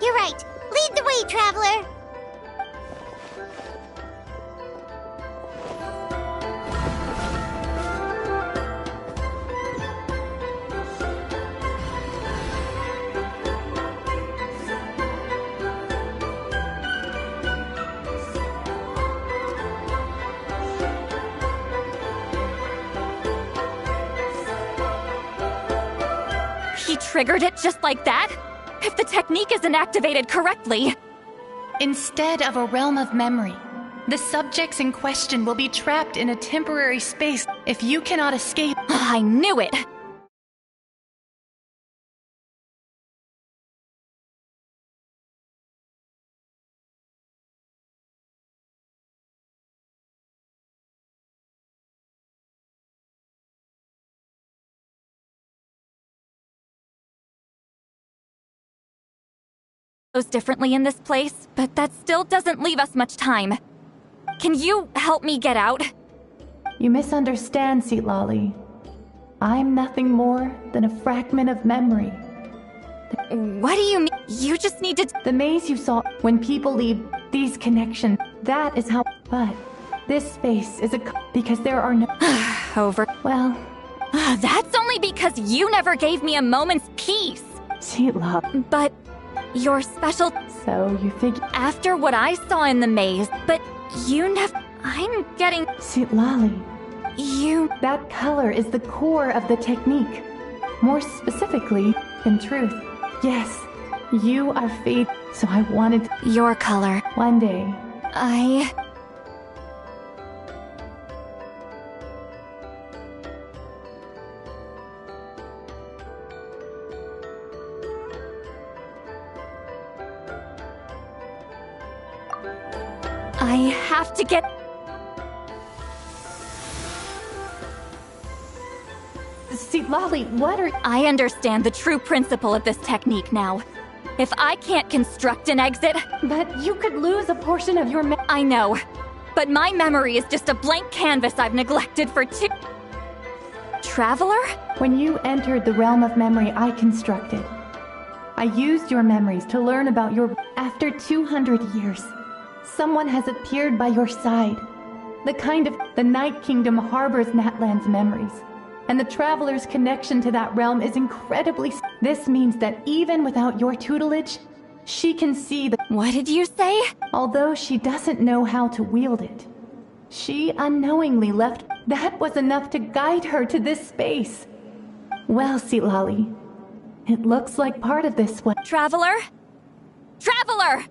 You're right. Lead the way, traveler. He triggered it just like that? If the technique isn't activated correctly... Instead of a realm of memory, the subjects in question will be trapped in a temporary space if you cannot escape. I knew it! Differently in this place, but that still doesn't leave us much time. Can you help me get out? You misunderstand, Seatlali. I'm nothing more than a fragment of memory. What do you mean? You just need to... The maze you saw when people leave these connections, that is how... But this space is because there are no... Over. Well... That's only because you never gave me a moment's peace. Seatlali. But... You're special. So you think... After what I saw in the maze, but you never... I'm getting... Seatlali. You... That color is the core of the technique. More specifically, in truth. Yes, you are fate, so I wanted to... Your color. One day. I have to get... Seatlali, what are... I understand the true principle of this technique now. If I can't construct an exit... But you could lose a portion of your I know. But my memory is just a blank canvas I've neglected for two... Traveler? When you entered the realm of memory I constructed, I used your memories to learn about your... After 200 years... Someone has appeared by your side. The kind of... The Night Kingdom harbors Natlan's memories. And the Traveler's connection to that realm is incredibly... This means that even without your tutelage, she can see the... What did you say? Although she doesn't know how to wield it, she unknowingly left... That was enough to guide her to this space. Well, Seatlali, it looks like part of this was... Traveler? Traveler!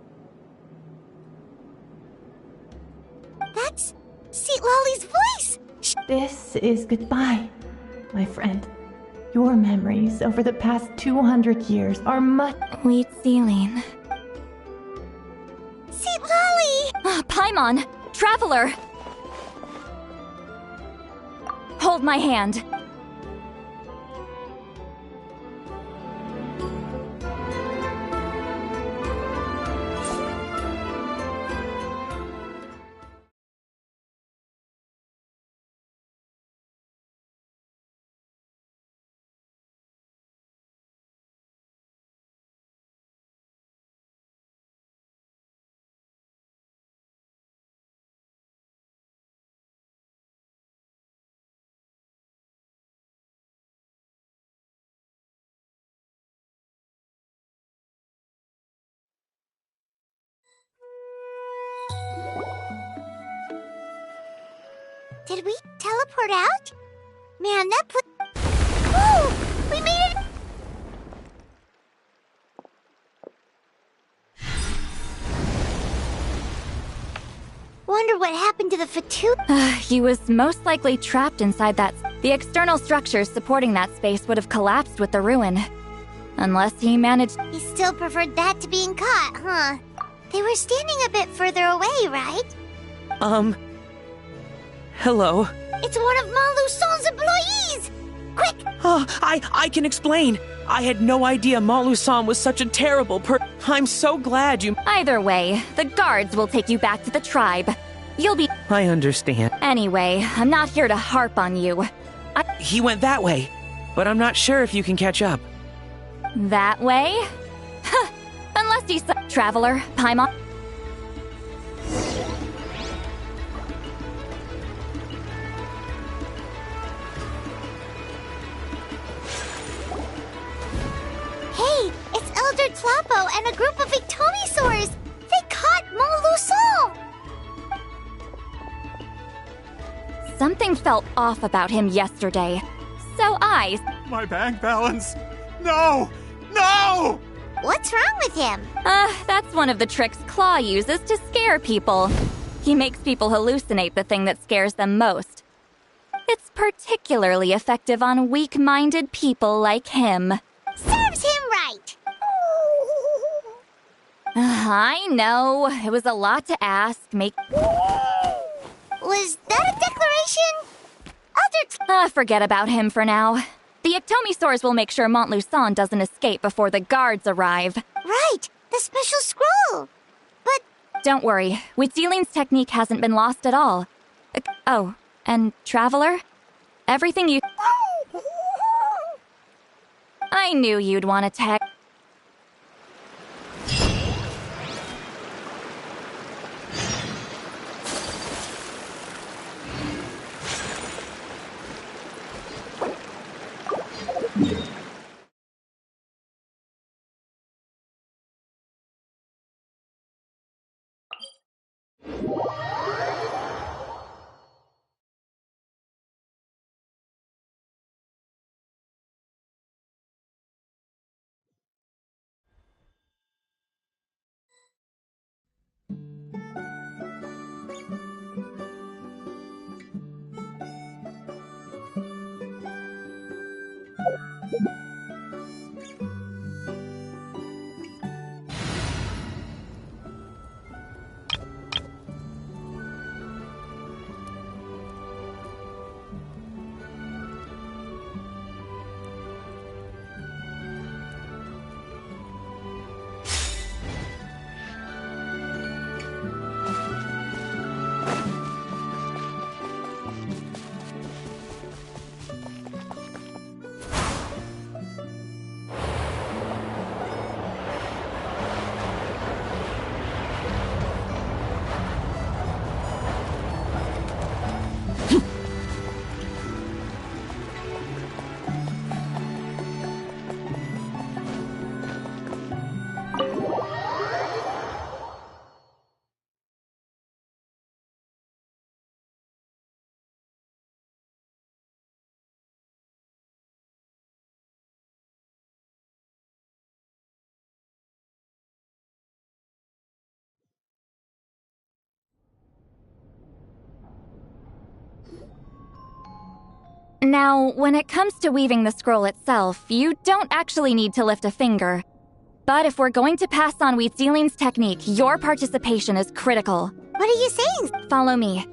That's Seatlali's voice! This is goodbye, my friend. Your memories over the past 200 years are much... Wheat ceiling. Seatlali! Paimon! Traveler! Hold my hand. Did we teleport out? Man, that put... Oh! We made it! Wonder what happened to the Fatu... He was most likely trapped inside that... The external structures supporting that space would have collapsed with the ruin. Unless he managed... He still preferred that to being caught, huh? They were standing a bit further away, right? Hello? It's one of Montluçon's employees! Quick! Oh, I can explain. I had no idea Montluçon was such a terrible I'm so glad you... Either way, the guards will take you back to the tribe. You'll be... I understand. Anyway, I'm not here to harp on you. He went that way, but I'm not sure if you can catch up. That way? Unless trusty traveler, Paimon. Hey, it's Elder Tlapo and a group of Victomisaurs! They caught Montluçon! Something felt off about him yesterday. So My bank balance! No! No! What's wrong with him? That's one of the tricks Claw uses to scare people. He makes people hallucinate the thing that scares them most. It's particularly effective on weak-minded people like him. Serves him right! I know. It was a lot to ask. Was that a declaration? Forget about him for now. The Ectomisaurs will make sure Montluçon doesn't escape before the guards arrive. Right! The special scroll! But... Don't worry. Huitzilin's technique hasn't been lost at all. Oh, and Traveler? Everything you... I knew you'd want to tech... Now, when it comes to weaving the scroll itself, you don't actually need to lift a finger. But if we're going to pass on Huitzilin's technique, your participation is critical. What are you saying? Follow me.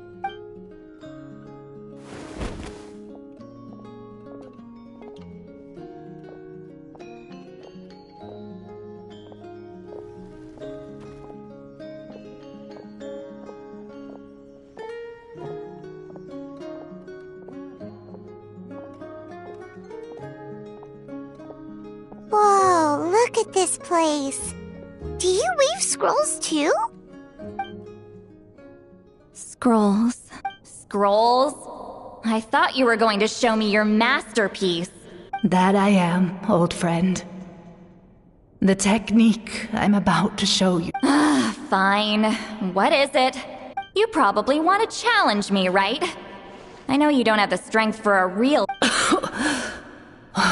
Whoa, look at this place. Do you weave scrolls too? Scrolls? Scrolls? I thought you were going to show me your masterpiece. That I am, old friend. The technique I'm about to show you. Fine. What is it? You probably want to challenge me, right? I know you don't have the strength for a real...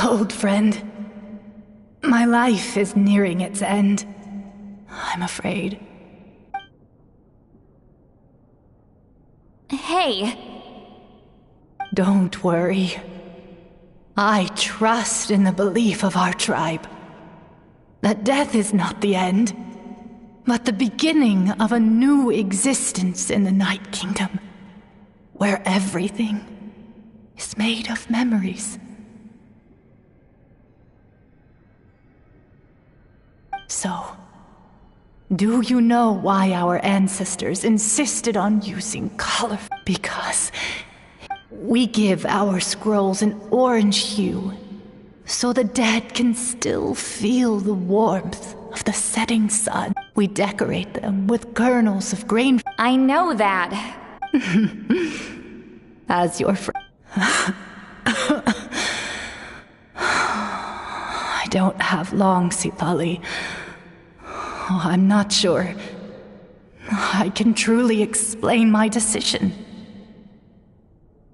Old friend. My life is nearing its end. I'm afraid. Hey. Don't worry. I trust in the belief of our tribe. That death is not the end, but the beginning of a new existence in the Night Kingdom, where everything is made of memories. So, do you know why our ancestors insisted on using color? Because we give our scrolls an orange hue so the dead can still feel the warmth of the setting sun. We decorate them with kernels of grain. I know that. As your friend. I don't have long, Sipali. Oh, I'm not sure I can truly explain my decision.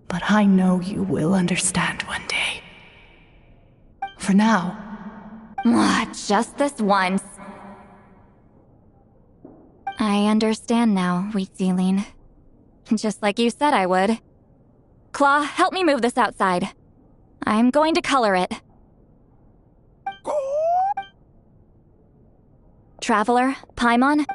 But I know you will understand one day. For now. Just this once. I understand now, Wheatsealing. Just like you said I would. Claw, help me move this outside. I'm going to color it. Traveler, Paimon?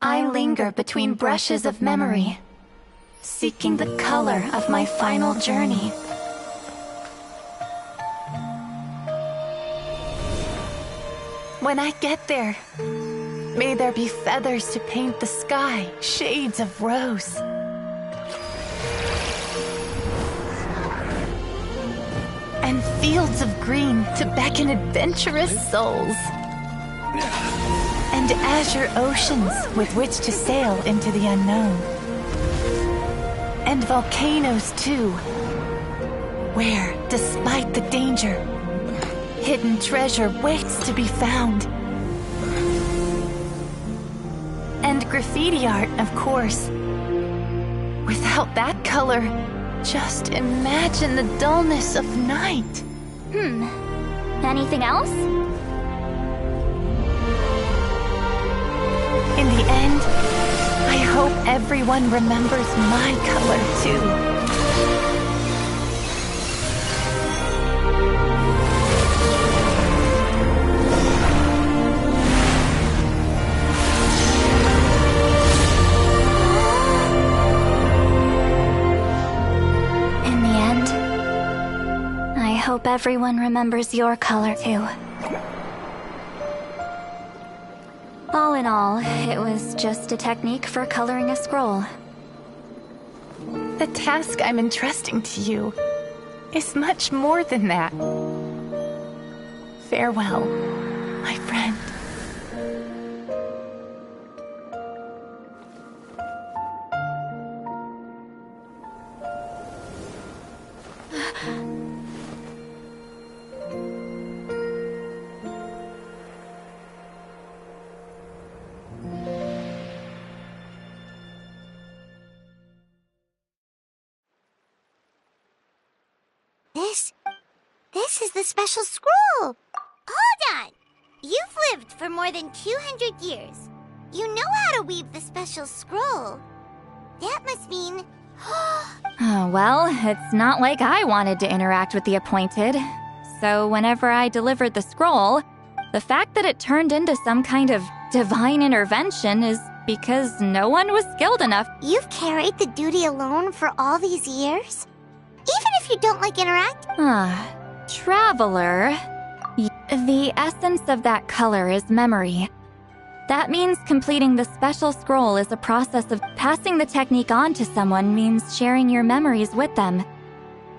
I linger between brushes of memory, seeking the color of my final journey. When I get there, may there be feathers to paint the sky, shades of rose. And fields of green to beckon adventurous souls. And azure oceans with which to sail into the unknown. And volcanoes too, where, despite the danger, hidden treasure waits to be found. And graffiti art, of course. Without that color, just imagine the dullness of night. Anything else? In the end, I hope everyone remembers my color too. In the end, I hope everyone remembers your color too. All in all, it was just a technique for coloring a scroll. The task I'm entrusting to you is much more than that. Farewell, my friend. This is the special scroll! Hold on! You've lived for more than 200 years. You know how to weave the special scroll. That must mean... Oh, well, it's not like I wanted to interact with the appointed. So whenever I delivered the scroll, the fact that it turned into some kind of divine intervention is because no one was skilled enough. You've carried the duty alone for all these years? Even if you don't like interact? Traveler. The essence of that color is memory. That means completing the special scroll is a process of passing the technique on to someone means sharing your memories with them.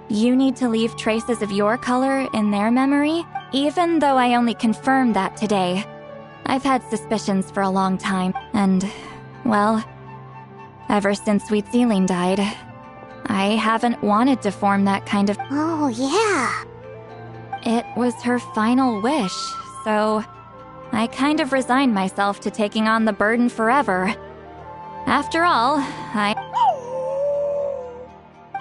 You need to leave traces of your color in their memory, even though I only confirmed that today. I've had suspicions for a long time, and, well, ever since Sweet Celine died, I haven't wanted to form that kind of... Oh, yeah. It was her final wish, so I kind of resigned myself to taking on the burden forever. After all,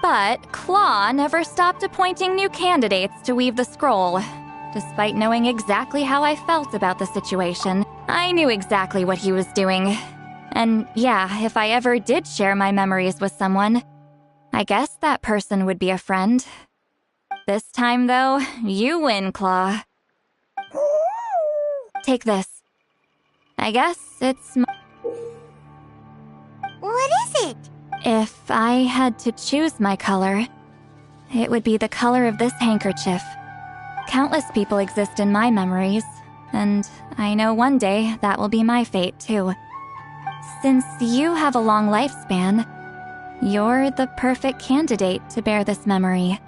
But Claw never stopped appointing new candidates to weave the scroll. Despite knowing exactly how I felt about the situation, I knew exactly what he was doing. And yeah, if I ever did share my memories with someone, I guess that person would be a friend. This time, though, you win, Claw. Take this. I guess it's What is it? If I had to choose my color, it would be the color of this handkerchief. Countless people exist in my memories, and I know one day that will be my fate, too. Since you have a long lifespan, you're the perfect candidate to bear this memory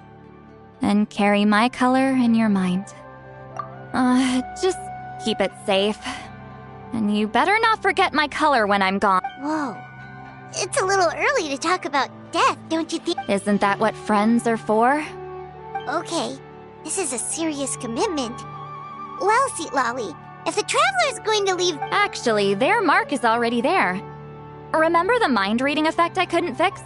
and carry my color in your mind. Just keep it safe. And you better not forget my color when I'm gone. Whoa. It's a little early to talk about death, don't you think? Isn't that what friends are for? Okay, this is a serious commitment. Well, Seat Lolly, if the Traveler's going to leave... Actually, their mark is already there. Remember the mind-reading effect I couldn't fix?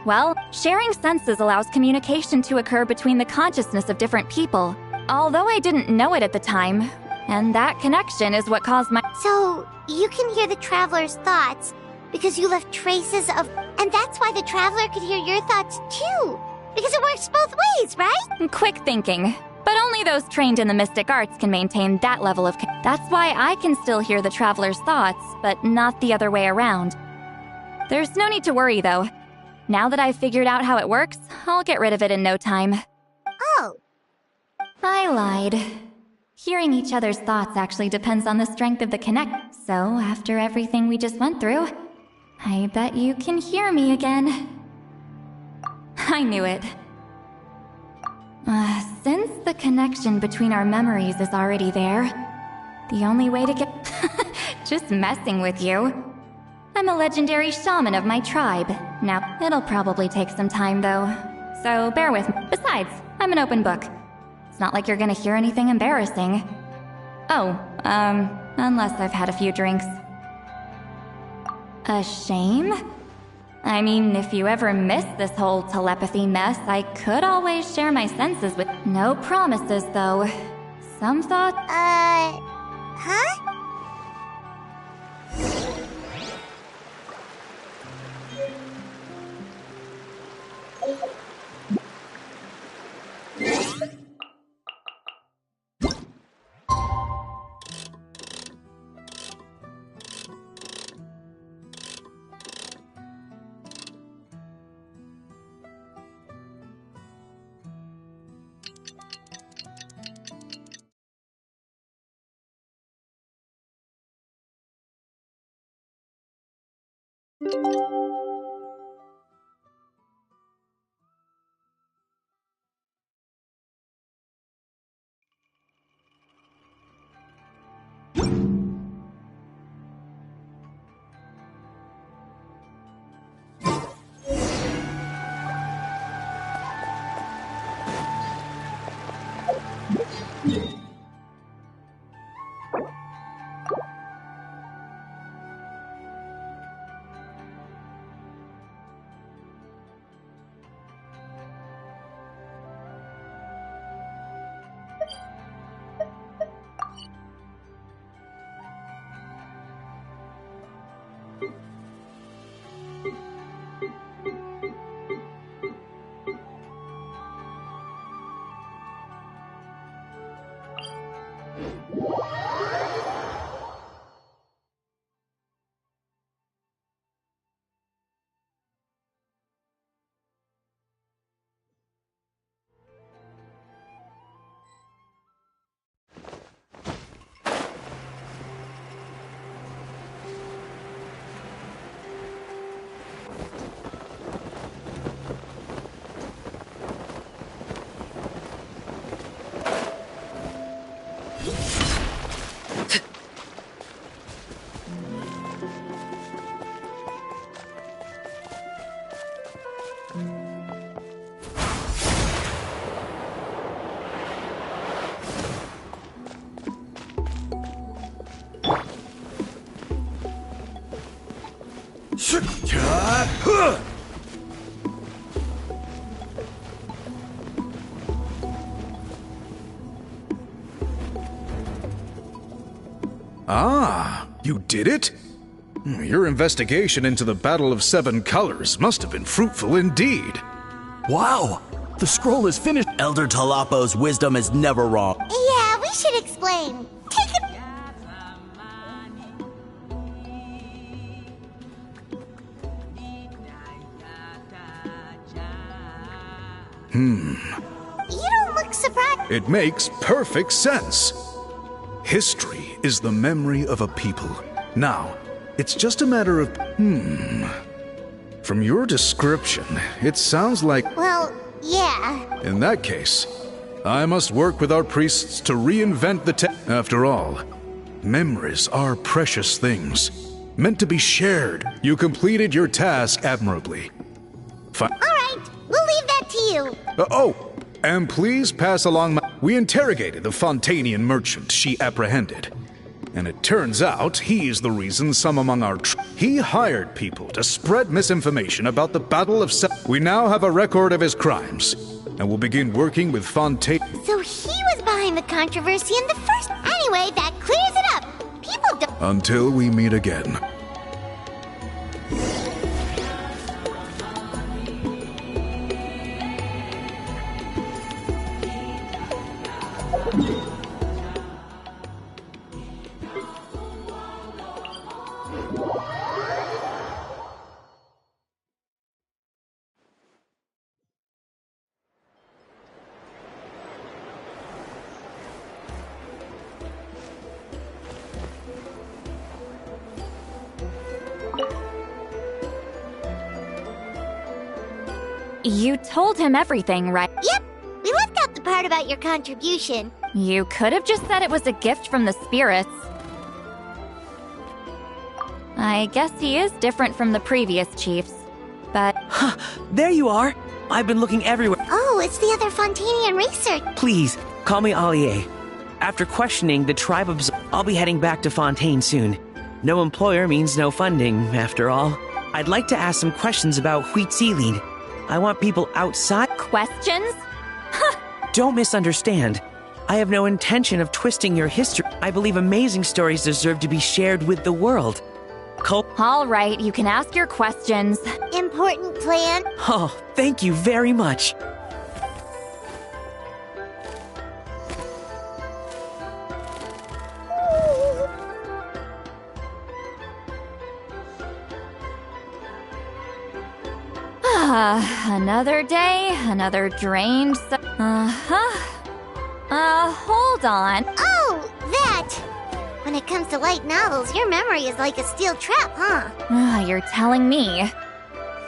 Well, sharing senses allows communication to occur between the consciousness of different people. Although I didn't know it at the time, and that connection is what caused my... So, you can hear the Traveler's thoughts because you left traces of... And that's why the Traveler could hear your thoughts too! Because it works both ways, right? Quick thinking. But only those trained in the mystic arts can maintain that level of... That's why I can still hear the Traveler's thoughts, but not the other way around. There's no need to worry, though. Now that I've figured out how it works, I'll get rid of it in no time. Oh. I lied. Hearing each other's thoughts actually depends on the strength of the connect. So, after everything we just went through, I bet you can hear me again. I knew it. Since the connection between our memories is already there, the only way to get... Just messing with you. I'm a legendary shaman of my tribe. Now, it'll probably take some time, though. So bear with me. Besides, I'm an open book. It's not like you're gonna hear anything embarrassing. Oh, unless I've had a few drinks. A shame? I mean, if you ever miss this whole telepathy mess, I could always share my senses with... No promises, though. Some thought... Huh? Ah, you did it? Your investigation into the Battle of Seven Colors must have been fruitful indeed. Wow! The scroll is finished. Elder Talapo's wisdom is never wrong. Yeah, we should explain. Take it. You don't look surprised. It makes perfect sense. History is the memory of a people. Now, it's just a matter of... From your description, it sounds like... Well, yeah. In that case, I must work with our priests to reinvent the After all, memories are precious things, meant to be shared. You completed your task admirably. All right, we'll leave that to you. And please pass along my... We interrogated the Fontanian merchant she apprehended. And it turns out he's the reason some among our... He hired people to spread misinformation about the Battle of We now have a record of his crimes, and will begin working with Fontaine... So he was behind the controversy in the first... Anyway, that clears it up. People don't... Until we meet again. You told him everything, right? Yep. We left out the part about your contribution. You could have just said it was a gift from the spirits. I guess he is different from the previous chiefs, but... There you are! I've been looking everywhere. Oh, it's the other Fontanian research. Please, call me Allier. After questioning the tribe of... I'll be heading back to Fontaine soon. No employer means no funding, after all. I'd like to ask some questions about Wheat Sealing. I want people outside... Questions? Don't misunderstand. I have no intention of twisting your history. I believe amazing stories deserve to be shared with the world. All right, you can ask your questions. Important plan? Oh, thank you very much. Another day, another drained... hold on. Oh, that! When it comes to light novels, your memory is like a steel trap, huh? You're telling me.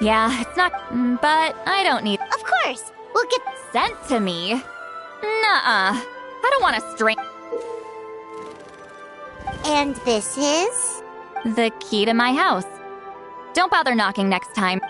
Yeah, it's not... But I don't need... Of course! We'll get... Sent to me? Nuh-uh. I don't want to string... And this is? The key to my house. Don't bother knocking next time.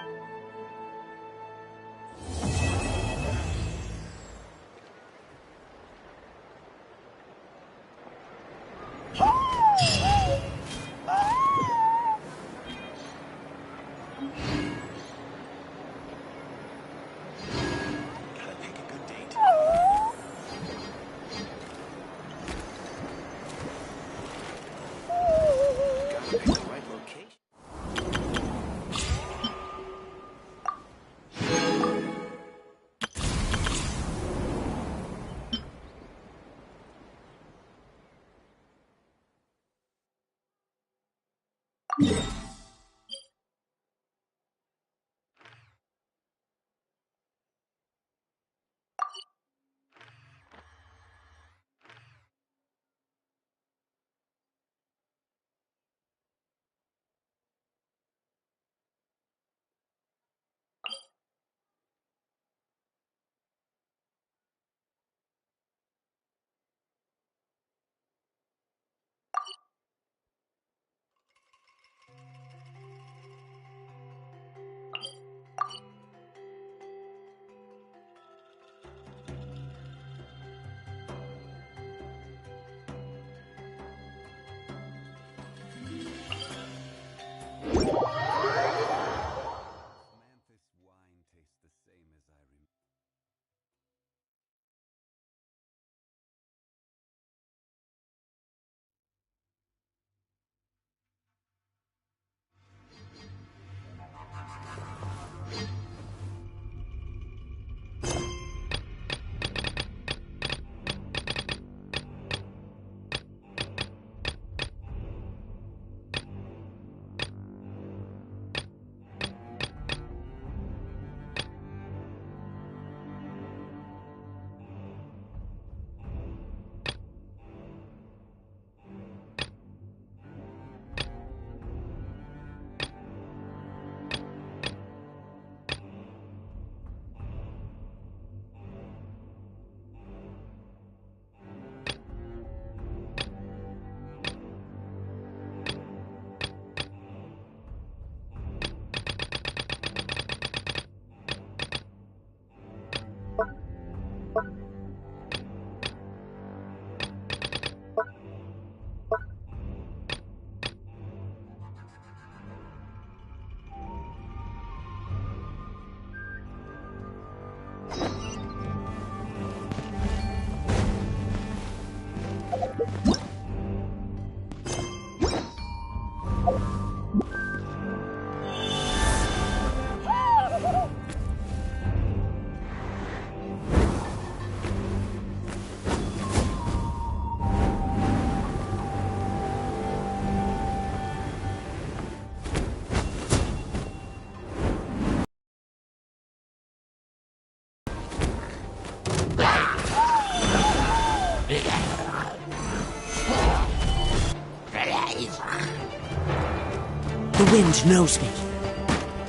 wind knows me.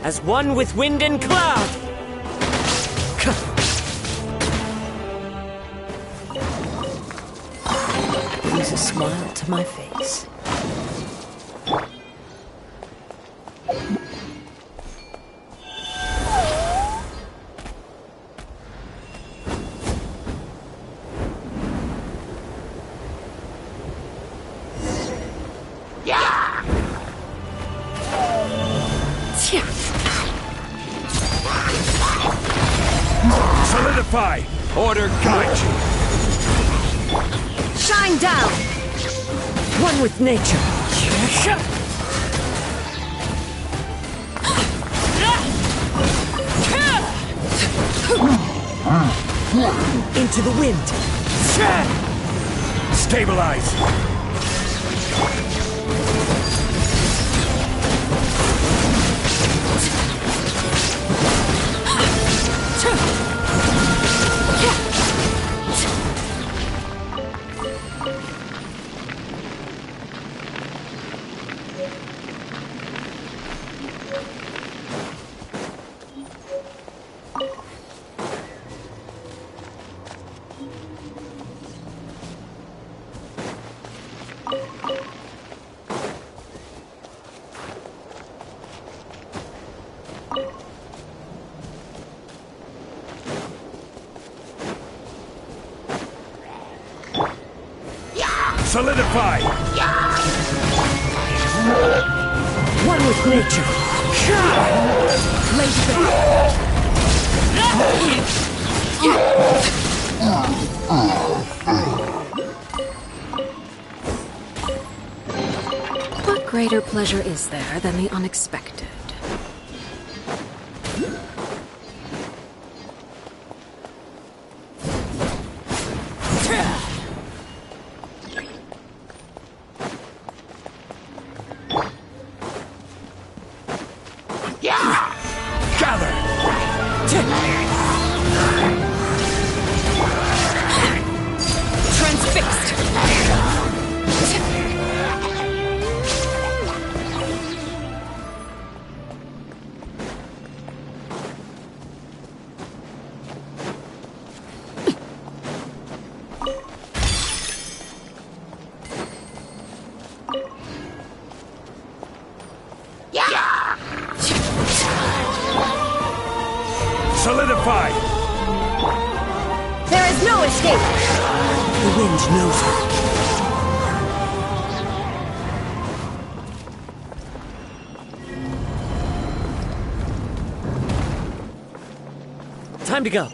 As one with wind and cloud! Brings a smile to my face. Solidify! Order guide you! Shine down! One with nature. Into the wind. Stabilize! Solidify! One with nature. Laid What greater pleasure is there than the unexpected? Solidify! There is no escape! The wind knows me. Time to go.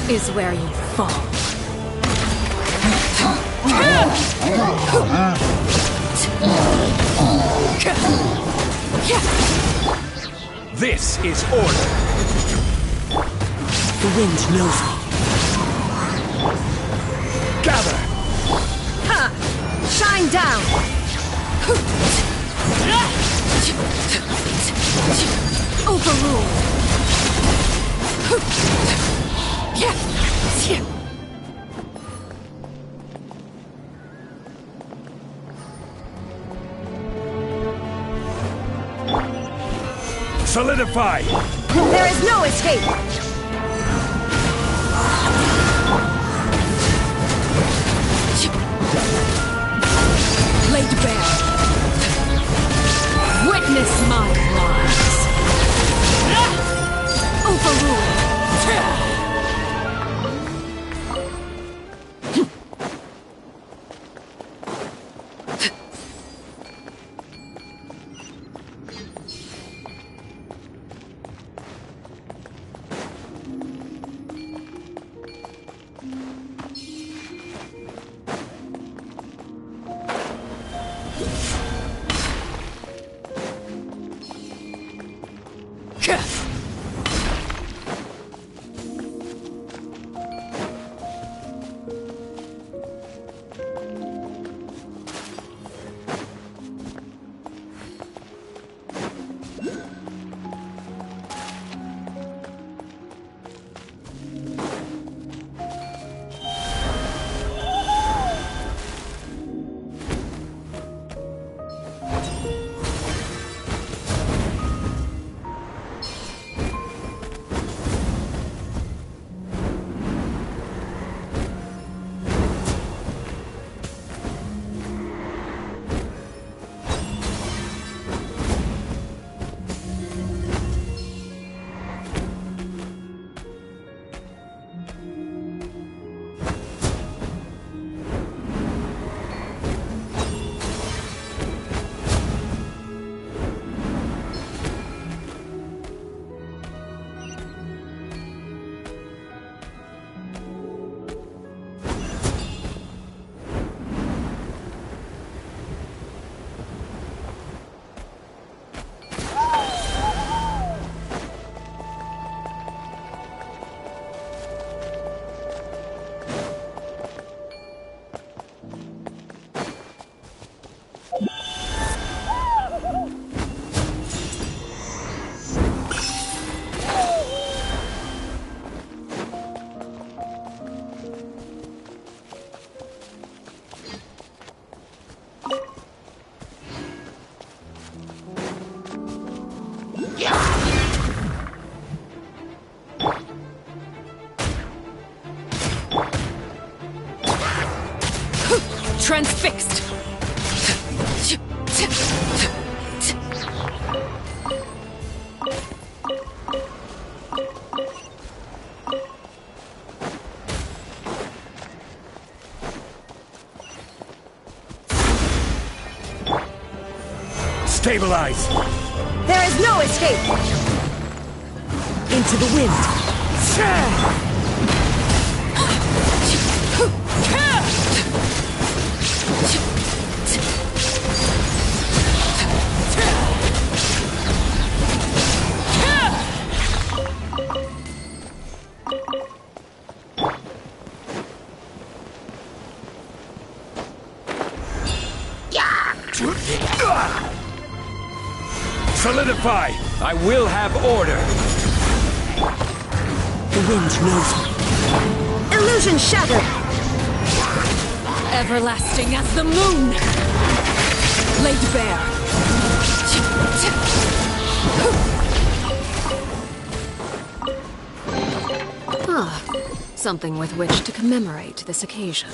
is where you fall. This is order. The wind knows me. Gather! Ha! Shine down! Overruled! Solidify! There is no escape! Laid bare. Witness my rise. Overruled. Transfixed! Stabilize! There is no escape! Into the wind! Solidify! I will have order! The wind knows me. Illusion shattered! Everlasting as the moon! Laid bare! Ah, something with which to commemorate this occasion.